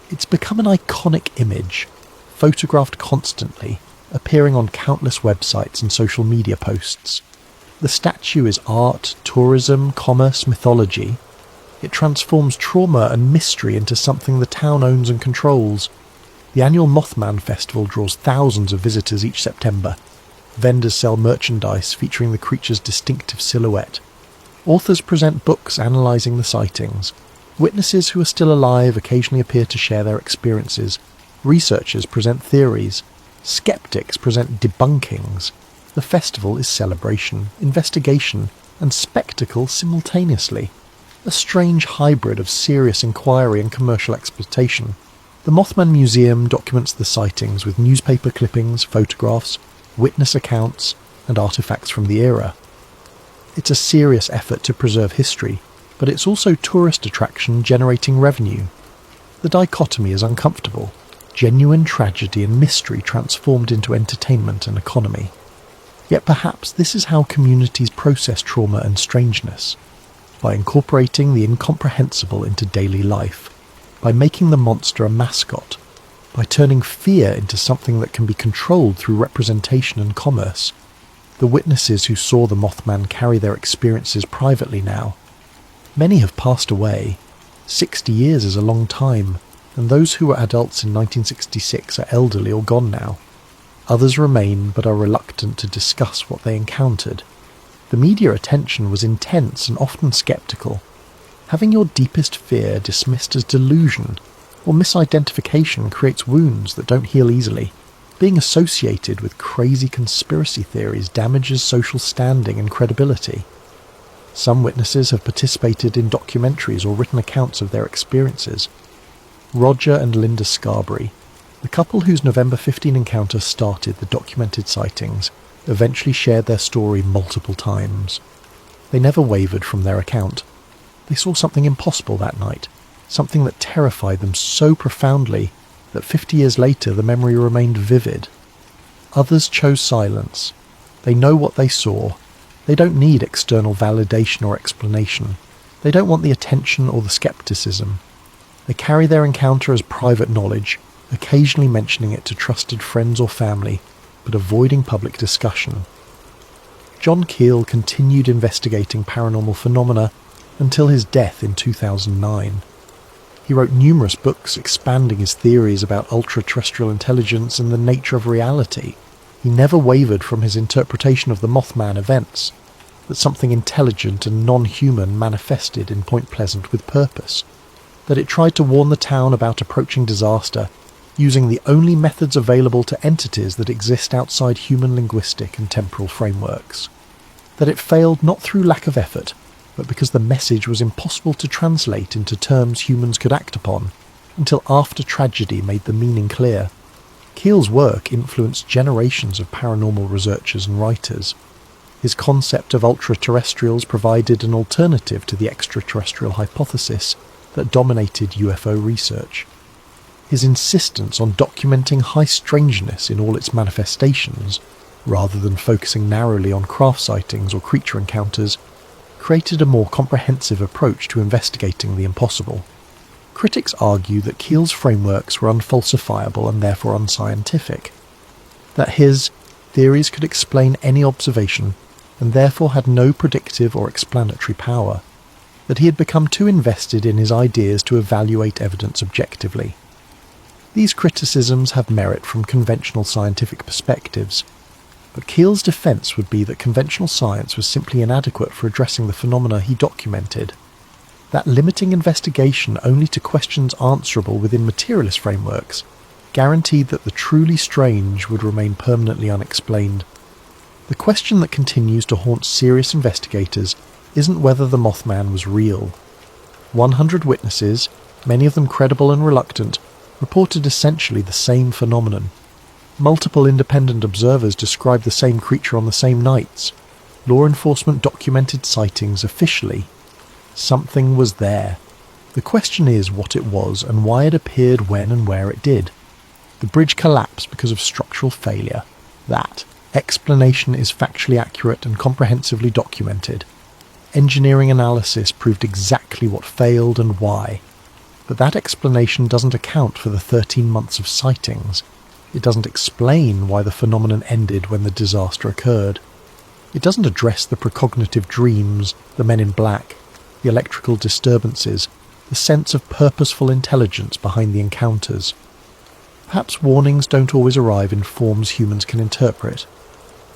It's become an iconic image, photographed constantly, appearing on countless websites and social media posts. The statue is art, tourism, commerce, mythology. It transforms trauma and mystery into something the town owns and controls. The annual Mothman festival draws thousands of visitors each September. Vendors sell merchandise featuring the creature's distinctive silhouette. Authors present books analysing the sightings. Witnesses who are still alive occasionally appear to share their experiences. Researchers present theories. Skeptics present debunkings. The festival is celebration, investigation, and spectacle simultaneously. A strange hybrid of serious inquiry and commercial exploitation. The Mothman Museum documents the sightings with newspaper clippings, photographs, witness accounts, and artifacts from the era. It's a serious effort to preserve history, but it's also tourist attraction generating revenue. The dichotomy is uncomfortable. Genuine tragedy and mystery transformed into entertainment and economy. Yet perhaps this is how communities process trauma and strangeness, by incorporating the incomprehensible into daily life, by making the monster a mascot, by turning fear into something that can be controlled through representation and commerce. The witnesses who saw the Mothman carry their experiences privately now. Many have passed away. 60 years is a long time, and those who were adults in 1966 are elderly or gone now. Others remain but are reluctant to discuss what they encountered. The media attention was intense and often sceptical. Having your deepest fear dismissed as delusion or misidentification creates wounds that don't heal easily. Being associated with crazy conspiracy theories damages social standing and credibility. Some witnesses have participated in documentaries or written accounts of their experiences. Roger and Linda Scarberry, the couple whose November 15 encounter started the documented sightings, eventually shared their story multiple times. They never wavered from their account. They saw something impossible that night, something that terrified them so profoundly that 50 years later the memory remained vivid. Others chose silence. They know what they saw. They don't need external validation or explanation. They don't want the attention or the skepticism. They carry their encounter as private knowledge, occasionally mentioning it to trusted friends or family, but avoiding public discussion. John Keel continued investigating paranormal phenomena until his death in 2009. He wrote numerous books expanding his theories about ultra-terrestrial intelligence and the nature of reality. He never wavered from his interpretation of the Mothman events, that something intelligent and non-human manifested in Point Pleasant with purpose, that it tried to warn the town about approaching disaster, using the only methods available to entities that exist outside human linguistic and temporal frameworks, that it failed not through lack of effort, but because the message was impossible to translate into terms humans could act upon, until after tragedy made the meaning clear. Keel's work influenced generations of paranormal researchers and writers. His concept of ultra-terrestrials provided an alternative to the extraterrestrial hypothesis that dominated UFO research. His insistence on documenting high strangeness in all its manifestations, rather than focusing narrowly on craft sightings or creature encounters, created a more comprehensive approach to investigating the impossible. Critics argue that Keel's frameworks were unfalsifiable and therefore unscientific, that his theories could explain any observation and therefore had no predictive or explanatory power, that he had become too invested in his ideas to evaluate evidence objectively. These criticisms have merit from conventional scientific perspectives, but Keel's defence would be that conventional science was simply inadequate for addressing the phenomena he documented, that limiting investigation only to questions answerable within materialist frameworks guaranteed that the truly strange would remain permanently unexplained. The question that continues to haunt serious investigators isn't whether the Mothman was real. 100 witnesses, many of them credible and reluctant, reported essentially the same phenomenon. Multiple independent observers described the same creature on the same nights. Law enforcement documented sightings officially. Something was there. The question is what it was and why it appeared when and where it did. The bridge collapsed because of structural failure. That explanation is factually accurate and comprehensively documented. Engineering analysis proved exactly what failed and why. But that explanation doesn't account for the 13 months of sightings. It doesn't explain why the phenomenon ended when the disaster occurred. It doesn't address the precognitive dreams, the men in black, the electrical disturbances, the sense of purposeful intelligence behind the encounters. Perhaps warnings don't always arrive in forms humans can interpret.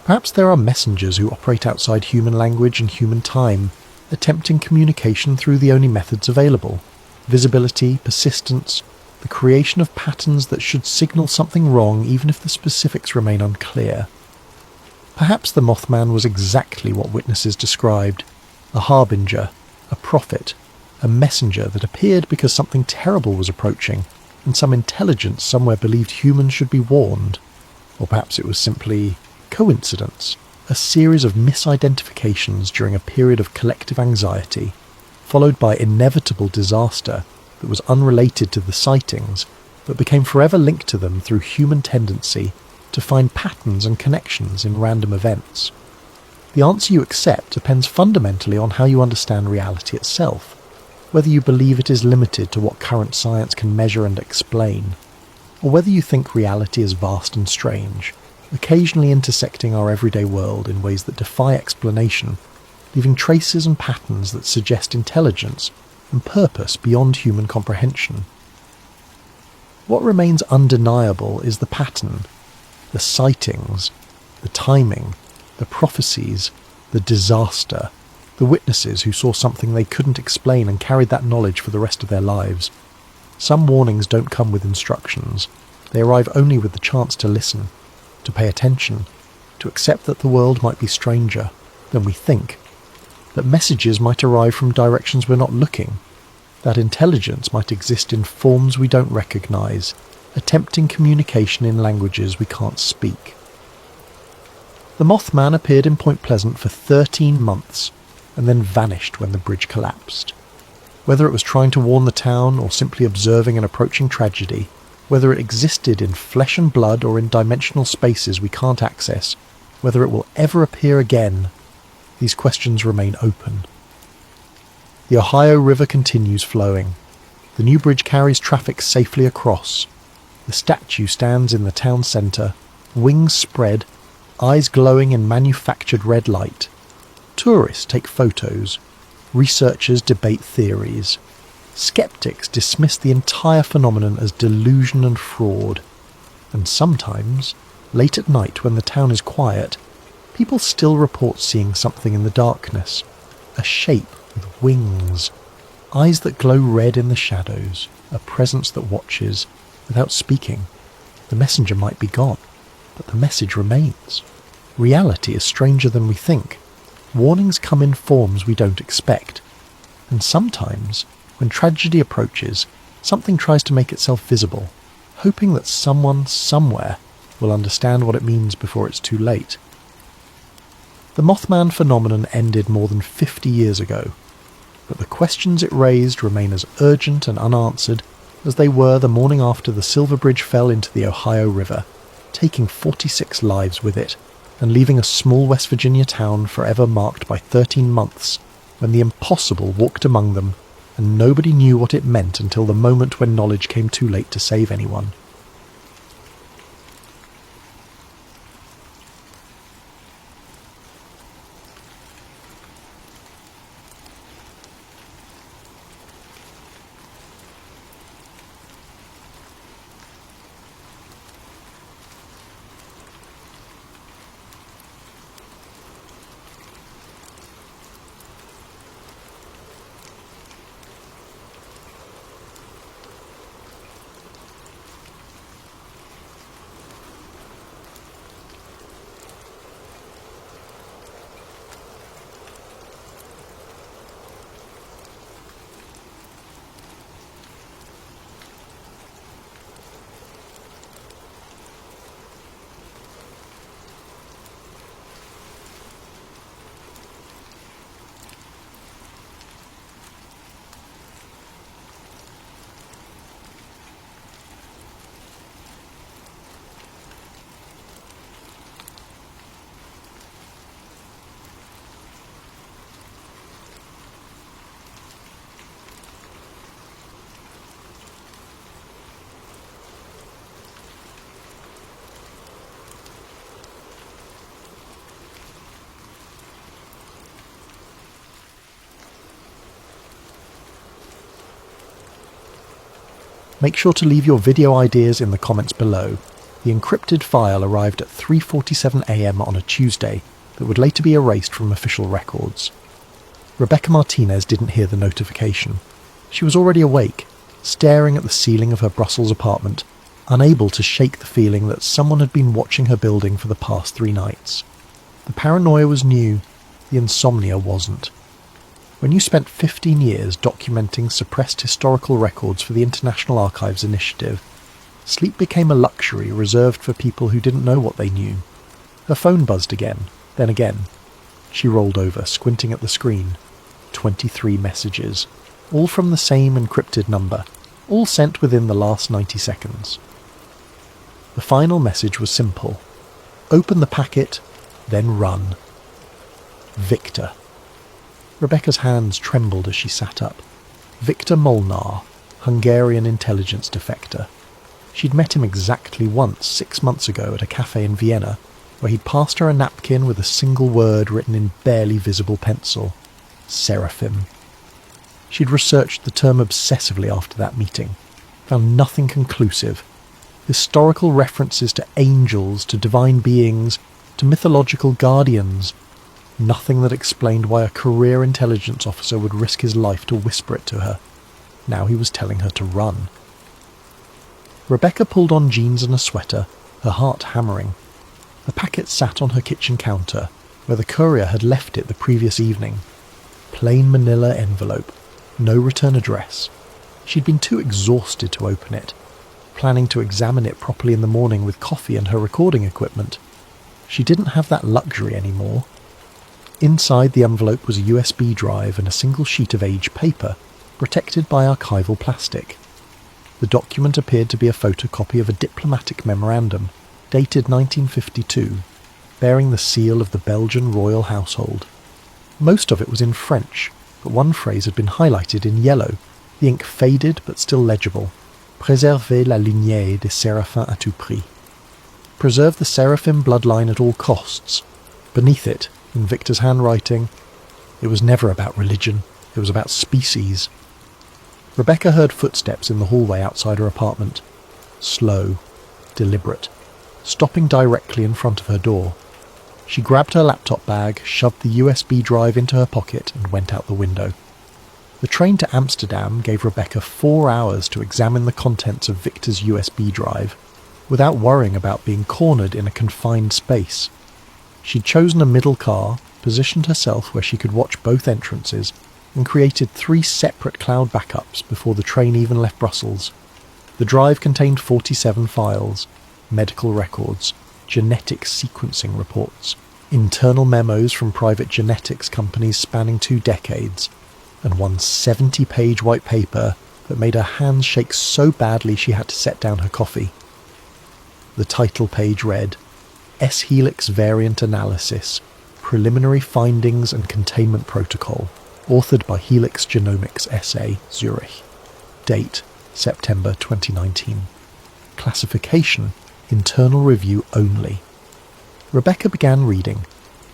Perhaps there are messengers who operate outside human language and human time, attempting communication through the only methods available: visibility, persistence, the creation of patterns that should signal something wrong even if the specifics remain unclear. Perhaps the Mothman was exactly what witnesses described: a harbinger, a prophet, a messenger that appeared because something terrible was approaching, and some intelligence somewhere believed humans should be warned. Or perhaps it was simply coincidence, a series of misidentifications during a period of collective anxiety, followed by inevitable disaster that was unrelated to the sightings, but became forever linked to them through human tendency to find patterns and connections in random events. The answer you accept depends fundamentally on how you understand reality itself, whether you believe it is limited to what current science can measure and explain, or whether you think reality is vast and strange, occasionally intersecting our everyday world in ways that defy explanation, leaving traces and patterns that suggest intelligence and purpose beyond human comprehension. What remains undeniable is the pattern, the sightings, the timing, the prophecies, the disaster, the witnesses who saw something they couldn't explain and carried that knowledge for the rest of their lives. Some warnings don't come with instructions. They arrive only with the chance to listen, to pay attention, to accept that the world might be stranger than we think, that messages might arrive from directions we're not looking, that intelligence might exist in forms we don't recognize, attempting communication in languages we can't speak. The Mothman appeared in Point Pleasant for 13 months and then vanished when the bridge collapsed. Whether it was trying to warn the town or simply observing an approaching tragedy, whether it existed in flesh and blood or in dimensional spaces we can't access, whether it will ever appear again, these questions remain open. The Ohio River continues flowing. The new bridge carries traffic safely across. The statue stands in the town centre, wings spread, eyes glowing in manufactured red light. Tourists take photos. Researchers debate theories. Skeptics dismiss the entire phenomenon as delusion and fraud. And sometimes, late at night when the town is quiet, people still report seeing something in the darkness. A shape with wings. Eyes that glow red in the shadows. A presence that watches, without speaking. The messenger might be gone, but the message remains. Reality is stranger than we think. Warnings come in forms we don't expect. And sometimes, when tragedy approaches, something tries to make itself visible, hoping that someone, somewhere, will understand what it means before it's too late. The Mothman phenomenon ended more than 50 years ago, but the questions it raised remain as urgent and unanswered as they were the morning after the Silver Bridge fell into the Ohio River, taking 46 lives with it, and leaving a small West Virginia town forever marked by 13 months when the impossible walked among them, and nobody knew what it meant until the moment when knowledge came too late to save anyone. Make sure to leave your video ideas in the comments below. The encrypted file arrived at 3:47 AM on a Tuesday that would later be erased from official records. Rebecca Martinez didn't hear the notification. She was already awake, staring at the ceiling of her Brussels apartment, unable to shake the feeling that someone had been watching her building for the past 3 nights. The paranoia was new, the insomnia wasn't. When you spent 15 years documenting suppressed historical records for the International Archives Initiative, sleep became a luxury reserved for people who didn't know what they knew. Her phone buzzed again, then again. She rolled over, squinting at the screen. 23 messages, all from the same encrypted number, all sent within the last 90 seconds. The final message was simple. Open the packet, then run. Victor. Rebecca's hands trembled as she sat up. Victor Molnar, Hungarian intelligence defector. She'd met him exactly once 6 months ago at a cafe in Vienna, where he'd passed her a napkin with a single word written in barely visible pencil. Seraphim. She'd researched the term obsessively after that meeting, found nothing conclusive. Historical references to angels, to divine beings, to mythological guardians. Nothing that explained why a career intelligence officer would risk his life to whisper it to her. Now he was telling her to run. Rebecca pulled on jeans and a sweater, her heart hammering. The packet sat on her kitchen counter, where the courier had left it the previous evening. Plain manila envelope, no return address. She'd been too exhausted to open it, planning to examine it properly in the morning with coffee and her recording equipment. She didn't have that luxury anymore. Inside the envelope was a USB drive and a single sheet of aged paper, protected by archival plastic. The document appeared to be a photocopy of a diplomatic memorandum, dated 1952, bearing the seal of the Belgian royal household. Most of it was in French, but one phrase had been highlighted in yellow, the ink faded but still legible. Préserver la lignée des Séraphins à tout prix. Preserve the Seraphim bloodline at all costs. Beneath it, in Victor's handwriting, it was never about religion, it was about species. Rebecca heard footsteps in the hallway outside her apartment. Slow, deliberate, stopping directly in front of her door. She grabbed her laptop bag, shoved the USB drive into her pocket, and went out the window. The train to Amsterdam gave Rebecca 4 hours to examine the contents of Victor's USB drive, without worrying about being cornered in a confined space. She'd chosen a middle car, positioned herself where she could watch both entrances, and created 3 separate cloud backups before the train even left Brussels. The drive contained 47 files, medical records, genetic sequencing reports, internal memos from private genetics companies spanning 2 decades, and one 70-page white paper that made her hands shake so badly she had to set down her coffee. The title page read, S-Helix Variant Analysis, Preliminary Findings and Containment Protocol, authored by Helix Genomics SA, Zurich. Date, September 2019. Classification, internal review only. Rebecca began reading.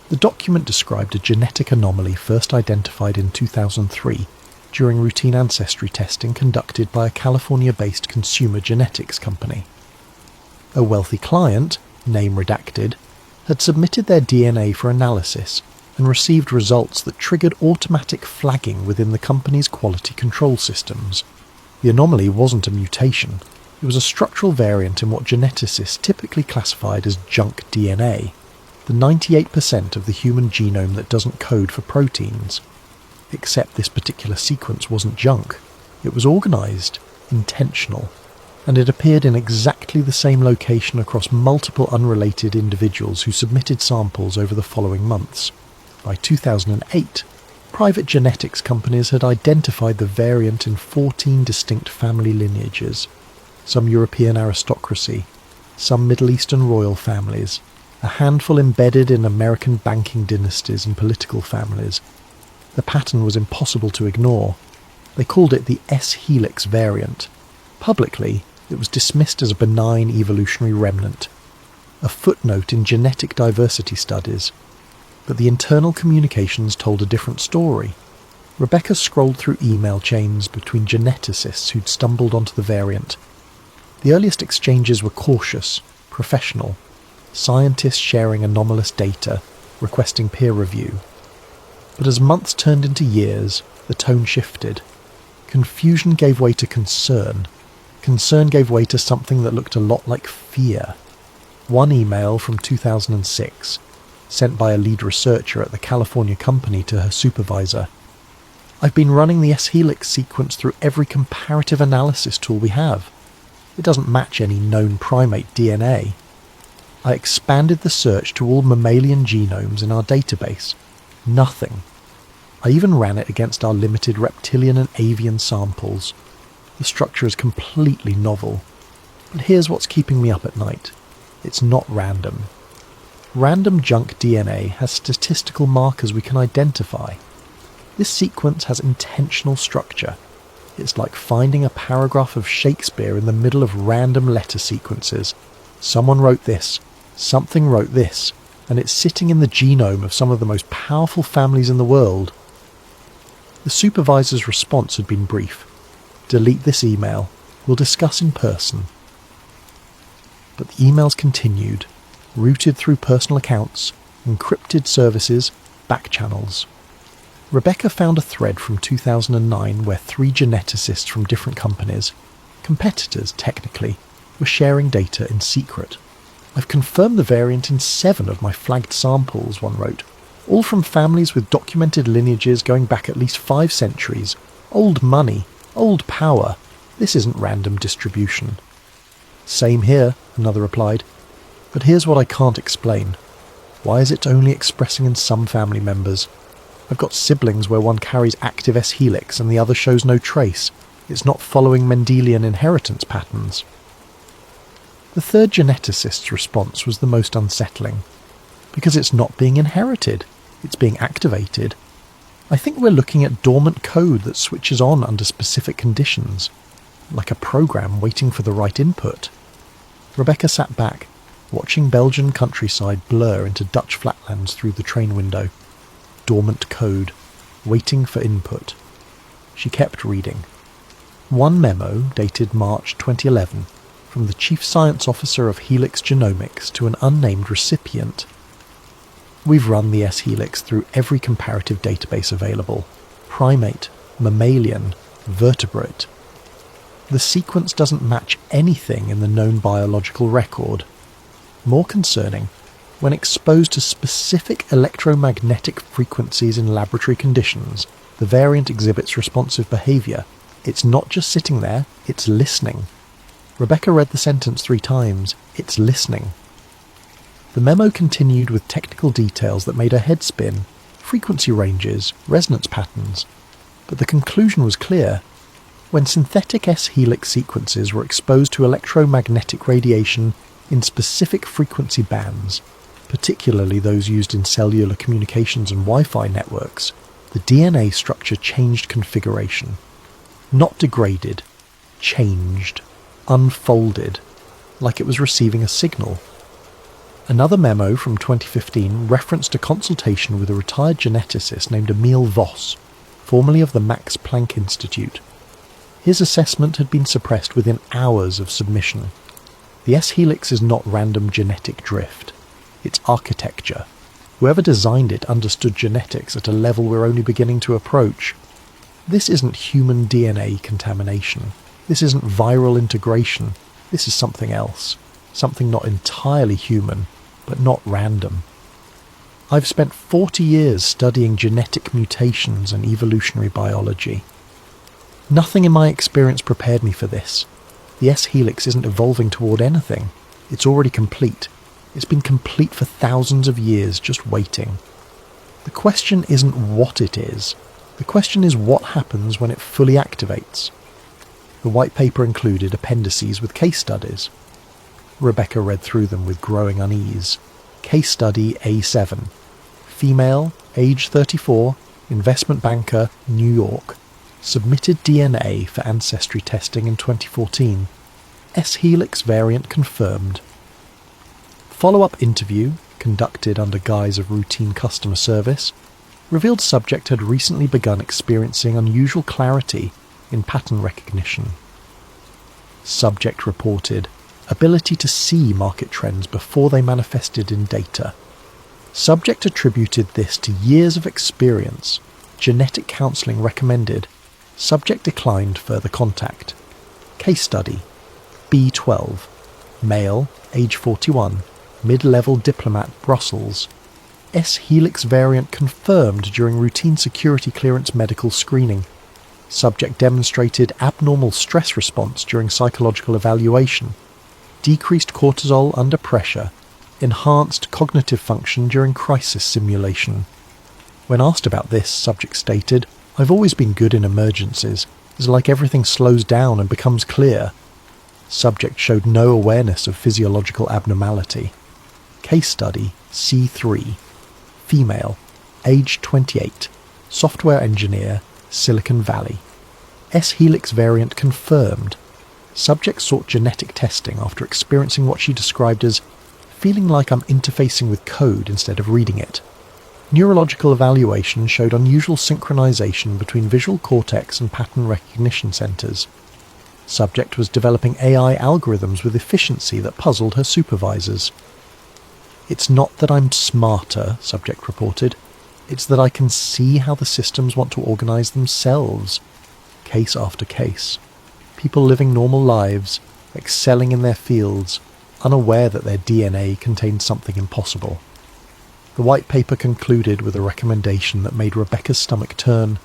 The document described a genetic anomaly first identified in 2003 during routine ancestry testing conducted by a California-based consumer genetics company. A wealthy client, name redacted, had submitted their DNA for analysis and received results that triggered automatic flagging within the company's quality control systems. The anomaly wasn't a mutation, it was a structural variant in what geneticists typically classified as junk DNA, the 98% of the human genome that doesn't code for proteins. Except this particular sequence wasn't junk, it was organised, intentional, and it appeared in exactly the same location across multiple unrelated individuals who submitted samples over the following months. By 2008, private genetics companies had identified the variant in 14 distinct family lineages, some European aristocracy, some Middle Eastern royal families, a handful embedded in American banking dynasties and political families. The pattern was impossible to ignore. They called it the S-Helix variant. Publicly, it was dismissed as a benign evolutionary remnant, a footnote in genetic diversity studies. But the internal communications told a different story. Rebecca scrolled through email chains between geneticists who'd stumbled onto the variant. The earliest exchanges were cautious, professional, scientists sharing anomalous data, requesting peer review. But as months turned into years, the tone shifted. Confusion gave way to concern. Concern gave way to something that looked a lot like fear. One email from 2006, sent by a lead researcher at the California company to her supervisor. I've been running the S-helix sequence through every comparative analysis tool we have. It doesn't match any known primate DNA. I expanded the search to all mammalian genomes in our database. Nothing. I even ran it against our limited reptilian and avian samples. The structure is completely novel. But here's what's keeping me up at night. It's not random. Random junk DNA has statistical markers we can identify. This sequence has intentional structure. It's like finding a paragraph of Shakespeare in the middle of random letter sequences. Someone wrote this, something wrote this, and it's sitting in the genome of some of the most powerful families in the world. The supervisor's response had been brief. Delete this email. We'll discuss in person. But the emails continued, routed through personal accounts, encrypted services, back channels. Rebecca found a thread from 2009 where 3 geneticists from different companies, competitors technically, were sharing data in secret. I've confirmed the variant in 7 of my flagged samples, one wrote, all from families with documented lineages going back at least 5 centuries. Old money, old power. This isn't random distribution. Same here, another replied. But here's what I can't explain. Why is it only expressing in some family members? I've got siblings where one carries active S-helix and the other shows no trace. It's not following Mendelian inheritance patterns. The third geneticist's response was the most unsettling. Because it's not being inherited. It's being activated. I think we're looking at dormant code that switches on under specific conditions. Like a program waiting for the right input. Rebecca sat back, watching Belgian countryside blur into Dutch flatlands through the train window. Dormant code, waiting for input. She kept reading. One memo, dated March 2011, from the Chief Science Officer of Helix Genomics to an unnamed recipient. We've run the S-helix through every comparative database available. Primate, mammalian, vertebrate. The sequence doesn't match anything in the known biological record. More concerning, when exposed to specific electromagnetic frequencies in laboratory conditions, the variant exhibits responsive behaviour. It's not just sitting there, it's listening. Rebecca read the sentence 3 times. It's listening. The memo continued with technical details that made her head spin, frequency ranges, resonance patterns. But the conclusion was clear. When synthetic S-helix sequences were exposed to electromagnetic radiation in specific frequency bands, particularly those used in cellular communications and Wi-Fi networks, the DNA structure changed configuration. Not degraded, changed, unfolded, like it was receiving a signal. Another memo from 2015 referenced a consultation with a retired geneticist named Emil Voss, formerly of the Max Planck Institute. His assessment had been suppressed within hours of submission. The S-helix is not random genetic drift. It's architecture. Whoever designed it understood genetics at a level we're only beginning to approach. This isn't human DNA contamination. This isn't viral integration. This is something else. Something not entirely human, but not random. I've spent 40 years studying genetic mutations and evolutionary biology. Nothing in my experience prepared me for this. The S-helix isn't evolving toward anything. It's already complete. It's been complete for thousands of years, just waiting. The question isn't what it is. The question is what happens when it fully activates. The white paper included appendices with case studies. Rebecca read through them with growing unease. Case study A7. Female, age 34, investment banker, New York. Submitted DNA for ancestry testing in 2014. S-helix variant confirmed. Follow-up interview, conducted under guise of routine customer service. revealed subject had recently begun experiencing unusual clarity in pattern recognition. Subject reported ability to see market trends before they manifested in data. Subject attributed this to years of experience. Genetic counselling recommended. Subject declined further contact. Case study: B12, male, age 41, mid-level diplomat, Brussels. S-helix variant confirmed during routine security clearance medical screening. Subject demonstrated abnormal stress response during psychological evaluation, decreased cortisol under pressure, enhanced cognitive function during crisis simulation. When asked about this, subject stated, "I've always been good in emergencies. It's like everything slows down and becomes clear." Subject showed no awareness of physiological abnormality. Case study C3, female, age 28, software engineer, Silicon Valley. S-helix variant confirmed. Subject sought genetic testing after experiencing what she described as feeling like I'm interfacing with code instead of reading it. Neurological evaluation showed unusual synchronization between visual cortex and pattern recognition centers. Subject was developing AI algorithms with efficiency that puzzled her supervisors. "It's not that I'm smarter," subject reported. "It's that I can see how the systems want to organize themselves." Case after case. People living normal lives, excelling in their fields, unaware that their DNA contained something impossible. The white paper concluded with a recommendation that made Rebecca's stomach turn.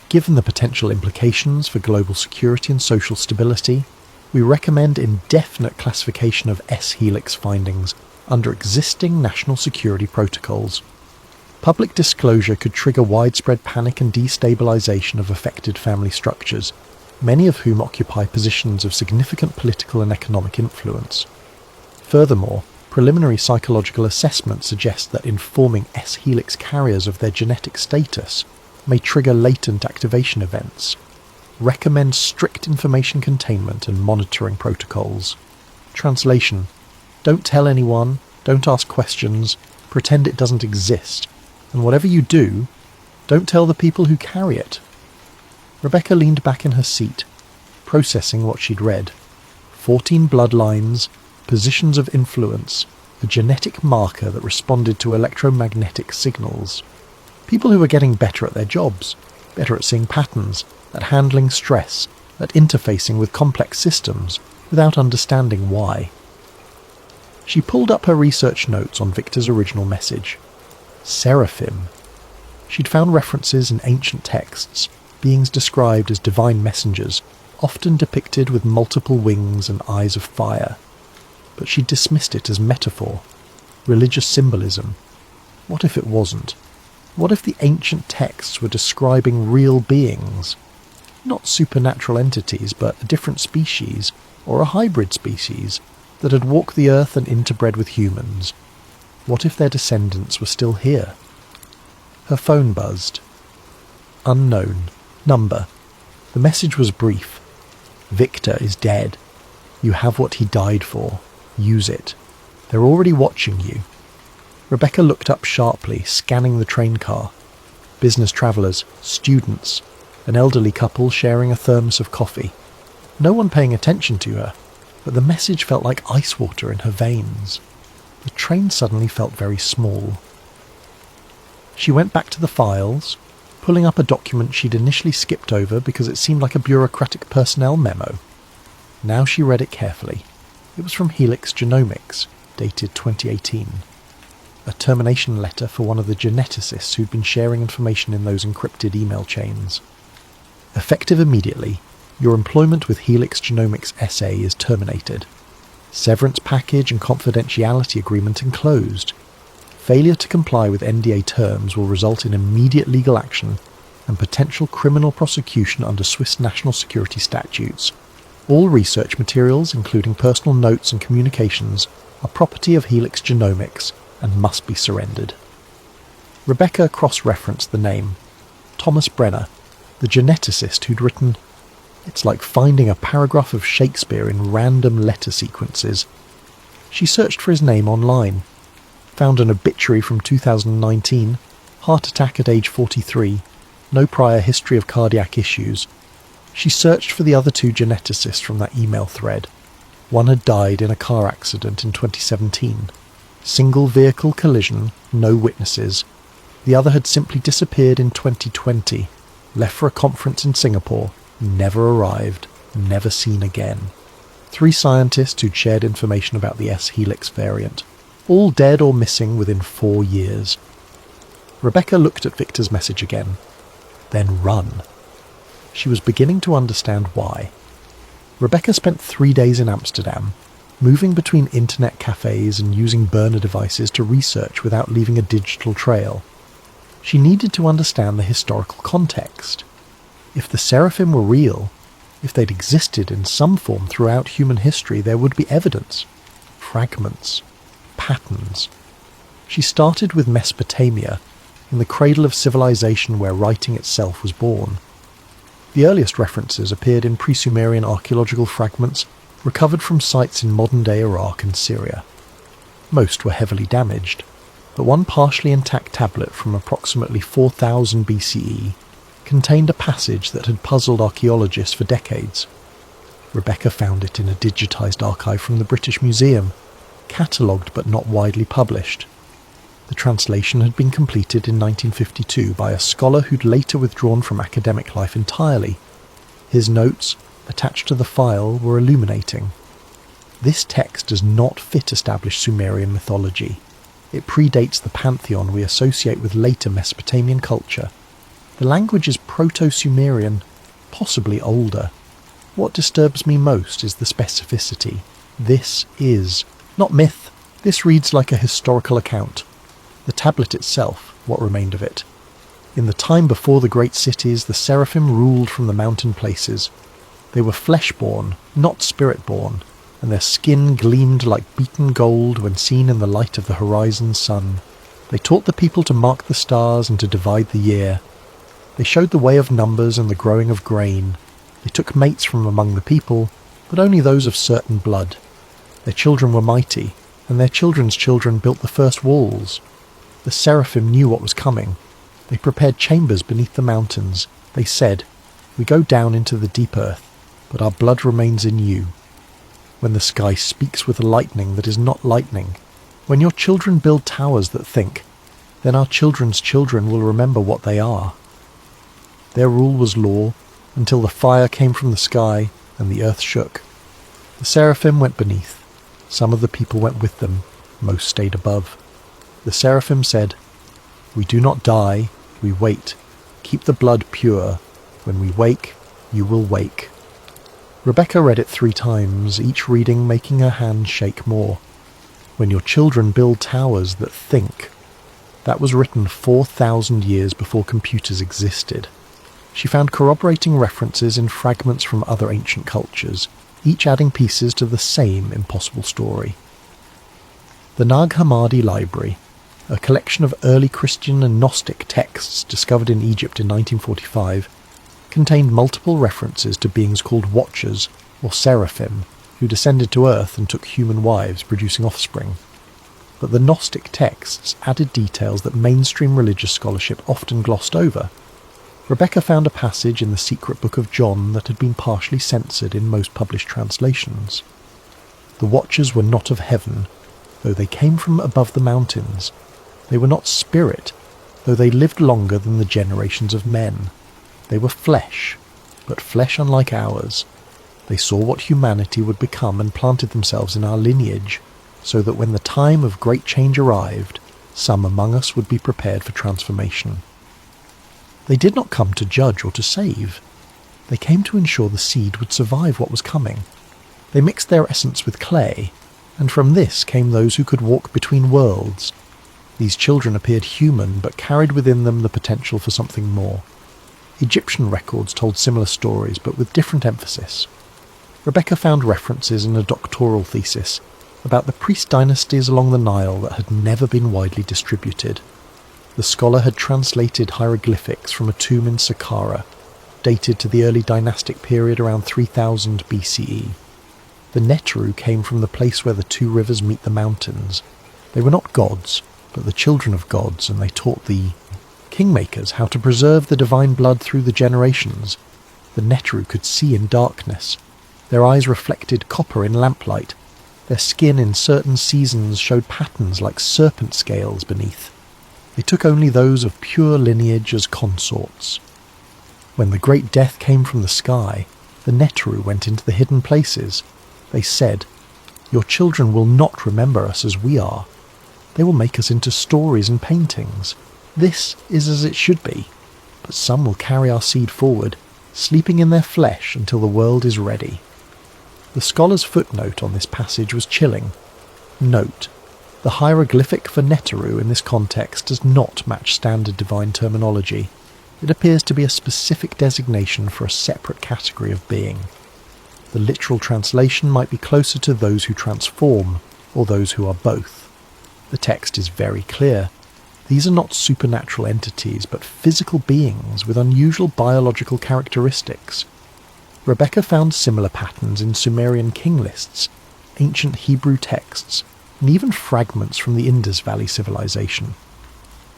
Given the potential implications for global security and social stability, we recommend indefinite classification of S-helix findings under existing national security protocols. Public disclosure could trigger widespread panic and destabilization of affected family structures, many of whom occupy positions of significant political and economic influence. Furthermore, preliminary psychological assessment suggests that informing S-helix carriers of their genetic status may trigger latent activation events. Recommend strict information containment and monitoring protocols. Translation: don't tell anyone, don't ask questions, pretend it doesn't exist, and whatever you do, don't tell the people who carry it. Rebecca leaned back in her seat, processing what she'd read. 14 bloodlines, positions of influence, a genetic marker that responded to electromagnetic signals. People who were getting better at their jobs, better at seeing patterns, at handling stress, at interfacing with complex systems without understanding why. She pulled up her research notes on Victor's original message. Seraphim. She'd found references in ancient texts, beings described as divine messengers, often depicted with multiple wings and eyes of fire. But she dismissed it as metaphor, religious symbolism. What if it wasn't? What if the ancient texts were describing real beings? Not supernatural entities, but a different species, or a hybrid species, that had walked the earth and interbred with humans. What if their descendants were still here? Her phone buzzed. Unknown. Number. The message was brief. Victor is dead. You have what he died for. Use it. They're already watching you. Rebecca looked up sharply, scanning the train car. Business travellers, students, an elderly couple sharing a thermos of coffee. No one paying attention to her, but the message felt like ice water in her veins. The train suddenly felt very small. She went back to the files, pulling up a document she'd initially skipped over because it seemed like a bureaucratic personnel memo. Now she read it carefully. It was from Helix Genomics, dated 2018. A termination letter for one of the geneticists who'd been sharing information in those encrypted email chains. Effective immediately, your employment with Helix Genomics SA is terminated. Severance package and confidentiality agreement enclosed. Failure to comply with NDA terms will result in immediate legal action and potential criminal prosecution under Swiss national security statutes. All research materials, including personal notes and communications, are property of Helix Genomics and must be surrendered. Rebecca cross-referenced the name. Thomas Brenner, the geneticist who'd written, "It's like finding a paragraph of Shakespeare in random letter sequences." She searched for his name online, found an obituary from 2019, Heart attack at age 43, no prior history of cardiac issues. She searched for the other two geneticists from that email thread. One had died in a car accident in 2017. Single vehicle collision, no witnesses. The other had simply disappeared in 2020, left for a conference in Singapore, never arrived, never seen again. 3 scientists who'd shared information about the S-helix variant, all dead or missing within 4 years. Rebecca looked at Victor's message again, then run. She was beginning to understand why. Rebecca spent 3 days in Amsterdam, moving between internet cafes and using burner devices to research without leaving a digital trail. She needed to understand the historical context. If the seraphim were real, if they'd existed in some form throughout human history, there would be evidence, fragments, patterns. She started with Mesopotamia, in the cradle of civilization where writing itself was born. The earliest references appeared in pre-Sumerian archaeological fragments recovered from sites in modern-day Iraq and Syria. Most were heavily damaged, but one partially intact tablet from approximately 4000 BCE contained a passage that had puzzled archaeologists for decades. Rebecca found it in a digitised archive from the British Museum, catalogued but not widely published. The translation had been completed in 1952 by a scholar who'd later withdrawn from academic life entirely. His notes, attached to the file, were illuminating. This text does not fit established Sumerian mythology. It predates the pantheon we associate with later Mesopotamian culture. The language is Proto-Sumerian, possibly older. What disturbs me most is the specificity. This is not myth. This reads like a historical account. The tablet itself, what remained of it. In the time before the great cities, the seraphim ruled from the mountain places. They were flesh-born, not spirit-born, and their skin gleamed like beaten gold when seen in the light of the horizon sun. They taught the people to mark the stars and to divide the year. They showed the way of numbers and the growing of grain. They took mates from among the people, but only those of certain blood. Their children were mighty, and their children's children built the first walls. The seraphim knew what was coming. They prepared chambers beneath the mountains. They said, "We go down into the deep earth, but our blood remains in you." When the sky speaks with lightning that is not lightning, when your children build towers that think, then our children's children will remember what they are. Their rule was law, until the fire came from the sky and the earth shook. The seraphim went beneath. Some of the people went with them. Most stayed above. The seraphim said, "We do not die, we wait. Keep the blood pure. When we wake, you will wake." Rebecca read it 3 times, each reading making her hand shake more. When your children build towers that think. That was written 4,000 years before computers existed. She found corroborating references in fragments from other ancient cultures, each adding pieces to the same impossible story. The Nag Hammadi Library, a collection of early Christian and Gnostic texts discovered in Egypt in 1945, contained multiple references to beings called Watchers, or Seraphim, who descended to Earth and took human wives, producing offspring. But the Gnostic texts added details that mainstream religious scholarship often glossed over. Rebecca found a passage in the secret book of John that had been partially censored in most published translations. The Watchers were not of heaven, though they came from above the mountains. They were not spirit, though they lived longer than the generations of men. They were flesh, but flesh unlike ours. They saw what humanity would become and planted themselves in our lineage, so that when the time of great change arrived, some among us would be prepared for transformation. They did not come to judge or to save. They came to ensure the seed would survive what was coming. They mixed their essence with clay, and from this came those who could walk between worlds. These children appeared human, but carried within them the potential for something more. Egyptian records told similar stories, but with different emphasis. Rebecca found references in a doctoral thesis about the priest dynasties along the Nile that had never been widely distributed. The scholar had translated hieroglyphics from a tomb in Saqqara, dated to the early dynastic period around 3000 BCE. The Neteru came from the place where the 2 rivers meet the mountains. They were not gods, but the children of gods, and they taught the kingmakers how to preserve the divine blood through the generations. The Neteru could see in darkness. Their eyes reflected copper in lamplight. Their skin in certain seasons showed patterns like serpent scales beneath. They took only those of pure lineage as consorts. When the great death came from the sky, the Neteru went into the hidden places. They said, "Your children will not remember us as we are. They will make us into stories and paintings. This is as it should be, but some will carry our seed forward, sleeping in their flesh until the world is ready." The scholar's footnote on this passage was chilling. Note: the hieroglyphic for Neteru in this context does not match standard divine terminology. It appears to be a specific designation for a separate category of being. The literal translation might be closer to those who transform, or those who are both. The text is very clear. These are not supernatural entities, but physical beings with unusual biological characteristics. Rebecca found similar patterns in Sumerian king lists, ancient Hebrew texts, and even fragments from the Indus Valley civilization.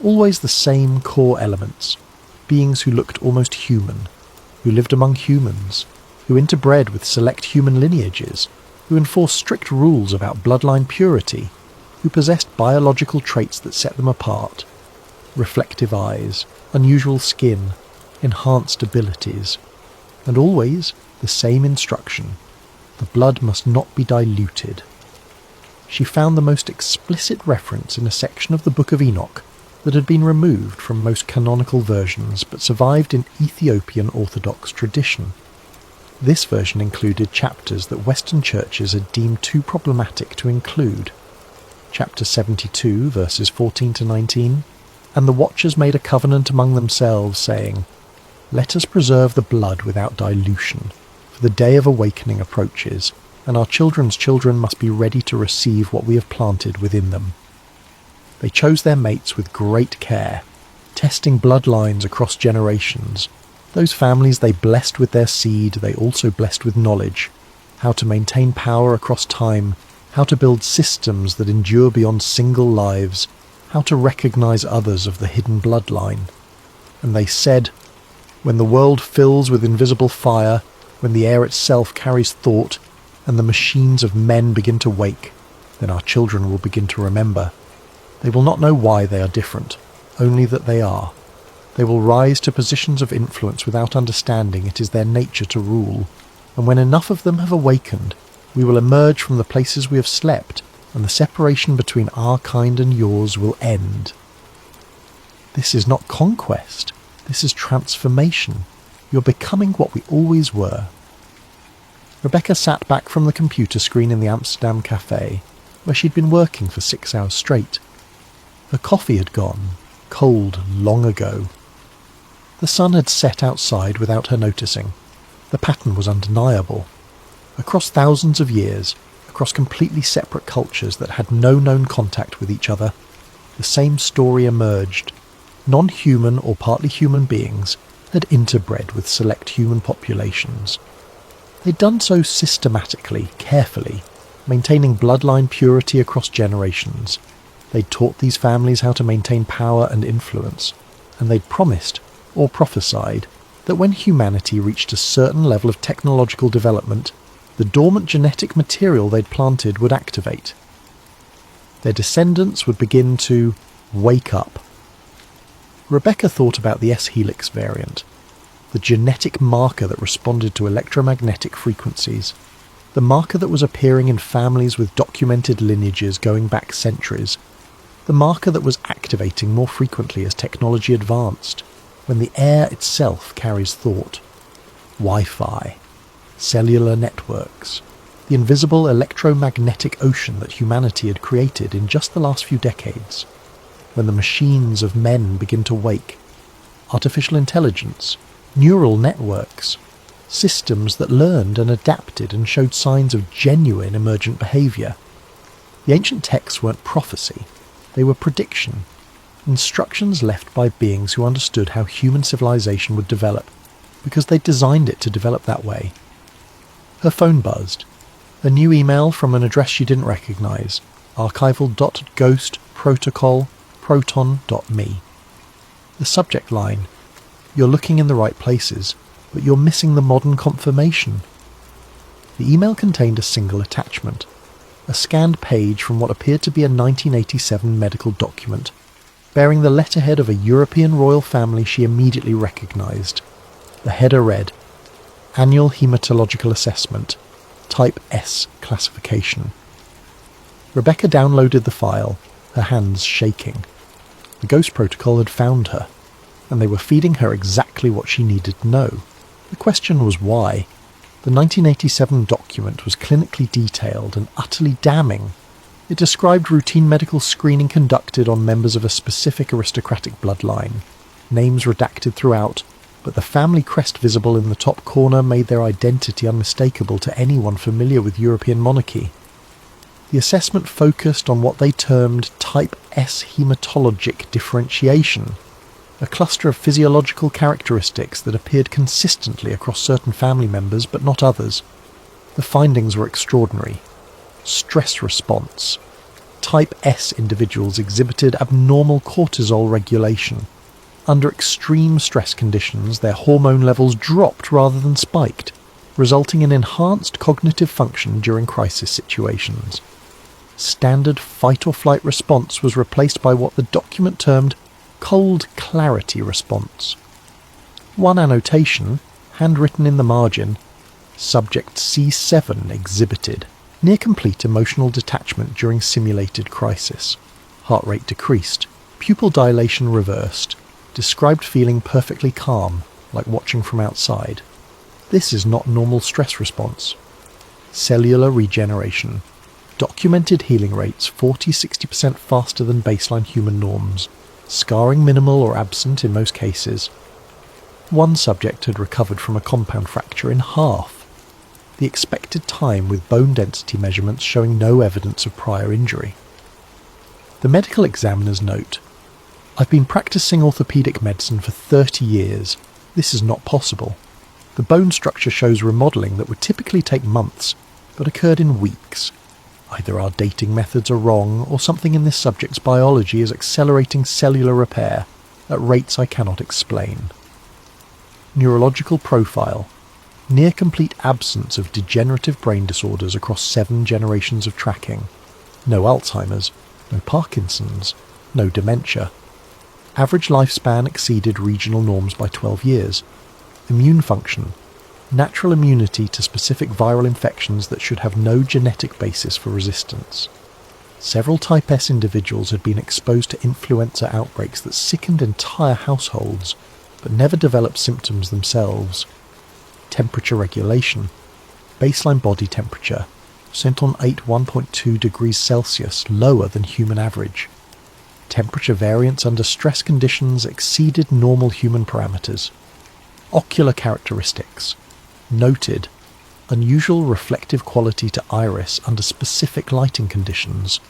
Always the same core elements: beings who looked almost human, who lived among humans, who interbred with select human lineages, who enforced strict rules about bloodline purity, who possessed biological traits that set them apart: reflective eyes, unusual skin, enhanced abilities, and always the same instruction: the blood must not be diluted. She found the most explicit reference in a section of the Book of Enoch that had been removed from most canonical versions but survived in Ethiopian Orthodox tradition. This version included chapters that Western churches had deemed too problematic to include. Chapter 72, verses 14 to 19, "And the watchers made a covenant among themselves, saying, Let us preserve the blood without dilution, for the day of awakening approaches, and our children's children must be ready to receive what we have planted within them." They chose their mates with great care, testing bloodlines across generations. Those families they blessed with their seed, they also blessed with knowledge: how to maintain power across time, how to build systems that endure beyond single lives, how to recognize others of the hidden bloodline. And they said, "When the world fills with invisible fire, when the air itself carries thought, and the machines of men begin to wake, then our children will begin to remember. They will not know why they are different, only that they are. They will rise to positions of influence without understanding it is their nature to rule, and when enough of them have awakened, we will emerge from the places we have slept, and the separation between our kind and yours will end." This is not conquest. This is transformation. You're becoming what we always were. Rebecca sat back from the computer screen in the Amsterdam cafe, where she'd been working for 6 hours straight. Her coffee had gone, cold long ago. The sun had set outside without her noticing. The pattern was undeniable. Across thousands of years, across completely separate cultures that had no known contact with each other, the same story emerged. Non-human or partly human beings had interbred with select human populations. They'd done so systematically, carefully, maintaining bloodline purity across generations. They'd taught these families how to maintain power and influence, and they'd promised, or prophesied, that when humanity reached a certain level of technological development, the dormant genetic material they'd planted would activate. Their descendants would begin to wake up. Rebecca thought about the S-helix variant, the genetic marker that responded to electromagnetic frequencies, the marker that was appearing in families with documented lineages going back centuries, the marker that was activating more frequently as technology advanced, when the air itself carries thought. Wi-Fi, cellular networks, the invisible electromagnetic ocean that humanity had created in just the last few decades. When the machines of men begin to wake, artificial intelligence, neural networks, systems that learned and adapted and showed signs of genuine emergent behaviour. The ancient texts weren't prophecy, they were prediction, instructions left by beings who understood how human civilization would develop, because they designed it to develop that way. Her phone buzzed. A new email from an address she didn't recognise, archival.ghostprotocol.proton.me. The subject line: "You're looking in the right places, but you're missing the modern confirmation." The email contained a single attachment, a scanned page from what appeared to be a 1987 medical document, bearing the letterhead of a European royal family she immediately recognised. The header read, "Annual Hematological Assessment, Type S Classification." Rebecca downloaded the file, her hands shaking. The Ghost Protocol had found her, and they were feeding her exactly what she needed to know. The question was why. The 1987 document was clinically detailed and utterly damning. It described routine medical screening conducted on members of a specific aristocratic bloodline, names redacted throughout, but the family crest visible in the top corner made their identity unmistakable to anyone familiar with European monarchy. The assessment focused on what they termed Type S hematologic differentiation, a cluster of physiological characteristics that appeared consistently across certain family members but not others. The findings were extraordinary. Stress response. Type S individuals exhibited abnormal cortisol regulation. Under extreme stress conditions, their hormone levels dropped rather than spiked, resulting in enhanced cognitive function during crisis situations. Standard fight-or-flight response was replaced by what the document termed cold clarity response. One annotation, handwritten in the margin: Subject C7 exhibited near complete emotional detachment during simulated crisis. Heart rate decreased, pupil dilation reversed, described feeling perfectly calm, like watching from outside. This is not normal stress response. Cellular regeneration. Documented healing rates 40-60% faster than baseline human norms. Scarring minimal or absent in most cases. One subject had recovered from a compound fracture in half. The expected time with bone density measurements showing no evidence of prior injury. The medical examiner's note: "I've been practicing orthopaedic medicine for 30 years. This is not possible. The bone structure shows remodelling that would typically take months, but occurred in weeks. Either our dating methods are wrong, or something in this subject's biology is accelerating cellular repair at rates I cannot explain." Neurological profile. Near complete absence of degenerative brain disorders across 7 generations of tracking. No Alzheimer's, no Parkinson's, no dementia. Average lifespan exceeded regional norms by 12 years. Immune function. Natural immunity to specific viral infections that should have no genetic basis for resistance. Several Type S individuals had been exposed to influenza outbreaks that sickened entire households, but never developed symptoms themselves. Temperature regulation. Baseline body temperature, set on 1.2 degrees Celsius, lower than human average. Temperature variance under stress conditions exceeded normal human parameters. Ocular characteristics. Noted: unusual reflective quality to iris under specific lighting conditions.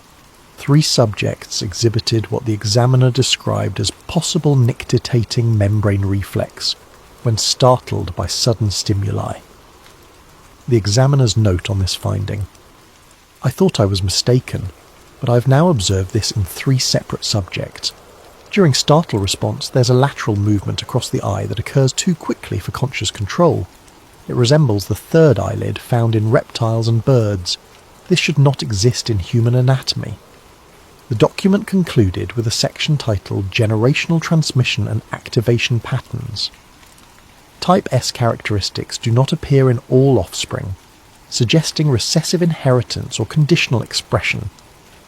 3 subjects exhibited what the examiner described as possible nictitating membrane reflex when startled by sudden stimuli. The examiner's note on this finding: "I thought I was mistaken, but I've now observed this in 3 separate subjects. During startle response, there's a lateral movement across the eye that occurs too quickly for conscious control. It resembles the third eyelid found in reptiles and birds. This should not exist in human anatomy." The document concluded with a section titled Generational Transmission and Activation Patterns. Type S characteristics do not appear in all offspring, suggesting recessive inheritance or conditional expression.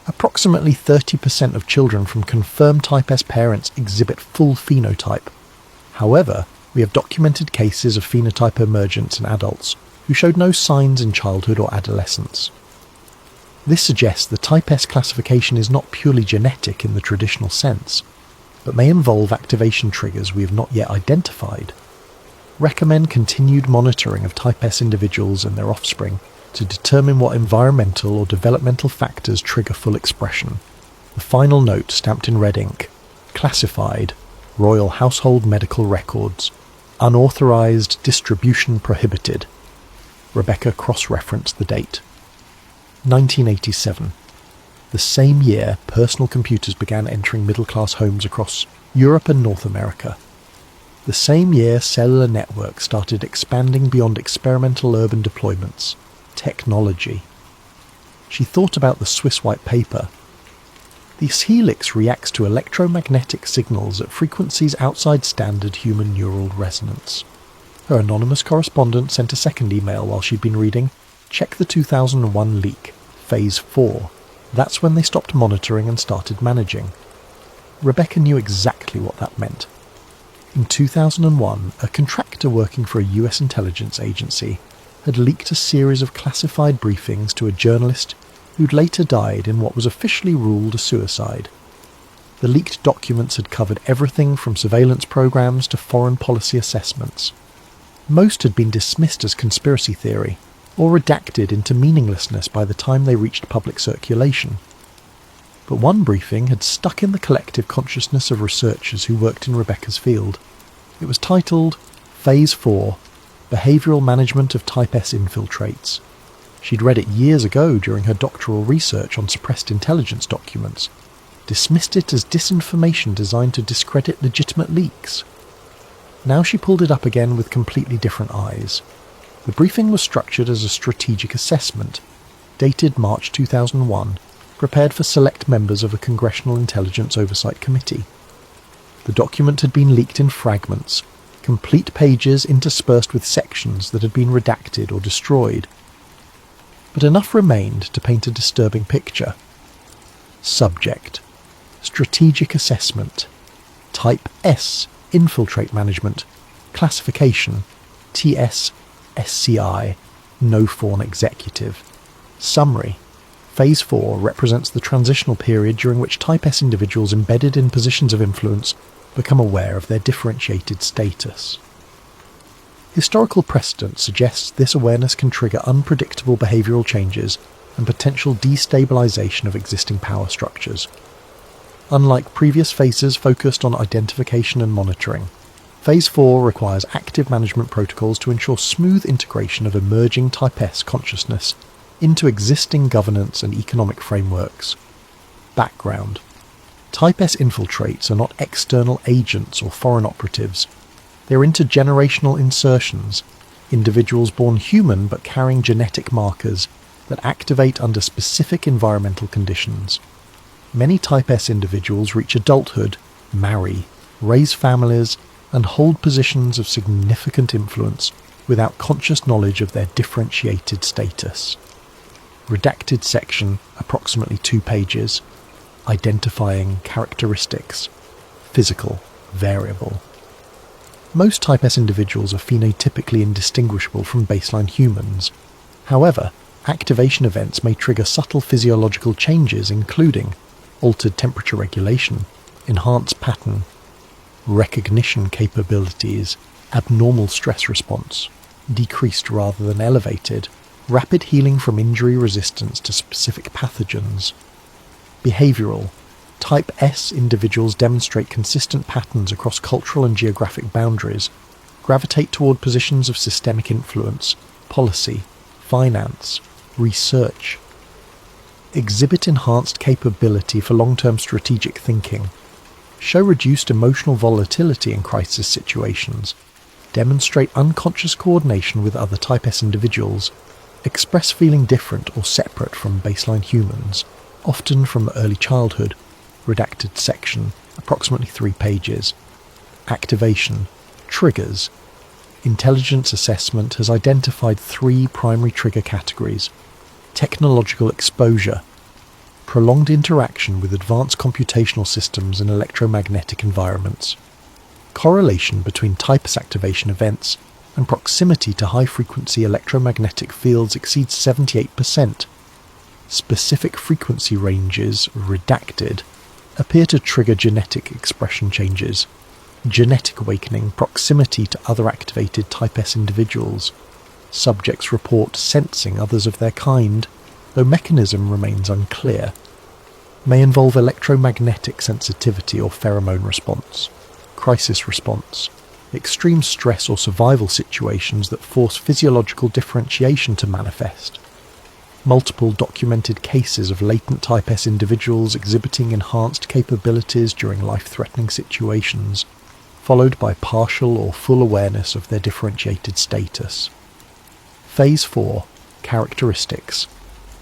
Approximately 30% of children from confirmed Type S parents exhibit full phenotype. However, we have documented cases of phenotype emergence in adults who showed no signs in childhood or adolescence. This suggests the Type S classification is not purely genetic in the traditional sense, but may involve activation triggers we have not yet identified. Recommend continued monitoring of Type S individuals and their offspring to determine what environmental or developmental factors trigger full expression. The final note, stamped in red ink: classified, Royal Household Medical Records, unauthorized distribution prohibited. Rebecca cross-referenced the date. 1987. The same year, personal computers began entering middle-class homes across Europe and North America. The same year, cellular networks started expanding beyond experimental urban deployments. Technology. She thought about the Swiss white paper. This helix reacts to electromagnetic signals at frequencies outside standard human neural resonance. Her anonymous correspondent sent a second email while she'd been reading, "Check the 2001 leak, Phase 4. That's when they stopped monitoring and started managing." Rebecca knew exactly what that meant. In 2001, a contractor working for a US intelligence agency had leaked a series of classified briefings to a journalist who'd later died in what was officially ruled a suicide. The leaked documents had covered everything from surveillance programs to foreign policy assessments. Most had been dismissed as conspiracy theory, or redacted into meaninglessness by the time they reached public circulation. But one briefing had stuck in the collective consciousness of researchers who worked in Rebecca's field. It was titled Phase 4, Behavioural Management of Type S Infiltrates. She'd read it years ago during her doctoral research on suppressed intelligence documents, dismissed it as disinformation designed to discredit legitimate leaks. Now she pulled it up again with completely different eyes. The briefing was structured as a strategic assessment, dated March 2001, prepared for select members of a Congressional Intelligence Oversight Committee. The document had been leaked in fragments, complete pages interspersed with sections that had been redacted or destroyed. But enough remained to paint a disturbing picture. Subject: Strategic Assessment. Type S Infiltrate Management. Classification: TS-SCI. No Fawn Executive. Summary: Phase 4 represents the transitional period during which Type S individuals embedded in positions of influence become aware of their differentiated status. Historical precedent suggests this awareness can trigger unpredictable behavioural changes and potential destabilisation of existing power structures. Unlike previous phases focused on identification and monitoring, Phase 4 requires active management protocols to ensure smooth integration of emerging Type S consciousness into existing governance and economic frameworks. Background: Type S infiltrates are not external agents or foreign operatives. They are intergenerational insertions, individuals born human but carrying genetic markers that activate under specific environmental conditions. Many Type S individuals reach adulthood, marry, raise families, and hold positions of significant influence without conscious knowledge of their differentiated status. Redacted section, approximately 2 pages. Identifying characteristics. Physical, variable. Most Type S individuals are phenotypically indistinguishable from baseline humans. However, activation events may trigger subtle physiological changes including altered temperature regulation, enhanced pattern, recognition capabilities, abnormal stress response, decreased rather than elevated, rapid healing from injury resistance to specific pathogens. Behavioural. Type S individuals demonstrate consistent patterns across cultural and geographic boundaries, gravitate toward positions of systemic influence, policy, finance, research. Exhibit enhanced capability for long-term strategic thinking. Show reduced emotional volatility in crisis situations. Demonstrate unconscious coordination with other Type S individuals. Express feeling different or separate from baseline humans, often from early childhood. Redacted section, approximately 3 pages. Activation. Triggers. Intelligence assessment has identified 3 primary trigger categories. Technological exposure. Prolonged interaction with advanced computational systems in electromagnetic environments. Correlation between Type S activation events and proximity to high-frequency electromagnetic fields exceeds 78%. Specific frequency ranges, redacted, appear to trigger genetic expression changes. Genetic awakening, proximity to other activated Type S individuals. Subjects report sensing others of their kind, though mechanism remains unclear. May involve electromagnetic sensitivity or pheromone response. Crisis response. Extreme stress or survival situations that force physiological differentiation to manifest. multiple documented cases of latent Type S individuals exhibiting enhanced capabilities during life-threatening situations, followed by partial or full awareness of their differentiated status. Phase 4. Characteristics.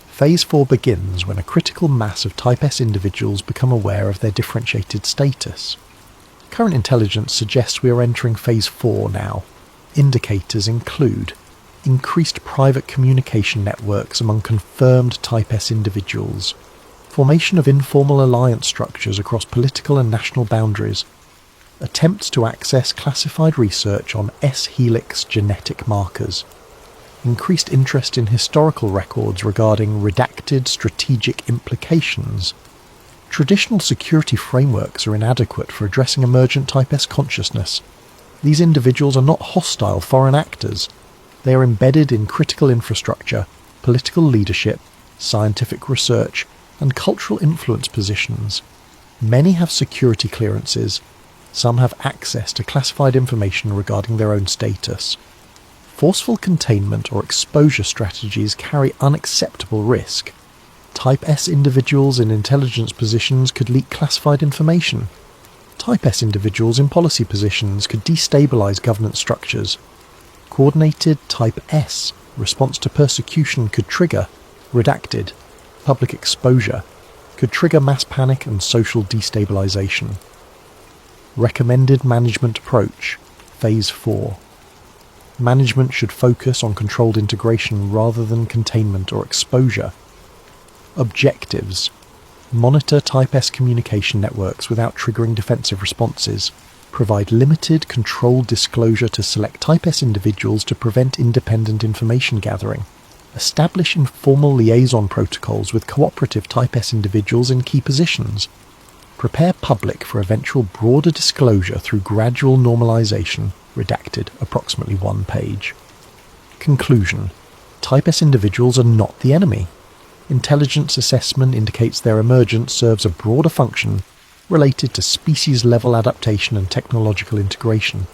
Phase 4 begins when a critical mass of Type S individuals become aware of their differentiated status. Current intelligence suggests we are entering Phase 4 now. Indicators include increased private communication networks among confirmed Type S individuals, formation of informal alliance structures across political and national boundaries, attempts to access classified research on S-helix genetic markers, increased interest in historical records regarding redacted strategic implications. Traditional security frameworks are inadequate for addressing emergent Type S consciousness. These individuals are not hostile foreign actors. They are embedded in critical infrastructure, political leadership, scientific research, and cultural influence positions. Many have security clearances. Some have access to classified information regarding their own status. Forceful containment or exposure strategies carry unacceptable risk. Type S individuals in intelligence positions could leak classified information. Type S individuals in policy positions could destabilize governance structures. Coordinated Type S response to persecution could trigger redacted public exposure, could trigger mass panic and social destabilization. Recommended management approach. Phase 4. Management should focus on controlled integration rather than containment or exposure. Objectives. Monitor Type S communication networks without triggering defensive responses. Provide limited, controlled disclosure to select Type S individuals to prevent independent information gathering. Establish informal liaison protocols with cooperative Type S individuals in key positions. Prepare public for eventual broader disclosure through gradual normalization. Redacted, approximately 1 page. Conclusion. Type S individuals are not the enemy. Intelligence assessment indicates their emergence serves a broader function related to species-level adaptation and technological integration.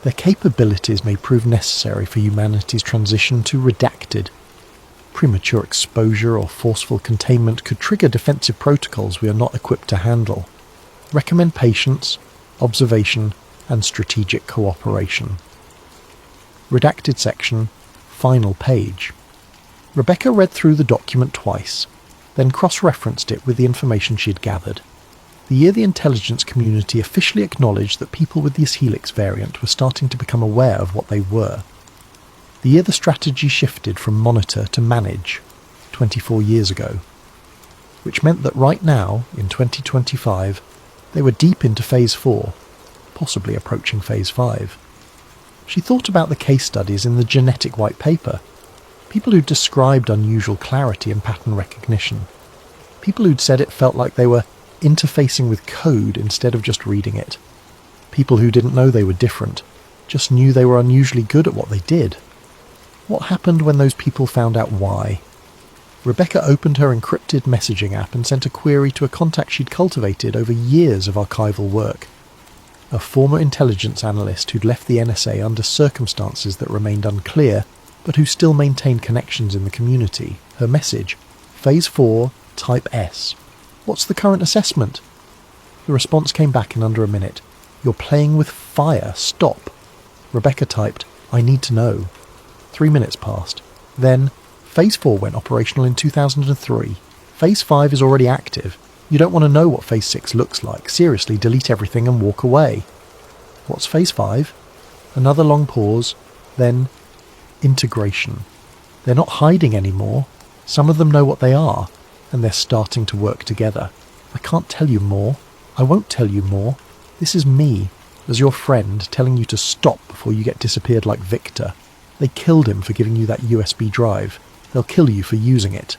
Their capabilities may prove necessary for humanity's transition to redacted. Premature exposure or forceful containment could trigger defensive protocols we are not equipped to handle. Recommend patience, observation, and strategic cooperation. Redacted section, final page. Rebecca read through the document twice, then cross-referenced it with the information she had gathered. The year the intelligence community officially acknowledged that people with the S-helix variant were starting to become aware of what they were. The year the strategy shifted from monitor to manage, 24 years ago. Which meant that right now, in 2025, they were deep into Phase 4, possibly approaching Phase 5. She thought about the case studies in the genetic white paper. People who'd described unusual clarity and pattern recognition. People who'd said it felt like they were interfacing with code instead of just reading it. People who didn't know they were different, just knew they were unusually good at what they did. What happened when those people found out why? Rebecca opened her encrypted messaging app and sent a query to a contact she'd cultivated over years of archival work. A former intelligence analyst who'd left the NSA under circumstances that remained unclear, but who still maintained connections in the community. Her message: Phase 4, Type S. What's the current assessment? The response came back in under a minute. You're playing with fire, stop. Rebecca typed, I need to know. 3 minutes passed. Then, Phase 4 went operational in 2003. Phase 5 is already active. You don't want to know what Phase 6 looks like. Seriously, delete everything and walk away. What's Phase 5? Another long pause. Then, integration. They're not hiding anymore. Some of them know what they are, and they're starting to work together. I can't tell you more. I won't tell you more. This is me, as your friend, telling you to stop before you get disappeared like Victor. They killed him for giving you that USB drive. They'll kill you for using it.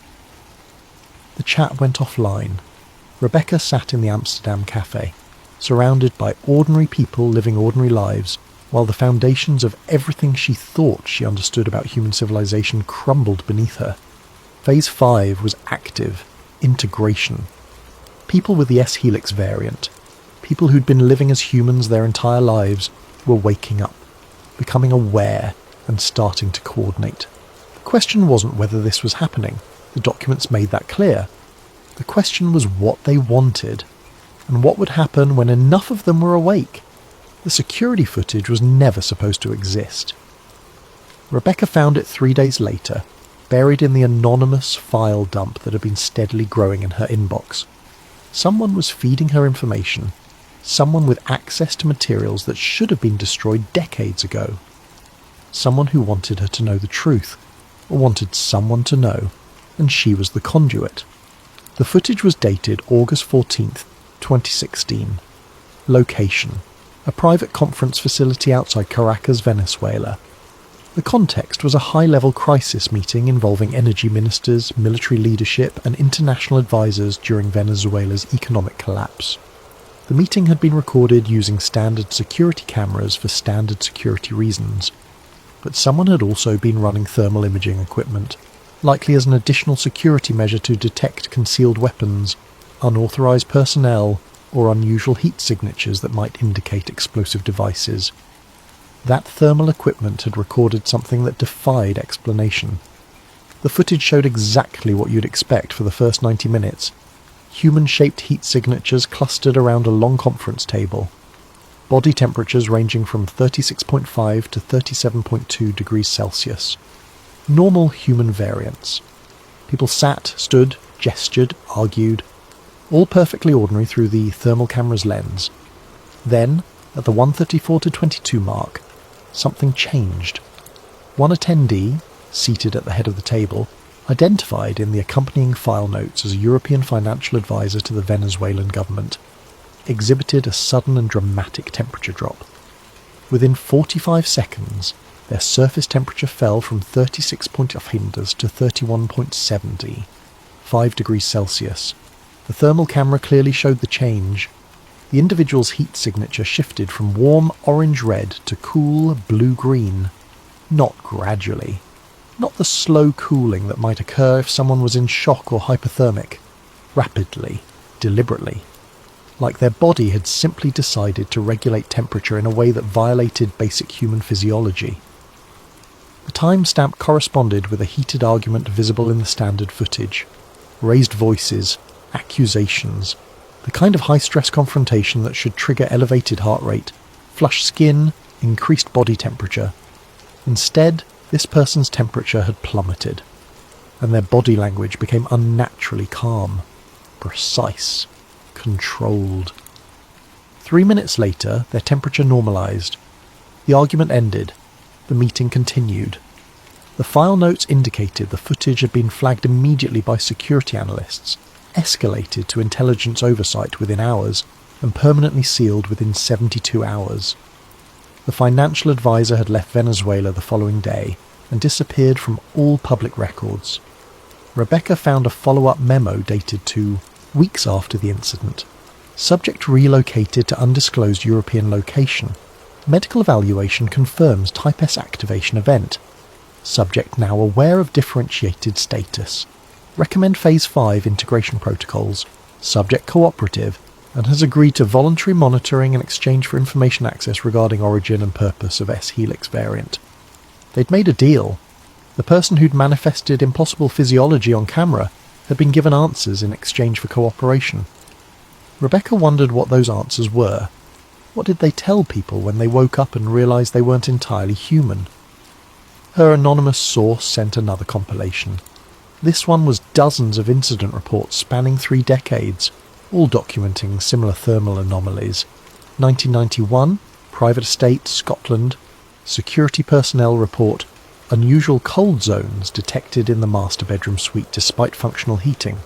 The chat went offline. Rebecca sat in the Amsterdam cafe, surrounded by ordinary people living ordinary lives, while the foundations of everything she thought she understood about human civilization crumbled beneath her. Phase 5 was active, integration. People with the S-helix variant, people who'd been living as humans their entire lives, were waking up, becoming aware and starting to coordinate. question wasn't whether this was happening. The documents made that clear. The question was what they wanted, and what would happen when enough of them were awake. The security footage was never supposed to exist. Rebecca found it 3 days later, buried in the anonymous file dump that had been steadily growing in her inbox. Someone was feeding her information, someone with access to materials that should have been destroyed decades ago. Someone who wanted her to know the truth, or wanted someone to know, and she was the conduit. The footage was dated August 14th, 2016. Location: a private conference facility outside Caracas, Venezuela. The context was a high-level crisis meeting involving energy ministers, military leadership and international advisors during Venezuela's economic collapse. The meeting had been recorded using standard security cameras for standard security reasons, but someone had also been running thermal imaging equipment, likely as an additional security measure to detect concealed weapons, unauthorized personnel, or unusual heat signatures that might indicate explosive devices. That thermal equipment had recorded something that defied explanation. The footage showed exactly what you'd expect for the first 90 minutes. Human-shaped heat signatures clustered around a long conference table. Body temperatures ranging from 36.5 to 37.2 degrees Celsius. Normal human variance. People sat, stood, gestured, argued, all perfectly ordinary through the thermal camera's lens. Then, at the 1:34 to 22 mark, something changed. One attendee, seated at the head of the table, identified in the accompanying file notes as a European financial advisor to the Venezuelan government, exhibited a sudden and dramatic temperature drop. Within 45 seconds, their surface temperature fell from 36.5 to 31.70, 5 degrees Celsius. The thermal camera clearly showed the change. The individual's heat signature shifted from warm orange-red to cool blue-green. Not gradually. Not the slow cooling that might occur if someone was in shock or hypothermic. Rapidly, deliberately. Like their body had simply decided to regulate temperature in a way that violated basic human physiology. The timestamp corresponded with a heated argument visible in the standard footage. Raised voices, accusations, the kind of high-stress confrontation that should trigger elevated heart rate, flushed skin, increased body temperature. Instead, this person's temperature had plummeted, and their body language became unnaturally calm, precise, controlled. 3 minutes later, their temperature normalized. The argument ended. The meeting continued. The file notes indicated the footage had been flagged immediately by security analysts, escalated to intelligence oversight within hours, and permanently sealed within 72 hours. The financial advisor had left Venezuela the following day and disappeared from all public records. Rebecca found a follow-up memo dated to weeks after the incident. Subject relocated to undisclosed European location. Medical evaluation confirms Type S activation event. Subject now aware of differentiated status. Recommend Phase 5 integration protocols. Subject cooperative, and has agreed to voluntary monitoring in exchange for information access regarding origin and purpose of S-Helix variant. They'd made a deal. The person who'd manifested impossible physiology on camera had been given answers in exchange for cooperation. Rebecca wondered what those answers were. What did they tell people when they woke up and realised they weren't entirely human? Her anonymous source sent another compilation. This one was dozens of incident reports spanning 3 decades, all documenting similar thermal anomalies. 1991, Private Estate, Scotland, Security Personnel Report, unusual cold zones detected in the master bedroom suite despite functional heating.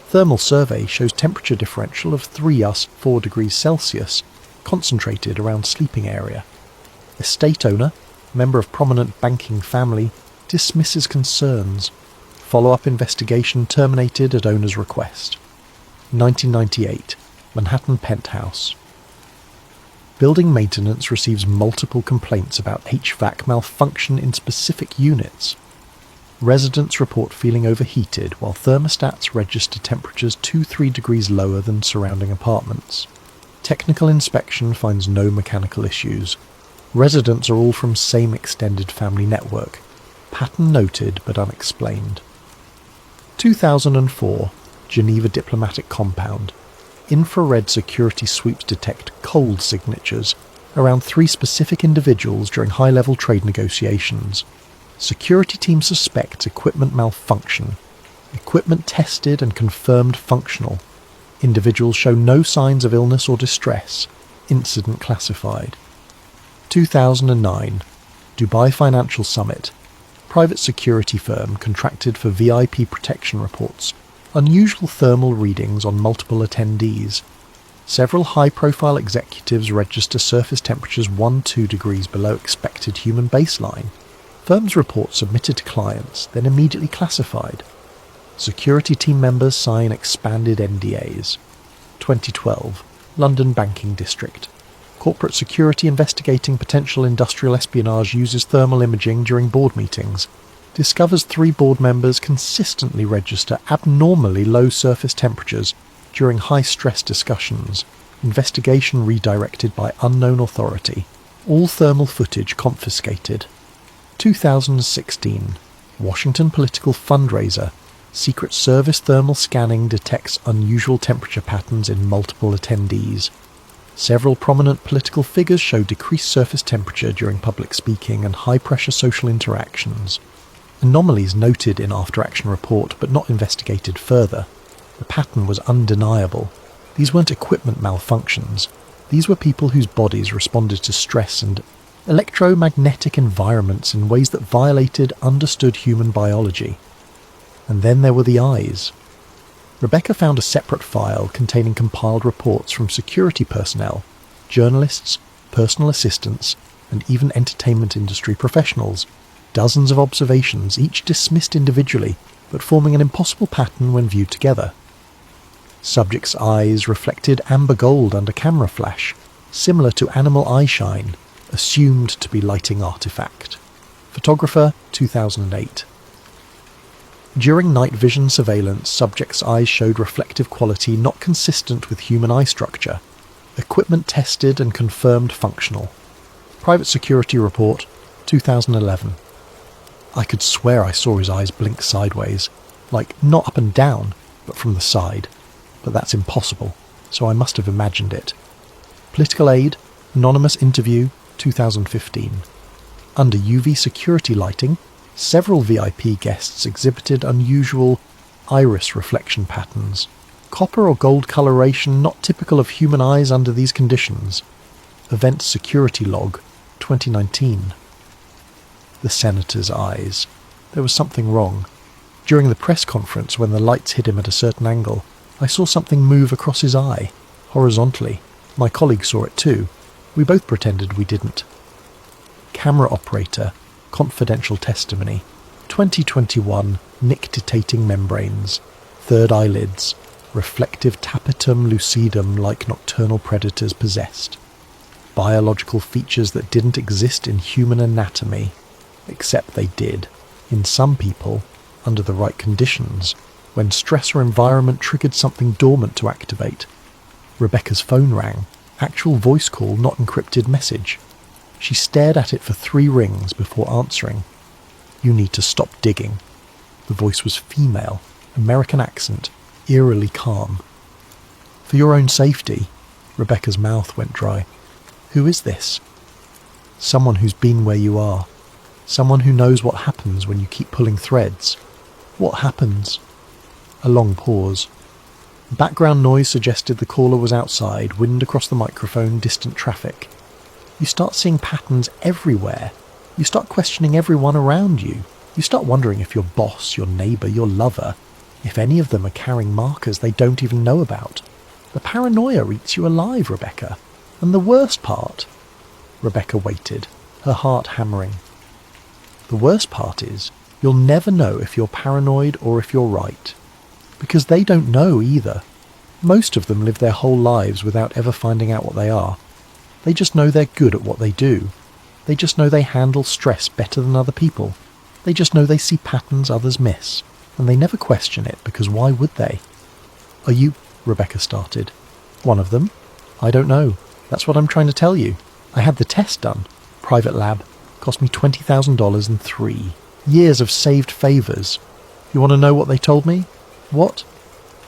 Thermal survey shows temperature differential of 3-4 degrees Celsius, concentrated around sleeping area. Estate owner, member of prominent banking family, dismisses concerns. Follow-up investigation terminated at owner's request. 1998, Manhattan penthouse. Building maintenance receives multiple complaints about HVAC malfunction in specific units. Residents report feeling overheated while thermostats register temperatures 2-3 degrees lower than surrounding apartments. Technical inspection finds no mechanical issues. Residents are all from same extended family network. Pattern noted but unexplained. 2004, Geneva Diplomatic Compound. Infrared security sweeps detect cold signatures around 3 specific individuals during high-level trade negotiations. Security team suspects equipment malfunction. Equipment tested and confirmed functional. Individuals show no signs of illness or distress. Incident classified. 2009, Dubai Financial Summit. Private security firm contracted for VIP protection reports. Unusual thermal readings on multiple attendees. Several high-profile executives register surface temperatures 1-2 degrees below expected human baseline. Firm's report submitted to clients, then immediately classified. Security team members sign expanded NDAs. 2012, London Banking District. Corporate security investigating potential industrial espionage uses thermal imaging during board meetings. Discovers 3 board members consistently register abnormally low surface temperatures during high-stress discussions. Investigation redirected by unknown authority. All thermal footage confiscated. 2016. Washington political fundraiser. Secret Service thermal scanning detects unusual temperature patterns in multiple attendees. Several prominent political figures show decreased surface temperature during public speaking and high-pressure social interactions. Anomalies noted in after-action report but not investigated further. The pattern was undeniable. These weren't equipment malfunctions. These were people whose bodies responded to stress and electromagnetic environments in ways that violated understood human biology. And then there were the eyes. Rebecca found a separate file containing compiled reports from security personnel, journalists, personal assistants, and even entertainment industry professionals. Dozens of observations, each dismissed individually, but forming an impossible pattern when viewed together. Subject's eyes reflected amber gold under camera flash, similar to animal eye shine, assumed to be lighting artifact. Photographer, 2008. During night vision surveillance, subject's eyes showed reflective quality not consistent with human eye structure. Equipment tested and confirmed functional. Private security report, 2011. I could swear I saw his eyes blink sideways, like not up and down, but from the side. But that's impossible, so I must have imagined it. Political aid, anonymous interview, 2015. Under UV security lighting, several VIP guests exhibited unusual iris reflection patterns. Copper or gold coloration not typical of human eyes under these conditions. Event security log, 2019. The senator's eyes. There was something wrong. During the press conference, when the lights hit him at a certain angle, I saw something move across his eye, horizontally. My colleague saw it too. We both pretended we didn't. Camera operator, confidential testimony. 2021, nictitating membranes. Third eyelids. Reflective tapetum lucidum like nocturnal predators possessed. Biological features that didn't exist in human anatomy. Except they did. In some people, under the right conditions, when stress or environment triggered something dormant to activate. Rebecca's phone rang. Actual voice call, not encrypted message. She stared at it for 3 rings before answering. You need to stop digging. The voice was female, American accent, eerily calm. For your own safety. Rebecca's mouth went dry. Who is this? Someone who's been where you are. Someone who knows what happens when you keep pulling threads. What happens? A long pause. Background noise suggested the caller was outside, wind across the microphone, distant traffic. You start seeing patterns everywhere. You start questioning everyone around you. You start wondering if your boss, your neighbour, your lover, if any of them are carrying markers they don't even know about. The paranoia eats you alive, Rebecca. And the worst part... Rebecca waited, her heart hammering. The worst part is, you'll never know if you're paranoid or if you're right. Because they don't know either. Most of them live their whole lives without ever finding out what they are. They just know they're good at what they do. They just know they handle stress better than other people. They just know they see patterns others miss. And they never question it, because why would they? Are you... Rebecca started. One of them? I don't know. That's what I'm trying to tell you. I had the test done. Private lab. Cost me $20,000 and 3. Years of saved favours. You want to know what they told me? What?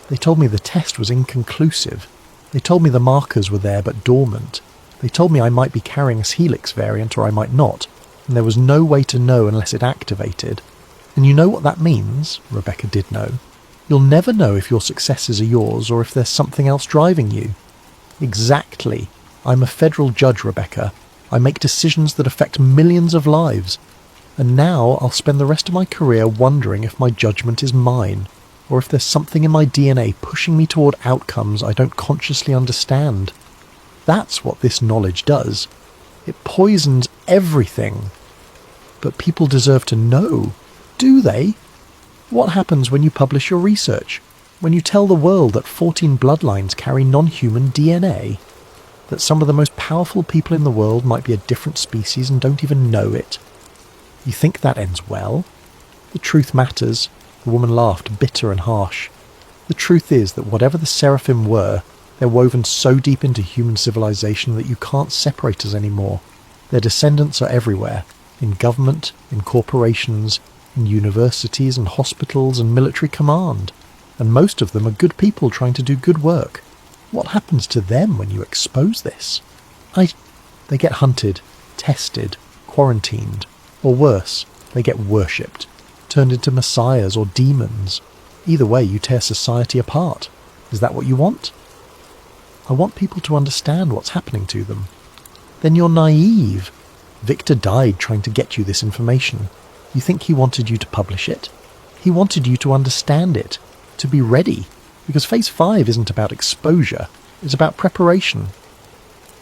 They told me the test was inconclusive. They told me the markers were there but dormant. They told me I might be carrying a helix variant or I might not, and there was no way to know unless it activated. And you know what that means? Rebecca did know. You'll never know if your successes are yours or if there's something else driving you. Exactly. I'm a federal judge, Rebecca. I make decisions that affect millions of lives. And now I'll spend the rest of my career wondering if my judgment is mine, or if there's something in my DNA pushing me toward outcomes I don't consciously understand. That's what this knowledge does. It poisons everything. But people deserve to know. Do they? What happens when you publish your research? When you tell the world that 14 bloodlines carry non-human DNA? That some of the most powerful people in the world might be a different species and don't even know it? You think that ends well? The truth matters. The woman laughed, bitter and harsh. The truth is that whatever the seraphim were, they're woven so deep into human civilization that you can't separate us anymore. Their descendants are everywhere, in government, in corporations, in universities and hospitals and military command. And most of them are good people trying to do good work. What happens to them when you expose this? They get hunted, tested, quarantined, or worse, they get worshipped, turned into messiahs or demons. Either way, you tear society apart. Is that what you want? I want people to understand what's happening to them. Then you're naive. Victor died trying to get you this information. You think he wanted you to publish it? He wanted you to understand it, to be ready, because Phase 5 isn't about exposure, it's about preparation.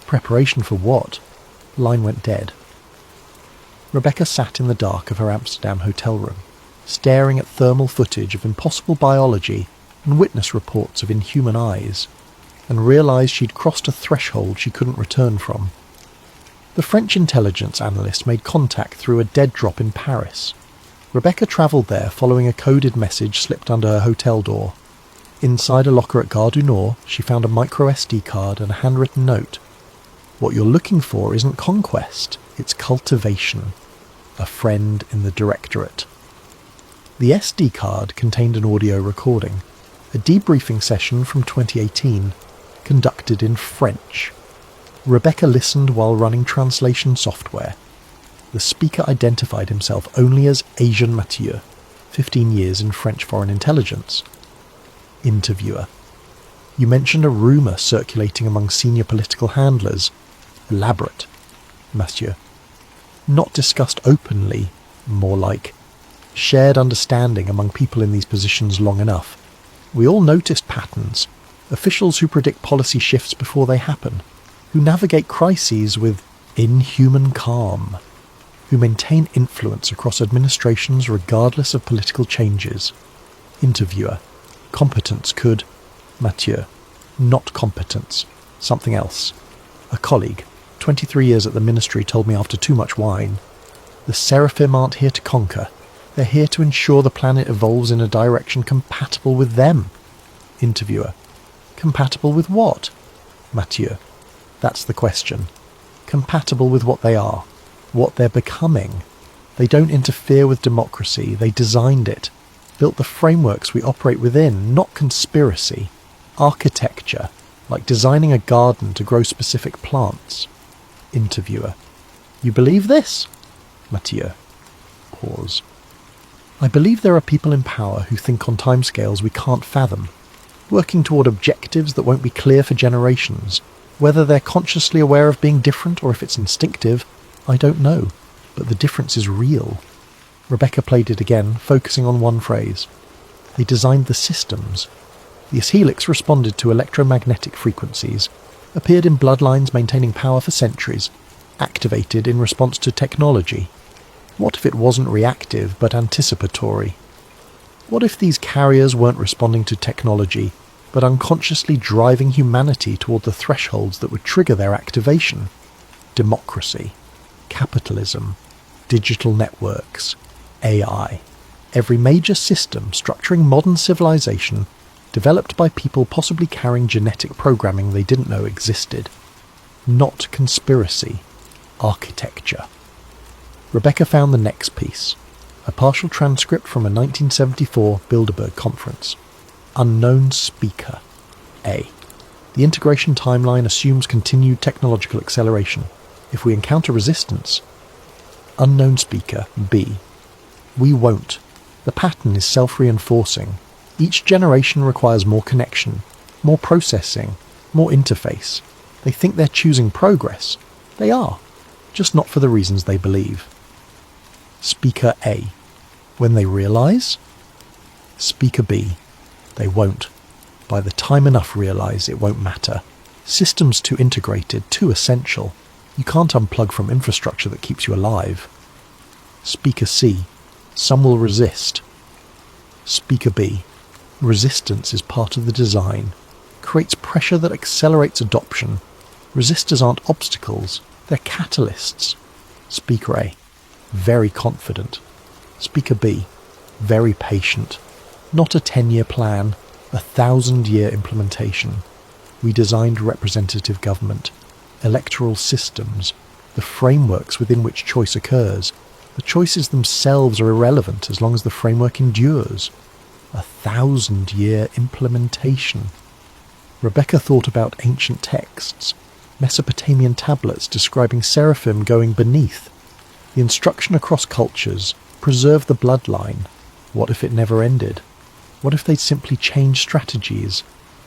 Preparation for what? The line went dead. Rebecca sat in the dark of her Amsterdam hotel room, staring at thermal footage of impossible biology and witness reports of inhuman eyes, and realised she'd crossed a threshold she couldn't return from. The French intelligence analyst made contact through a dead drop in Paris. Rebecca travelled there following a coded message slipped under her hotel door. Inside a locker at Gare du Nord, she found a micro SD card and a handwritten note. What you're looking for isn't conquest, it's cultivation. A friend in the directorate. The SD card contained an audio recording, a debriefing session from 2018, conducted in French. Rebecca listened while running translation software. The speaker identified himself only as Agent Mathieu, 15 years in French foreign intelligence. Interviewer: You mentioned a rumour circulating among senior political handlers. Elaborate. Mathieu: Not discussed openly, more like shared understanding among people in these positions long enough. We all noticed patterns. Officials who predict policy shifts before they happen, who navigate crises with inhuman calm, who maintain influence across administrations regardless of political changes. Interviewer: Competence could... Mathieu: Not competence. Something else. A colleague, 23 years at the ministry, told me after too much wine. The seraphim aren't here to conquer. They're here to ensure the planet evolves in a direction compatible with them. Interviewer: Compatible with what? Mathieu: That's the question. Compatible with what they are, what they're becoming. They don't interfere with democracy, they designed it, built the frameworks we operate within, not conspiracy. Architecture, like designing a garden to grow specific plants. Interviewer: You believe this? Mathieu. Pause. I believe there are people in power who think on timescales we can't fathom, working toward objectives that won't be clear for generations. Whether they're consciously aware of being different or if it's instinctive, I don't know, but the difference is real. Rebecca played it again, focusing on one phrase. They designed the systems. The helix responded to electromagnetic frequencies, appeared in bloodlines maintaining power for centuries, activated in response to technology. What if it wasn't reactive but anticipatory? What if these carriers weren't responding to technology, but unconsciously driving humanity toward the thresholds that would trigger their activation? Democracy, capitalism, digital networks, AI. Every major system structuring modern civilization developed by people possibly carrying genetic programming they didn't know existed. Not conspiracy, architecture. Rebecca found the next piece, A partial transcript from a 1974 Bilderberg conference. Unknown speaker. A. The integration timeline assumes continued technological acceleration. If we encounter resistance... Unknown speaker. B. We won't. The pattern is self-reinforcing. Each generation requires more connection, more processing, more interface. They think they're choosing progress. They are, just not for the reasons they believe. Speaker A. When they realise? Speaker B. They won't. By the time enough realise, it won't matter. Systems too integrated, too essential. You can't unplug from infrastructure that keeps you alive. Speaker C. Some will resist. Speaker B. Resistance is part of the design. Creates pressure that accelerates adoption. Resistors aren't obstacles, they're catalysts. Speaker A. Very confident. Speaker B. Very patient. Not a 10-year plan, 1,000-year implementation. We designed representative government, electoral systems, the frameworks within which choice occurs. The choices themselves are irrelevant as long as the framework endures. 1,000-year implementation. Rebecca thought about ancient texts, Mesopotamian tablets describing seraphim going beneath. The instruction across cultures, preserve the bloodline. What if it never ended? What if they'd simply changed strategies,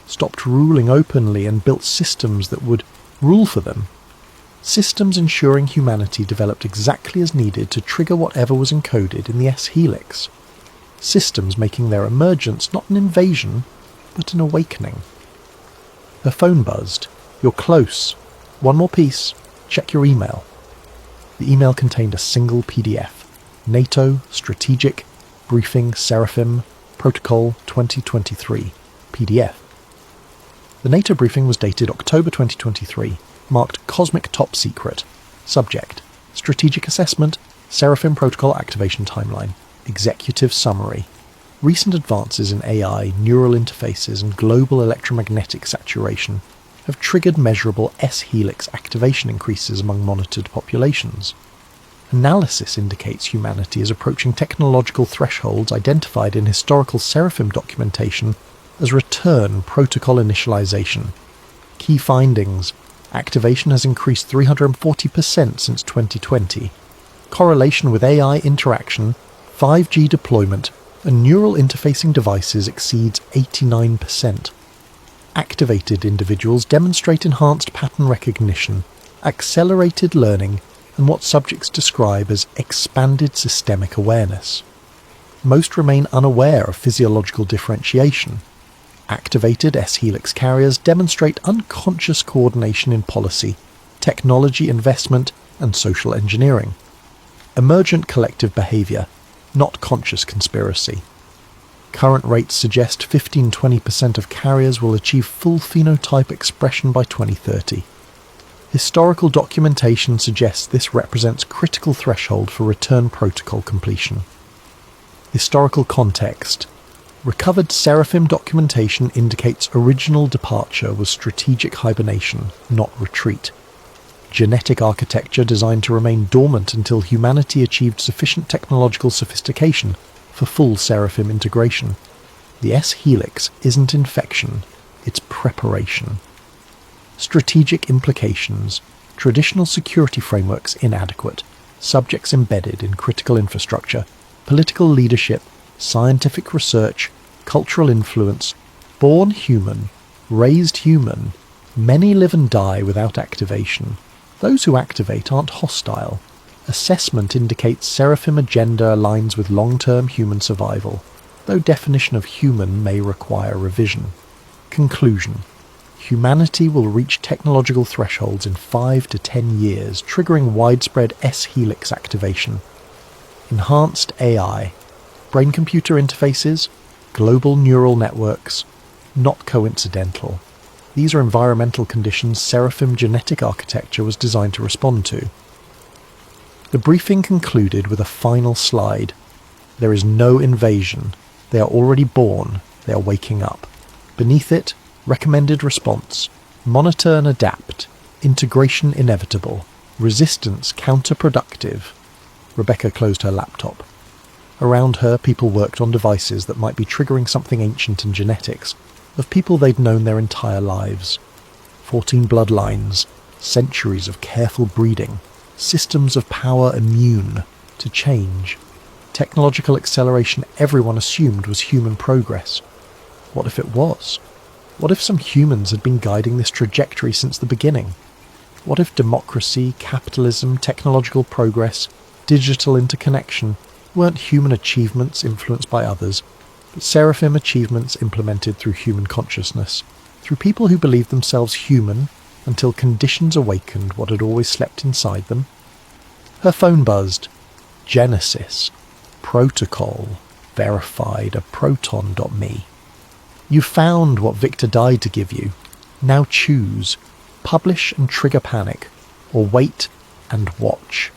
stopped ruling openly and built systems that would rule for them? Systems ensuring humanity developed exactly as needed to trigger whatever was encoded in the S-helix. Systems making their emergence not an invasion, but an awakening. Her phone buzzed. You're close. One more piece. Check your email. The email contained a single PDF. NATO Strategic Briefing Seraphim Protocol 2023 PDF. The NATO briefing was dated October 2023, marked Cosmic Top Secret. Subject: Strategic Assessment, Seraphim Protocol Activation Timeline. Executive Summary. Recent advances in AI, neural interfaces and global electromagnetic saturation have triggered measurable S-helix activation increases among monitored populations. Analysis indicates humanity is approaching technological thresholds identified in historical Seraphim documentation as return protocol initialization. Key findings: activation has increased 340% since 2020. Correlation with AI interaction, 5G deployment, and neural interfacing devices exceeds 89%. Activated individuals demonstrate enhanced pattern recognition, accelerated learning, and what subjects describe as expanded systemic awareness. Most remain unaware of physiological differentiation. Activated S-helix carriers demonstrate unconscious coordination in policy, technology investment, and social engineering. Emergent collective behaviour, not conscious conspiracy. Current rates suggest 15-20% of carriers will achieve full phenotype expression by 2030. Historical documentation suggests this represents critical threshold for return protocol completion. Historical context. Recovered Seraphim documentation indicates original departure was strategic hibernation, not retreat. Genetic architecture designed to remain dormant until humanity achieved sufficient technological sophistication for full Seraphim integration. The S-helix isn't infection, it's preparation. Strategic implications. Traditional security frameworks inadequate. Subjects embedded in critical infrastructure. Political leadership. Scientific research. Cultural influence. Born human. Raised human. Many live and die without activation. Those who activate aren't hostile. Assessment indicates Seraphim agenda aligns with long-term human survival, though definition of human may require revision. Conclusion. Humanity will reach technological thresholds in 5 to 10 years, triggering widespread S-helix activation. Enhanced AI, brain-computer interfaces, global neural networks, not coincidental. These are environmental conditions Seraphim genetic architecture was designed to respond to. The briefing concluded with a final slide. There is no invasion. They are already born. They are waking up. Beneath it, recommended response. Monitor and adapt. Integration inevitable. Resistance counterproductive. Rebecca closed her laptop. Around her, people worked on devices that might be triggering something ancient in genetics, of people they'd known their entire lives. 14 bloodlines, centuries of careful breeding, systems of power immune to change. Technological acceleration everyone assumed was human progress. What if it was? What if some humans had been guiding this trajectory since the beginning? What if democracy, capitalism, technological progress, digital interconnection weren't human achievements influenced by others, but seraphim achievements implemented through human consciousness, through people who believed themselves human until conditions awakened what had always slept inside them? Her phone buzzed. Genesis. Protocol. Verified. A proton.me. You found what Victor died to give you. Now choose. Publish and trigger panic, or wait and watch.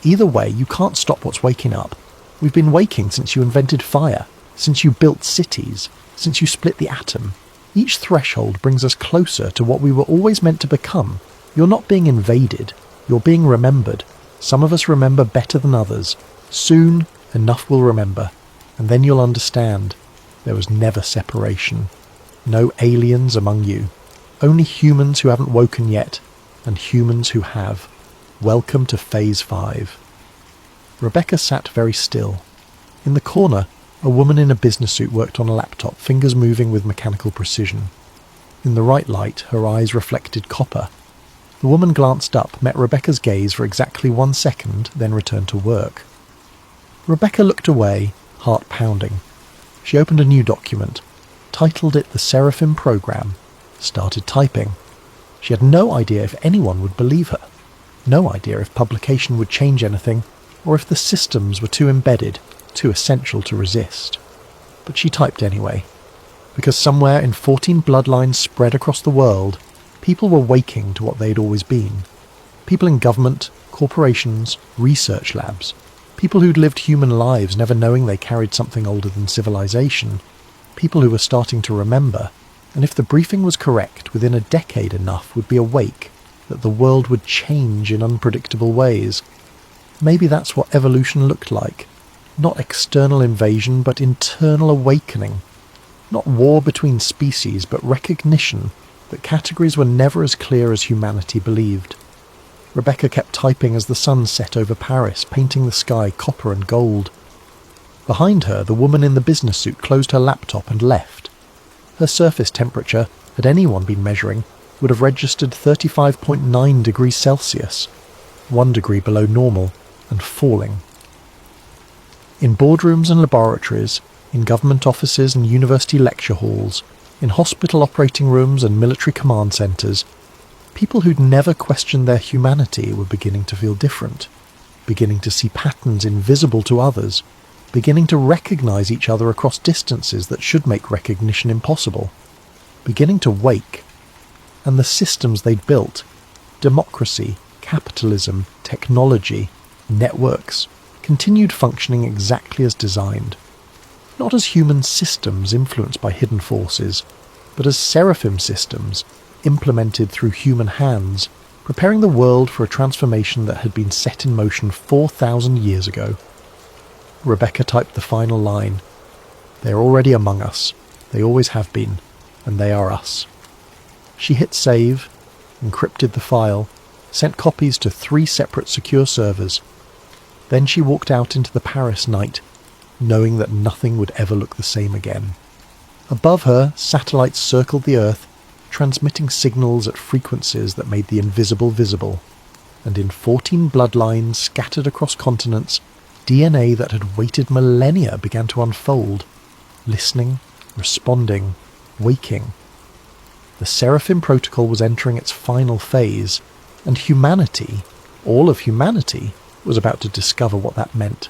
Either way, you can't stop what's waking up. We've been waking since you invented fire, since you built cities, since you split the atom. Each threshold brings us closer to what we were always meant to become. You're not being invaded. You're being remembered. Some of us remember better than others. Soon, enough will remember, and then you'll understand. There was never separation. No aliens among you. Only humans who haven't woken yet, and humans who have. Welcome to Phase 5. Rebecca sat very still. In the corner, a woman in a business suit worked on a laptop, fingers moving with mechanical precision. In the right light, her eyes reflected copper. The woman glanced up, met Rebecca's gaze for exactly 1 second, then returned to work. Rebecca looked away, heart pounding. She opened a new document, titled it the Seraphim Program, started typing. She had no idea if anyone would believe her, no idea if publication would change anything, or if the systems were too embedded, too essential to resist. But she typed anyway, because somewhere in 14 bloodlines spread across the world, people were waking to what they'd always been. People in government, corporations, research labs, people who'd lived human lives never knowing they carried something older than civilization, people who were starting to remember, and if the briefing was correct, within a decade enough would be awake, that the world would change in unpredictable ways. Maybe that's what evolution looked like. Not external invasion, but internal awakening. Not war between species, but recognition that categories were never as clear as humanity believed. Rebecca kept typing as the sun set over Paris, painting the sky copper and gold. Behind her, the woman in the business suit closed her laptop and left. Her surface temperature, had anyone been measuring, would have registered 35.9 degrees Celsius, 1 degree below normal, and falling. In boardrooms and laboratories, in government offices and university lecture halls, in hospital operating rooms and military command centres, people who'd never questioned their humanity were beginning to feel different, beginning to see patterns invisible to others, beginning to recognise each other across distances that should make recognition impossible, beginning to wake. And the systems they'd built, democracy, capitalism, technology, networks, continued functioning exactly as designed. Not as human systems influenced by hidden forces, but as seraphim systems implemented through human hands, preparing the world for a transformation that had been set in motion 4,000 years ago. Rebecca typed the final line. They are already among us. They always have been, and they are us. She hit save, encrypted the file, sent copies to 3 separate secure servers. Then she walked out into the Paris night, knowing that nothing would ever look the same again. Above her, satellites circled the Earth, transmitting signals at frequencies that made the invisible visible. And in 14 bloodlines scattered across continents, DNA that had waited millennia began to unfold, listening, responding, waking. The Seraphim Protocol was entering its final phase, and humanity, all of humanity, was about to discover what that meant.